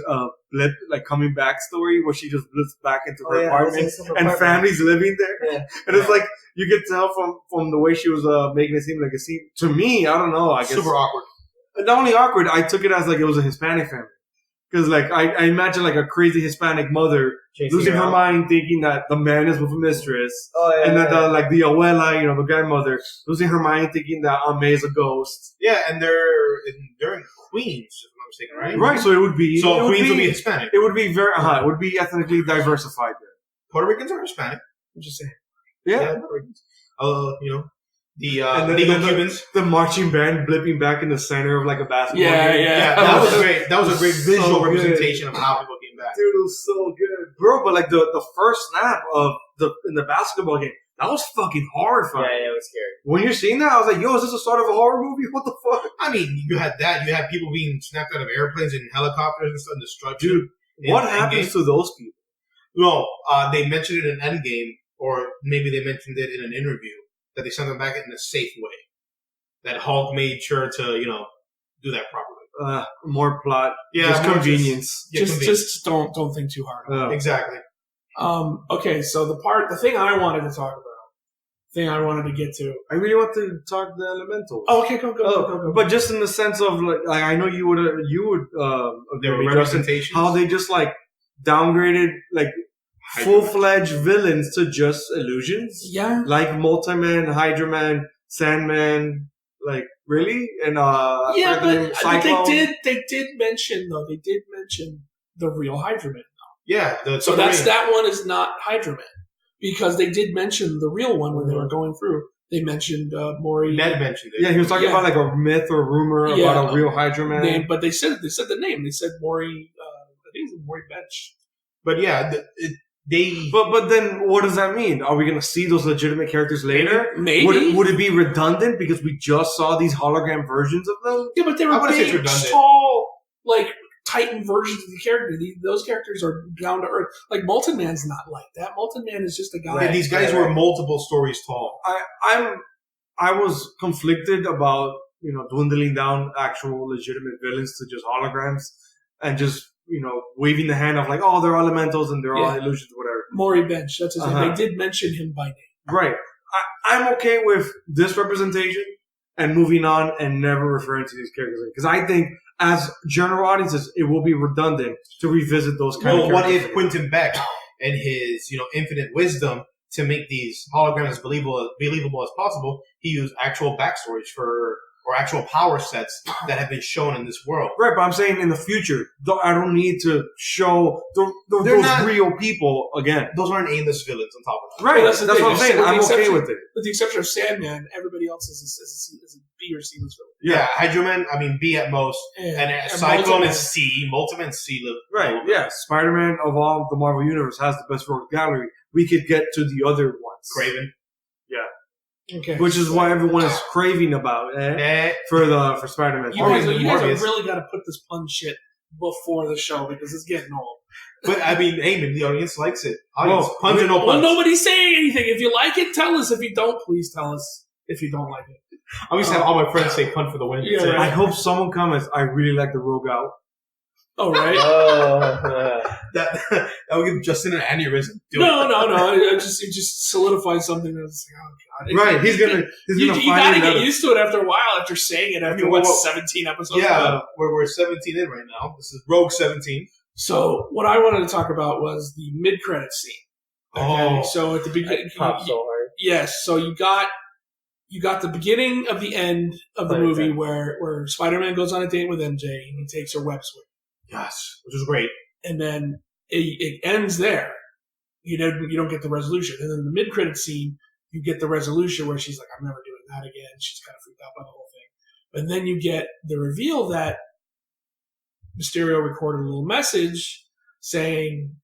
blip, like coming back story where she just blips back into her apartment and families living there. Yeah. And it's like you could tell from the way she was making it seem like a scene. To me, I don't know. I guess super awkward. not only awkward, I took it as like it was a Hispanic family. Because like I imagine like a crazy Hispanic mother losing her mind, thinking that the man is with a mistress, and then the abuela, the grandmother, losing her mind, thinking that Aunt May is a ghost. Yeah, and they're in Queens, if I'm not mistaken, right? Right, so it would be Queens would be Hispanic. It would be very it would be ethnically diversified there. Puerto Ricans are Hispanic. I'm just saying. Yeah. Puerto Ricans. The And then legal Cubans. The marching band blipping back in the center of like a basketball game. Yeah, that was great. That was a great So visual good. representation of how people came back. Dude, it was so good, bro. But like the first snap of in the basketball game, that was fucking horrifying. Yeah, it was scary. When you're seeing that, I was like, "Yo, is this the start of a horror movie? What the fuck?" I mean, you had that. You had people being snapped out of airplanes and helicopters and stuff, destruction. Dude, what happens to those people? No, they mentioned it in Endgame, or maybe they mentioned it in an interview that they sent them back in a safe way. That Hulk made sure to, do that properly. More plot, Yeah, just more convenience. Just don't think too hard. Exactly. Okay, so the thing I wanted to talk about, thing I wanted to get to. I really want to talk the elementals. Oh, okay, go. But just in the sense of like I know you would Their agree, Justin, representation. how they just like downgraded like full-fledged villains to just illusions. Yeah. Like Multiman, Hydra Man, Sandman, like really? And Yeah, but Cyclone. they did mention the real Hydra Man. Yeah. So that one is not Hydra Man. Because they did mention the real one when they were going through. They mentioned Maury. Ned mentioned it. Yeah, he was talking about like a myth or rumor about a real Hydra Man. Name, but they said the name. They said Maury. I think it's Maury Bench. But yeah, But then what does that mean? Are we going to see those legitimate characters later? Maybe. Would it be redundant because we just saw these hologram versions of them? Yeah, but they I were wouldn't say it's big, redundant. tall, like Titan versions of the character. Those characters are down to earth. Like Molten Man's not like that. Molten Man is just a guy. These guys were multiple stories tall. I was conflicted about dwindling down actual legitimate villains to just holograms and just waving the hand of like, oh, they're elementals and they're all illusions, whatever. Maury Bench, that's his name. They did mention him by name. Right. I'm okay with this representation and moving on and never referring to these characters because I think as general audiences, it will be redundant to revisit those kind of characters. What if Quentin Beck and his infinite wisdom to make these holograms as believable as possible, he used actual backstories or actual power sets that have been shown in this world. Right, but I'm saying in the future, I don't need to show those real people again. Those aren't A-list villains on top of that. Right, Well, that's what I'm saying. I'm okay with it. With the exception of Sandman, everybody else is a B or C list villain. Yeah, Hydra Man, B at most. And Cyclone is C. Multiman C. Right, yeah. Spider-Man of all the Marvel Universe has the best rogue gallery. We could get to the other ones. Craven. Okay. Which is why everyone is craving about for Spider-Man. You guys have really got to put this pun shit before the show because it's getting old. But I mean, hey, maybe the audience likes it. Audience, Well, puns or no puns. Well, nobody's saying anything. If you like it, tell us. If you don't, please tell us if you don't like it. I always have all my friends say punt for the win. Yeah, So, I hope someone comments. I really like the Rogue Out. Oh, right? that will give Justin an aneurysm. No. It just solidifies something that's like, oh, God. Right, he's gonna You find gotta it get out. used to it after a while, after saying it after, I mean, 17 episodes? Yeah, we're 17 in right now. This is Rogue 17. So, what I wanted to talk about was the mid-credit scene. Okay, Oh. so at the beginning, Popped so hard. yes. So you got the beginning of the end of the Right, movie exactly. where Spider-Man goes on a date with MJ and he takes her web swing, Yes, which was great. and then it ends there. You don't get the resolution, and then the mid-credit scene, you get the resolution where she's like, "I'm never doing that again." She's kind of freaked out by the whole thing, and then you get the reveal that Mysterio recorded a little message saying,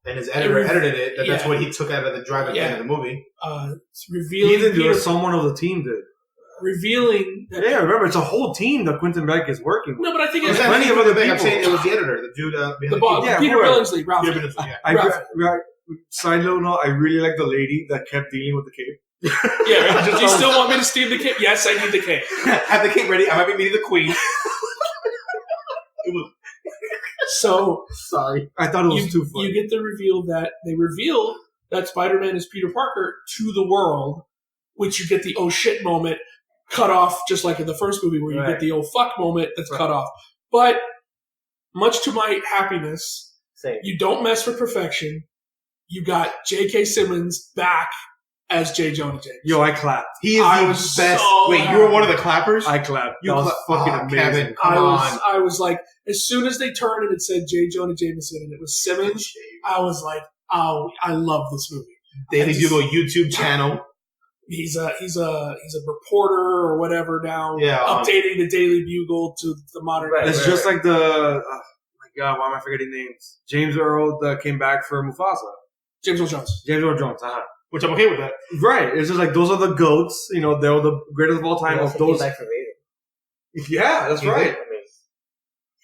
And his editor edited it. That's Yeah. what he took out of the drive at the end of the movie. it's revealing He didn't do it. Peter, Someone of the team did. revealing that. Yeah, remember, it's a whole team that Quentin Beck is working with. No, but I think There's it's plenty of other I'm people. saying it was the editor, the dude behind the the boss, Yeah, Peter whoever. Billingsley, Ralph. keyboard. Yeah. Side note, I really like the lady that kept dealing with the cape. Yeah, do you still want me to steam the cape? Yes, I need the cape. Have the cape ready. I might be meeting the queen. It was So sorry. I thought it was too you funny. get the reveal that they reveal that Spider-Man is Peter Parker to the world, which you get the oh shit moment cut off, just like in the first movie where you Right. get the oh fuck moment that's cut off. But much to my happiness, Same. you don't mess with perfection. You got J.K. Simmons back as J. Jonah Jameson. Yo, I clapped. He is I the was best. so Wait, you were one of the clappers? I clapped. You That was fucking amazing. Kevin, come on. I was like, as soon as they turned and it said J. Jonah Jameson and it was Simmons, I was like, oh, I love this movie. Daily I just- Bugle YouTube channel. He's a reporter or whatever now, Yeah, updating the Daily Bugle to the modern. Right. It's just like the, oh my God, why am I forgetting names? James Earl that came back for Mufasa. James Earl Jones. James Earl Jones, Which I'm okay with that. Right. It's just like, those are the GOATs. They're the greatest of all time. He Of also came those. back for Vader. Yeah, that's You right.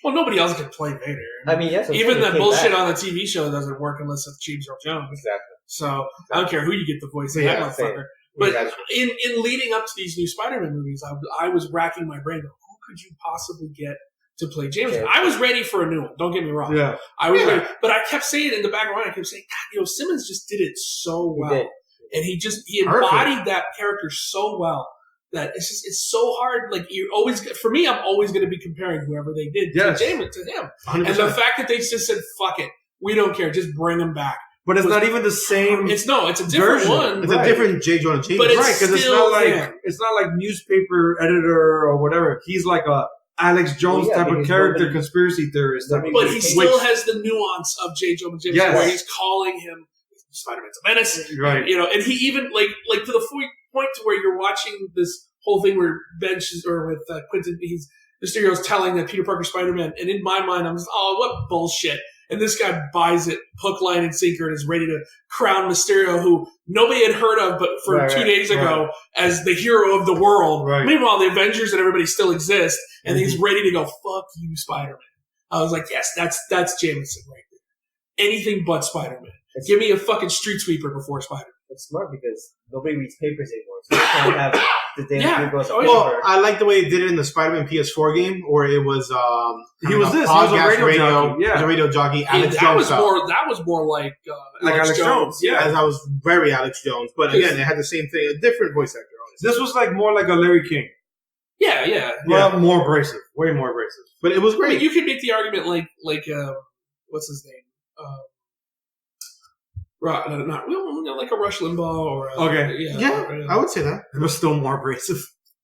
Well, nobody else can play Vader. I mean, yes. I'm Even saying that he came bullshit back. on the TV show doesn't work unless it's James Earl Jones. Exactly. So I don't care who you get the voice of Yeah, that same. motherfucker. But Exactly. in leading up to these new Spider-Man movies, I was racking my brain. Who could you possibly get to play Jameson? Yeah. I was ready for a new one. Don't get me wrong. Yeah. I was Yeah. ready, but I kept saying in the back of my mind, I kept saying, God, Simmons just did it so He well, did. and he Perfect. embodied that character so well that it's so hard. Like you're always, for me, I'm always going to be comparing whoever they did Yes. to Jameson to him, 100%. and the fact that they just said, "Fuck it, we don't care, just bring him back." But it's not even the same. It's a different version. one. It's Right. a different J. Jonah Jameson. But it's right, because it's still not like him. it's not like newspaper editor or whatever. He's like a Alex Jones Well, yeah, type of because character, nobody- conspiracient theorist. type of But he which- still has the nuance of J. Jonah Jameson, Yes. where he's calling him Spider-Man's a menace. right. And he even like to the point to where you're watching this whole thing where with Quentin, Mysterio's telling that Peter Parker's Spider-Man, and in my mind, I'm just, oh, what bullshit. And this guy buys it, hook, line, and sinker, and is ready to crown Mysterio, who nobody had heard of, but for Right, 2 days ago, as the hero of the world. Right. Meanwhile, the Avengers and everybody still exist, and Mm-hmm. he's ready to go, fuck you, Spider-Man. I was like, yes, that's Jameson right there. Anything but Spider-Man. Give me a fucking street sweeper before Spider-Man. It's smart because nobody reads papers anymore, so you can't have the Daily Yeah. Bugle as a Oh, yeah. Well, paper. I like the way they did it in the Spider-Man PS4 game, where it was He was a this. He was a podcast radio jockey. He was Yeah. a radio jockey. Alex that Jones was style. more like Like Alex Jones, Yeah. As I was very Alex Jones, but again, it had the same thing, a different voice actor. Honestly. This was like more like a Larry King. Yeah. Yeah. Well, more abrasive. Way more abrasive. But it was I mean, great. you could make the argument like what's his name? Like a Rush Limbaugh or Okay. Yeah, I would say that. It was still more abrasive.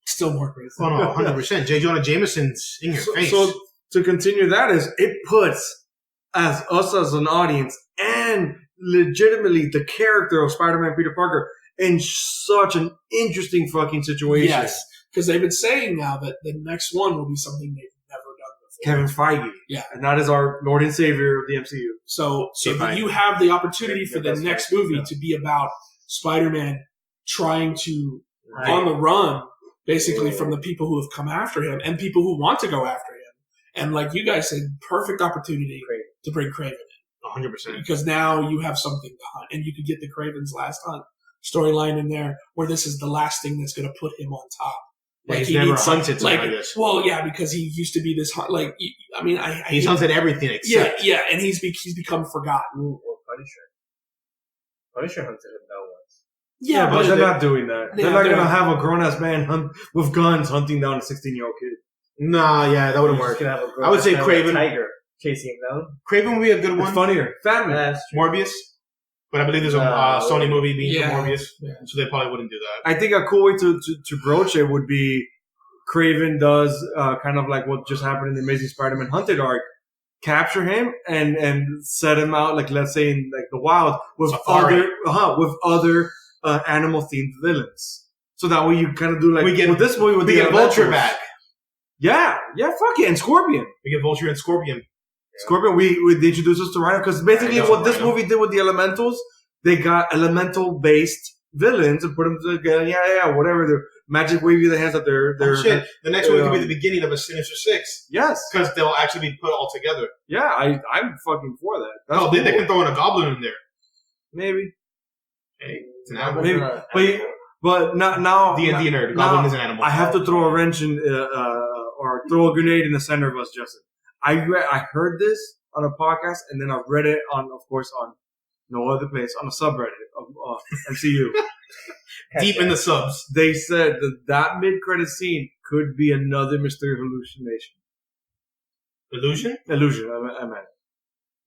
still more crazy. Oh no, 100%. J. Jonah Jameson's in your face. So to continue that is it puts us as an audience and legitimately the character of Spider-Man Peter Parker in such an interesting fucking situation. Yes, because they've been saying now that the next one will be something they've never done before. Kevin Feige. Yeah. And that is our Lord and Savior of the MCU. So Right. you have the opportunity for the That's next right. movie Yeah. to be about Spider-Man trying to Right. on the run, basically Yeah. from the people who have come after him and people who want to go after him. And like you guys said, perfect opportunity Great. to bring Kraven in. 100%. Because now you have something to hunt, and you could get the Craven's Last Hunt storyline in there, where this is the last thing that's going to put him on top. Like he's never hunted something like this. Well, yeah, because he used to be this hunt. Like, I mean, he's hunted everything except and he's become forgotten. Or Punisher hunted him down once. Yeah, but they're not doing that. Yeah, they're not going to have a grown ass man hunt with guns hunting down a 16-year-old kid. Nah, yeah, that wouldn't work. I would say Craven. Tiger chasing him down. Craven would be a good one. It's funnier. Fatman. Morbius. But I believe there's a Sony movie being for Morbius, so they probably wouldn't do that. I think a cool way to broach it would be Craven does kind of like what just happened in the Amazing Spider-Man Hunted arc. Capture him and set him out, like let's say in like the wild with other animal themed villains. So that way you kind of do like we get with this movie we get Vulture back. Yeah, fuck it, and Scorpion. We get Vulture and Scorpion. Yeah. Scorpion, we introduced us to Rhino because basically what this movie did with the Elementals, they got elemental based villains and put them together. Yeah, whatever. The magic wavy the hands that they're shit. The next one could be the beginning of a Sinister Six. Yes, because they'll actually be put all together. Yeah, I'm fucking for that. That's cool. They can throw in a goblin in there. Maybe. Hey, it's an animal. Maybe, but now D&D nerd. Goblin is an animal. I have to throw a wrench in or throw a grenade in the center of us, Justin. I heard this on a podcast and then I read it on no other place on a subreddit of MCU. Deep in the subs. They said that mid-credit scene could be another Mysterio hallucination. Illusion, I meant.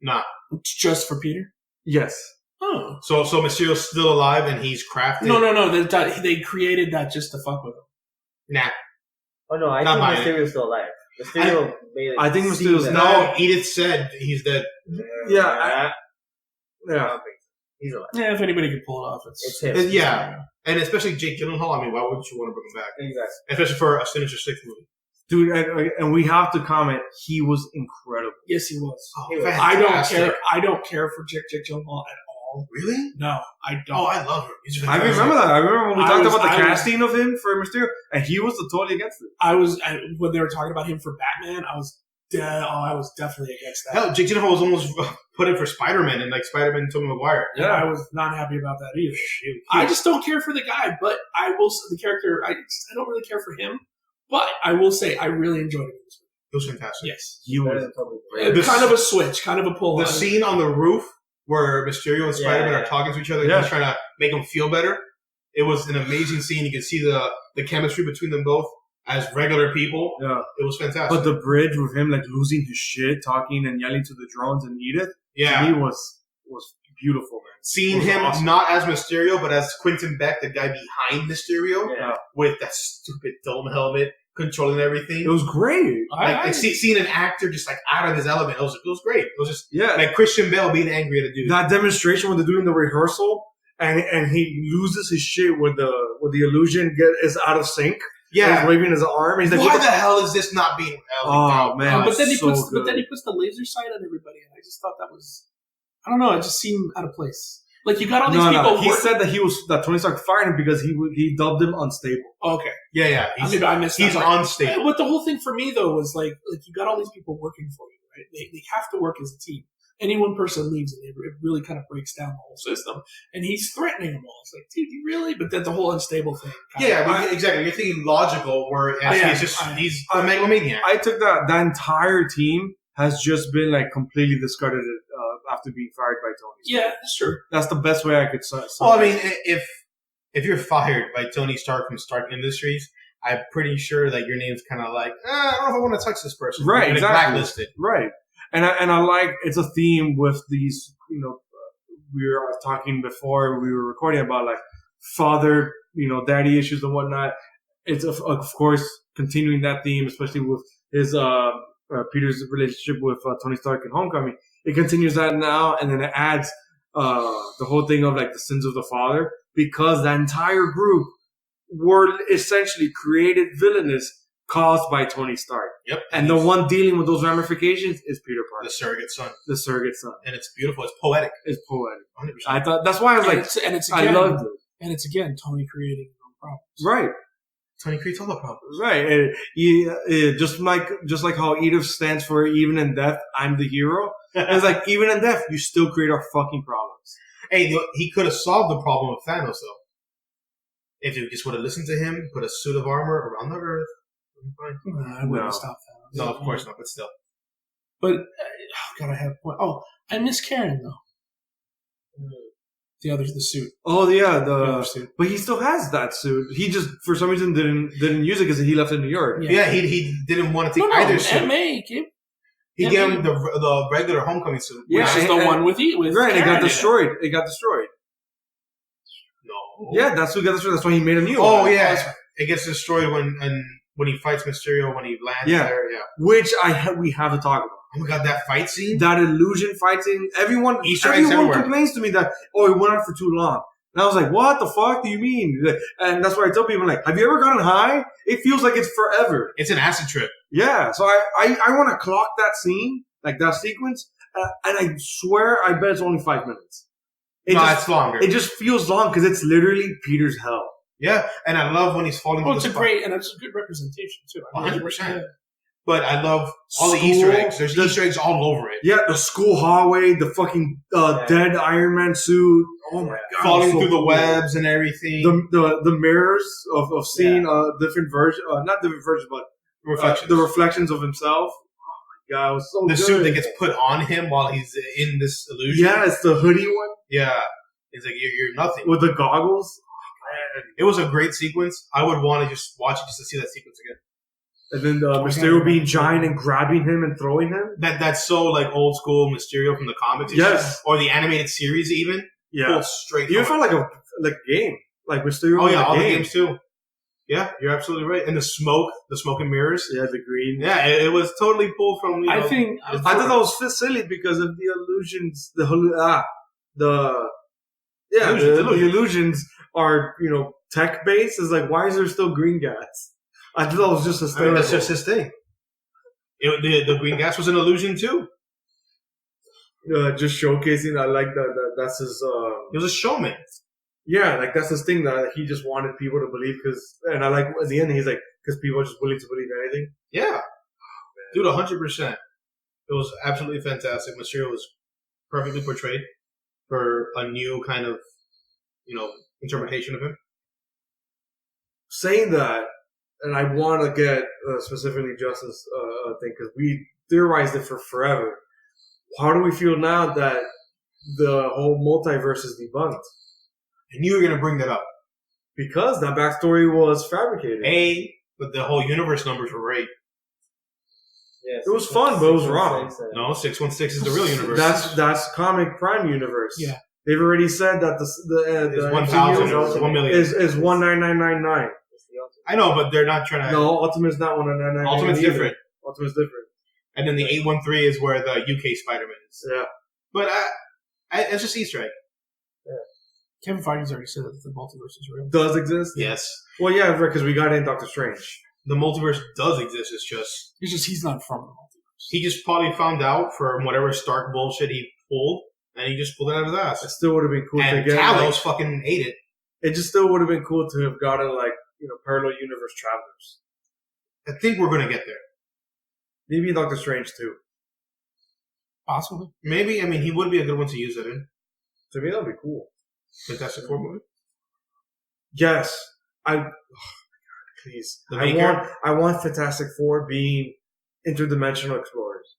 Nah. Just for Peter? Yes. Oh. So Mysterio's still alive and he's crafted? No. They created that just to fuck with him. Nah. Oh, no, I think Mysterio's still alive. Mysterio made it. I think Mysterio's no, Edith said he's dead. Yeah. He's alive. Yeah, if anybody could pull it off, it's him. Yeah. And especially Jake Gyllenhaal. I mean, why wouldn't you want to bring him back? Exactly. Especially for a Sinister Six movie. Dude, and we have to comment, he was incredible. Yes, he was. Oh, I don't care for Jake Gyllenhaal at all. Really? No, I don't. Oh, I love him. I remember that. I remember when we talked about the casting of him for Mysterio, and he was totally against it. When they were talking about him for Batman, I was definitely against that. Hell, Jake Gyllenhaal was almost put in for Spider-Man and like Spider-Man Tobey Maguire. Yeah, I was not happy about that either. I just don't care for the guy, but I will the character. I don't really care for him, but I will say I really enjoyed it. It was fantastic. Yes, he was kind of a switch, kind of a pull. The scene on the roof where Mysterio and Spider-Man are talking to each other, and he's trying to make them feel better. It was an amazing scene. You could see the chemistry between them both as regular people. Yeah, it was fantastic. But the bridge with him like losing his shit, talking and yelling to the drones and Edith, to me was beautiful, man. Seeing him awesome. Not as Mysterio, but as Quentin Beck, the guy behind Mysterio, with that stupid dome helmet, controlling everything. It was great. Seeing an actor just like out of his element, it was great. It was just like Christian Bale being angry at a dude. That demonstration when they're doing the rehearsal and he loses his shit with the illusion is out of sync. Yeah, he's waving his arm. He's like, "Why the hell is this not being?" Oh man! But then he puts the laser sight on everybody, and I just thought that was, I don't know, it just seemed out of place. Like you got all these people. No. He said that Tony Stark fired him because he dubbed him unstable. Okay. Yeah. I missed that. He's unstable. But the whole thing for me though was like you got all these people working for you, right? They have to work as a team. Any one person leaves and it really kind of breaks down the whole system. And he's threatening them all. It's like, dude, you really? But then the whole unstable thing. Exactly. You're thinking logical, where he's a megalomaniac. I took that entire team has just been like completely discredited after being fired by Tony. Yeah, that's true. That's the best way I could say. Well, I mean, if you're fired by Tony Stark from Stark Industries, I'm pretty sure that your name's kind of like, I don't know if I want to touch this person. Right, exactly. Blacklisted. Right. And I like, it's a theme with these, we were talking before we were recording about like father, daddy issues and whatnot. It's of course continuing that theme, especially with his, Peter's relationship with Tony Stark in Homecoming. It continues that now, and then it adds, the whole thing of like the sins of the father, because that entire group were essentially created villainous caused by Tony Stark. Yep. And the one dealing with those ramifications is Peter Parker. The surrogate son. And it's beautiful. It's poetic. 100%. I thought, that's why I was I loved it. And it's again, Tony creating his own problems. Right. Tony creates all the problems. Right. And just like how Edith stands for even in death, I'm the hero. It's like even in death, you still create our fucking problems. Hey, he could have solved the problem with Thanos, though. If you just would have listened to him, put a suit of armor around the Earth, fine. I wouldn't stop that. No, of course not, but still. But, God, I had a point. Oh, I miss Karen, though. The suit. Oh yeah, The other suit. but he still has that suit. He just for some reason didn't use it because he left in New York. Yeah, he didn't want to take either suit. He gave him the regular homecoming suit. Yeah, which is the one with right. Karen It got destroyed. It got destroyed. No. Yeah, that's who got destroyed. That's why he made a new one. Oh yeah, it gets destroyed when he fights Mysterio when he lands there. Yeah, which we have to talk about. Oh my god, that fight scene, that illusion fight scene. Everyone complains to me that it went on for too long. And I was like, what the fuck do you mean? And that's why I tell people, like, have you ever gotten high? It feels like it's forever. It's an acid trip. Yeah, so I want to clock that scene, like that sequence, and I swear I bet it's only 5 minutes. It's longer. It just feels long because it's literally Peter's hell. Yeah, and I love when he's falling. Well, it's a great representation too. 100%. But I love all the Easter eggs. There's Easter eggs all over it. Yeah, the school hallway, the fucking dead Iron Man suit. Oh my god, falling through the webs and everything. The mirrors of seeing different versions, not different versions, but reflections. The reflections of himself. Oh my god, it was so the good. suit that gets put on him while he's in this illusion. Yeah, it's the hoodie one. Yeah, it's like you're nothing with the goggles. It was a great sequence. I would want to just watch it just to see that sequence again. And then Mysterio being giant and grabbing him and throwing him. That's so like old school Mysterio from the comics. Yes, or the animated series even. Yeah, pulled straight. You felt like a game, like Mysterio. Oh yeah, all the games too. Yeah, you're absolutely right. And the smoke and mirrors. Yeah, the green. Yeah, it was totally pulled from. I thought that was silly because of the illusions. The illusions are tech based. Is like, why is there still green gas? I thought that was just hysterical. That's just his thing. The green gas was an illusion too. Just showcasing. I like that. That's his. He was a showman. Yeah, like that's his thing that he just wanted people to believe. And I like at the end he's like, because people are just willing to believe anything. Yeah, dude, 100%. It was absolutely fantastic. Mysterio was perfectly portrayed for a new kind of, interpretation of him. Saying that. And I want to get specifically Justin's thing because we theorized it for forever. How do we feel now that the whole multiverse is debunked? I knew you were going to bring that up. Because that backstory was fabricated. But the whole universe numbers were right. Yeah, it was fun, but it was wrong. No, 616 is the real universe. That's Comic Prime universe. Yeah. They've already said that the 1,000 or 1 million is 19999. I know, but they're not trying to. No, Ultimate's not 199. Ultimate's different. Ultimate's different. And then the 813 is where the UK Spider-Man is. Yeah. But it's just Easter egg. Yeah. Kevin Feige's already said that the multiverse is real. Does exist? Yes. Well, yeah, because we got in Doctor Strange. The multiverse does exist. It's just he's not from the multiverse. He just probably found out from whatever Stark bullshit he pulled, and he just pulled it out of his ass. It still would have been cool and to get. Talos fucking ate it. It just still would have been cool to have gotten parallel universe travelers. I think we're gonna get there. Maybe Doctor Strange too. Possibly. Maybe. I mean, he would be a good one to use it in. To me, that would be cool. Fantastic Four movie. Yes, please. I want Fantastic Four being interdimensional explorers.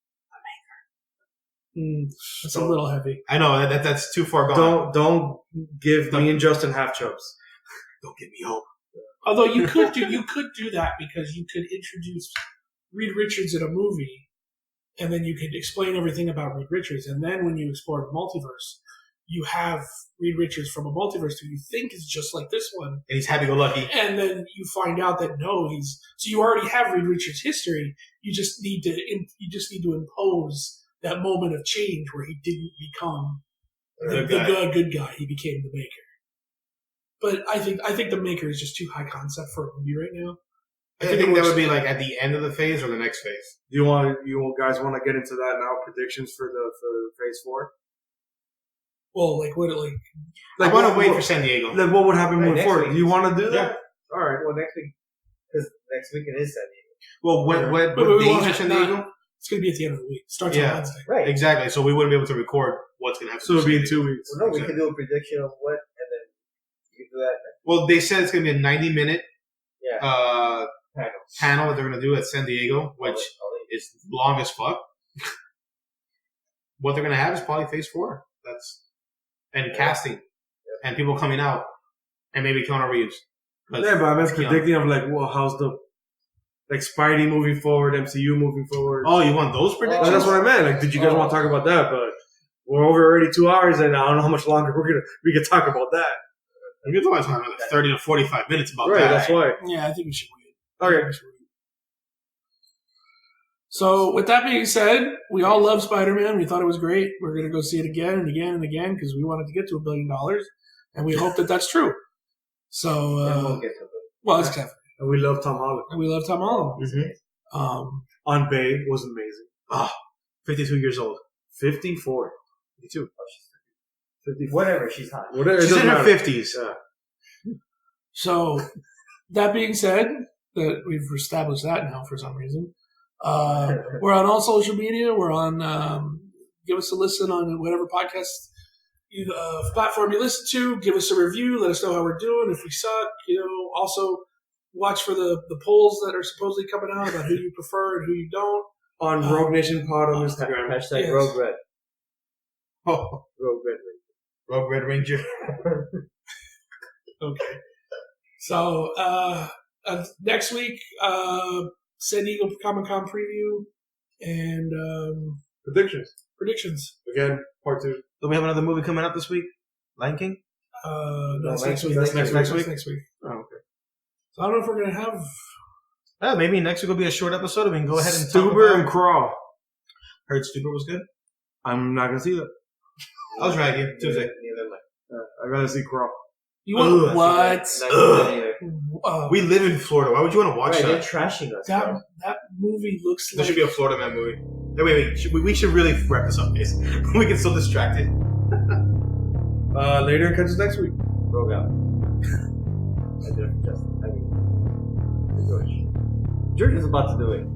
That's a little heavy. I know that's too far gone. Don't give me and Justin half chubs. Don't give me hope. Although you could do that because you could introduce Reed Richards in a movie, and then you could explain everything about Reed Richards, and then when you explore the multiverse, you have Reed Richards from a multiverse who you think is just like this one, and he's happy-go-lucky, and then you find out that no, so you already have Reed Richards' history. You just need to impose that moment of change where he didn't become the good guy. He became the Maker. But I think the Maker is just too high concept for a movie right now. I think that would be like at the end of the phase or the next phase. Do you guys want to get into that now? Predictions for phase 4? Well, I want to wait for San Diego. Like what would happen moving forward? Do you want to do that? Yeah. All right. Well, next week. Because next weekend is San Diego. Well, what Wait, days are San Diego? It's going to be at the end of the week. Starts on Wednesday. Right. Exactly. So we wouldn't be able to record what's going to happen. So it'll be in 2 weeks. Well, no, we can do a prediction of what, and then you can do that. Well, they said it's going to be a 90-minute panel that they're going to do at San Diego, which is long as fuck. What they're going to have is probably Phase 4. And casting. And people coming out. And maybe Keanu Reeves. Yeah, but I meant predicting of like, well, how's the Spidey moving forward, MCU moving forward. Oh, you want those predictions? That's what I meant. Like, did you guys want to talk about that? But we're over already 2 hours, and I don't know how much longer we can talk about that. We can talk about 30 to 45 minutes about that. Right, that's why. Yeah, I think we should wait. Okay. So, with that being said, we all love Spider-Man. We thought it was great. We're going to go see it again and again and again because we wanted to get to $1 billion, and we hope that that's true. So, we'll get to it. Well, it's definitely. And we love Tom Holland. Mm-hmm. Aunt Bay was amazing. 52 years old. 54. 52. 54. Whatever, she's hot. Whatever, she's in her 50s. So, that being said, that we've established that now for some reason. We're on all social media. We're on, give us a listen on whatever podcast platform you listen to. Give us a review. Let us know how we're doing. If we suck, also watch for the polls that are supposedly coming out about who you prefer and who you don't. On Rogue Nation Pod on Instagram. Hashtag yes. Rogue Red. Oh. Rogue Red Ranger. Rogue Red Ranger. Okay. So, next week, San Diego Comic-Con preview and predictions. Again, part 2. Do we have another movie coming out this week? Lion King? No, that's next week. That's next week? Next week. Oh, okay. So I don't know if we're going to have... Maybe next week will be a short episode. We can go ahead and Stuber and Crawl. Heard Stuber was good? I'm not going to see that. I'll drag you. Tuesday. I got to see Crawl. You want what? We live in Florida. Why would you want to watch They're that? trashing us. That movie looks like... There should be a Florida Man movie. Wait. We should really wrap this up, guys. We get so distracted. Later, catch us next week. Rogue out. George is about to do it.